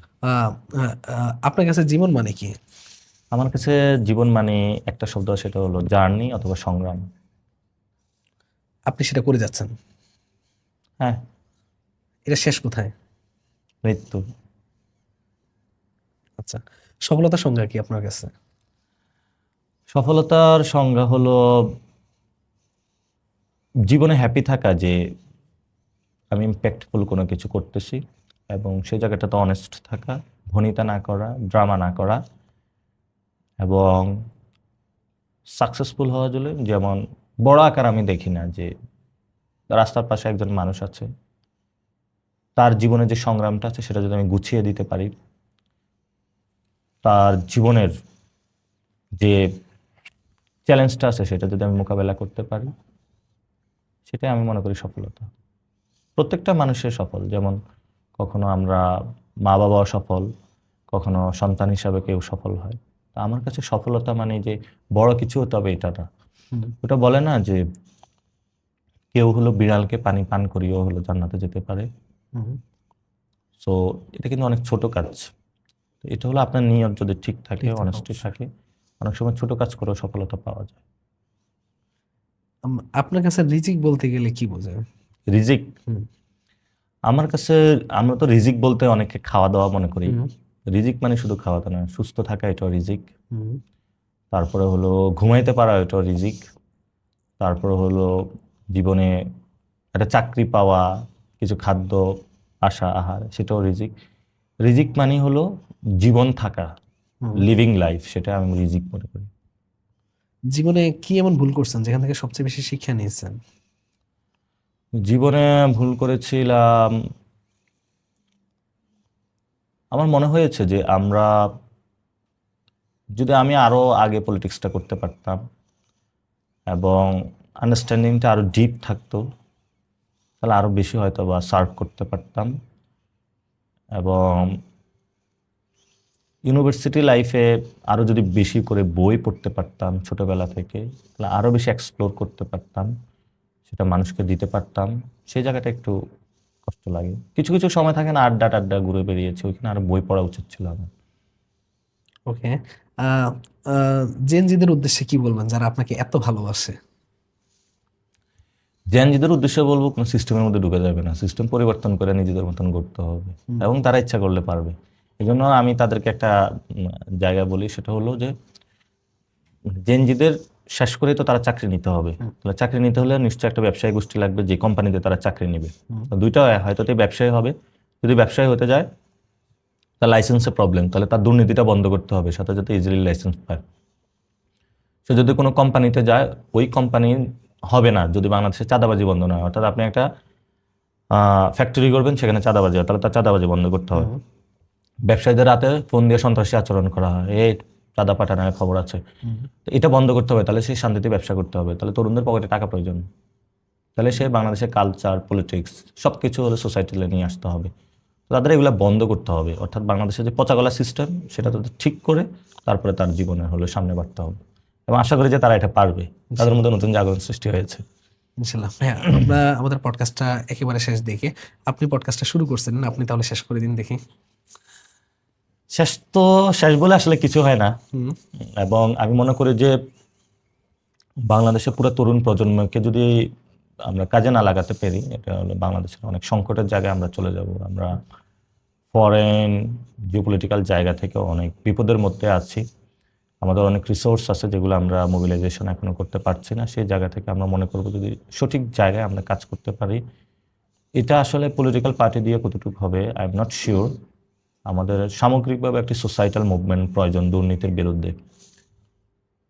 আপনার কাছে জীবন মানে কি? আমার কাছে জীবন মানে একটা শব্দ, সেটা হলো জার্নি অথবা সংগ্রাম। আপনি সেটা করে যাচ্ছেন, হ্যাঁ। এটা শেষ কোথায়? মৃত্যু। আচ্ছা, সফলতার সংজ্ঞা কি আপনার কাছে? সফলতার সংজ্ঞা হলো জীবনে হ্যাপি থাকা, যে আমি ইম্প্যাক্টফুল কোনো কিছু করতেছি, এবং সেই জায়গাটাতে অনেস্ট থাকা, ভনিতা না করা, ড্রামা না করা, এবং সাকসেসফুল হওয়া জন্য, যেমন বড় আকার আমি দেখি না, যে রাস্তার পাশে একজন মানুষ আছে, তার জীবনে যে সংগ্রামটা আছে সেটা যদি আমি গুছিয়ে দিতে পারি, তার জীবনের যে চ্যালেঞ্জটা আছে সেটা যদি আমি মোকাবেলা করতে পারি, সেটাই আমি মনে করি সফলতা। প্রত্যেকটা মানুষের সফল, যেমন কখনো আমরা মা বাবাও সফল, কখনো সন্তান হিসাবে কেউ সফল হয়। তা আমার কাছে সফলতা মানে যে বড় কিছু হতে হবে এটা না। ওটা বলে না যে কেউ হলো বিড়ালকে পানি পান করিয়েও হলো জান্নাতে যেতে পারে। সো এটা কিন্তু অনেক ছোট কাজ। তো এটা হলো আপনার নিয়ত যদি ঠিক থাকে, অনেস্টি থাকে, অনেক সময় ছোট কাজ করেও সফলতা পাওয়া যায়। আপনার কাছে রিজিক বলতে গেলে কি বোঝায়? রিজিক আমার কাছে, আমরা তো রিজিক বলতে অনেকে খাওয়া দাওয়া মনে করি। রিজিক মানে শুধু খাওয়া দাওয়া না, সুস্থ থাকা এটাও রিজিক। তারপরে হলো ঘুমাইতে পারা, এটাও রিজিক। তারপরে হলো জীবনে একটা চাকরি পাওয়া, কিছু খাদ্য আশা আহার, সেটাও রিজিক। রিজিক মানে হলো জীবন থাকা, লিভিং লাইফ, সেটা আমি রিজিক মনে করি। জীবনে কি এমন ভুল করছেন যেখান থেকে সবচেয়ে বেশি শিক্ষা নিয়েছেন? জীবনে ভুল করেছিলাম, আমার মনে হয়েছে যে যদি আমি আরো আগে পলিটিক্সটা করতে পারতাম এবং আন্ডারস্ট্যান্ডিংটা আরো ডিপ থাকতো, তাহলে আরো বেশি হয়তো বা সার্ভ করতে পারতাম। এবং ইউনিভার্সিটি লাইফে আরো যদি বেশি করে বই পড়তে পারতাম ছোটবেলা থেকে, তাহলে আরো বেশি এক্সপ্লোর করতে পারতাম, সেটা মানুষকে দিতে পারতাম। সেই জায়গাটা একটু কষ্ট লাগে। কিছু কিছু সময় থাকে না, আড্ডা টাড্ডা ঘুরে বেরিয়েছে, ওইখানে আরো বই পড়া উচিত ছিল আমার। ওকে, জেনজিদের উদ্দেশ্যে কি বলবেন যারা আপনাকে এত ভালোবাসে? জেনজিদের উদ্দেশ্যে বলবো, কোনো সিস্টেমের মধ্যে ঢুকে যাবে না, সিস্টেম পরিবর্তন করে নিজেদের মতন করতে হবে, এবং তারা ইচ্ছা করলে পারবে। এই জন্য আমি তাদেরকে একটা জায়গা বলি, সেটা হলো যে জেনজিদের শেষ করে তো তারা চাকরি নিতে হবে। তাহলে চাকরি নিতে হলে নিশ্চয়ই একটা ব্যবসায়ী গোষ্ঠী লাগবে, যে কোম্পানিতে তারা চাকরি নেবে। তো দুইটা হয়, হয়তো তো ব্যবসায়ী হবে, যদি ব্যবসায়ী হতে যায় তার লাইসেন্সের প্রবলেম, তাহলে তার দুর্নীতিটা বন্ধ করতে হবে, সাথে সাথে ইজিলি লাইসেন্স পায়। সে যদি কোনো কোম্পানিতে যায়, ওই কোম্পানি হবে না যদি বাংলাদেশে চাঁদাবাজি বন্ধ না হয়। অর্থাৎ আপনি একটা ফ্যাক্টরি করবেন, সেখানে চাঁদাবাজি হয়, তাহলে তার চাঁদাবাজি বন্ধ করতে হবে। ব্যবসায়ীদের রাতে ফোন দিয়ে সন্ত্রাসী আচরণ করা হয়, এই চাঁদা পাঠানোর খবর আছে, তো এটা বন্ধ করতে হবে। তাহলে সে শান্তিতে ব্যবসা করতে হবে। তাহলে তরুণদের পকেটে টাকা প্রয়োজন, তাহলে সে বাংলাদেশের কালচার, পলিটিক্স সব কিছু হলে সোসাইটিতে নিয়ে আসতে হবে। তাদের এগুলো বন্ধ করতে হবে। অর্থাৎ বাংলাদেশের যে পচাগলা সিস্টেম, সেটা তাদের ঠিক করে তারপরে তার জীবনে হলে সামনে বাড়তে হবে, এবং আশা করি যে তারা এটা পারবে। তাদের মধ্যে নতুন জাগরণ সৃষ্টি হয়েছে। ইনশাল্লাহ। ভাইয়া, আমরা আমাদের পডকাস্টটা একেবারে শেষ দিকে, আপনি পডকাস্টটা শুরু করছেন, আপনি তাহলে শেষ করে দিন দেখি। শেষ তো শেষ বলে আসলে কিছু হয় না, এবং আমি মনে করি যে বাংলাদেশের পুরো তরুণ প্রজন্মকে যদি আমরা কাজে না লাগাতে পারি, এটা হলো বাংলাদেশের অনেক সংকটের জায়গায় আমরা চলে যাব। আমরা ফরেন জিওপলিটিক্যাল জায়গা থেকে অনেক বিপদের মধ্যে আছি। আমাদের অনেক রিসোর্স আছে যেগুলো আমরা মোবিলাইজেশন এখনো করতে পারছি না। সেই জায়গা থেকে আমরা মনে করব যদি সঠিক জায়গায় আমরা কাজ করতে পারি, এটা আসলে পলিটিক্যাল পার্টি দিয়ে কতটুকু হবে আই এম নট শিওর। আমাদের সামগ্রিকভাবে একটি সোসাইটাল মুভমেন্ট প্রয়োজন দুর্নীতির বিরুদ্ধে।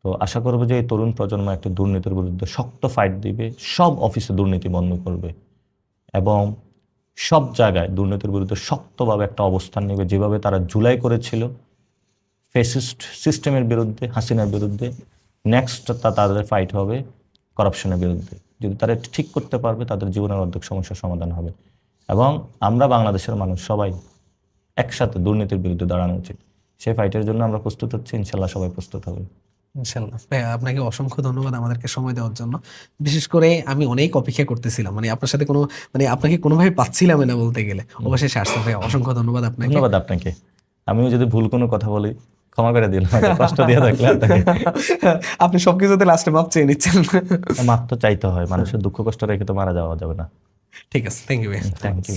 তো আশা করবো যে এই তরুণ প্রজন্ম একটি দুর্নীতির বিরুদ্ধে শক্ত ফাইট দিবে, সব অফিসে দুর্নীতি বন্ধ করবে, এবং সব জায়গায় দুর্নীতির বিরুদ্ধে শক্তভাবে একটা অবস্থান নেবে, যেভাবে তারা জুলাই করেছিল ফেসিস্ট সিস্টেমের বিরুদ্ধে, হাসিনার বিরুদ্ধে। নেক্সট তাদের ফাইট হবে করাপশনের বিরুদ্ধে। যদি তারা এটা ঠিক করতে পারবে, তাদের জীবনের অর্ধেক সমস্যার সমাধান হবে, এবং আমরা বাংলাদেশের মানুষ সবাই একসাথে দুর্নীতির বিরুদ্ধে দাঁড়ানো উচিত। সেই ফাইটের জন্য আমরা প্রস্তুত হচ্ছি, ইনশাল্লাহ সবাই প্রস্তুত হবে। ইনশাল্লাহ। ভাইয়া, আপনাকে অসংখ্য ধন্যবাদ আমাদেরকে সময় দেওয়ার জন্য। বিশেষ করে আমি অনেক অপেক্ষা করতেছিলাম, মানে আপনার সাথে আপনাকে কোনোভাবে পাচ্ছিলাম না বলতে গেলে, অবশেষে আসছে। ভাইয়া, অসংখ্য ধন্যবাদ আপনাকে। ধন্যবাদ আপনাকে। আমিও যদি ভুল কোনো কথা বলি ক্ষমা করে দিলাম, কষ্ট দিয়ে থাকলে আপনাকে। আপনি সবকিছুতে লাস্টে মাপ চেয়ে নিচ্ছেন। মাপ তো চাইতে হয়, মানুষের দুঃখ কষ্ট রেখে তো মারা যাওয়া যাবে না। ঠিক আছে, থ্যাংক ইউ ভাইয়া। Thank you.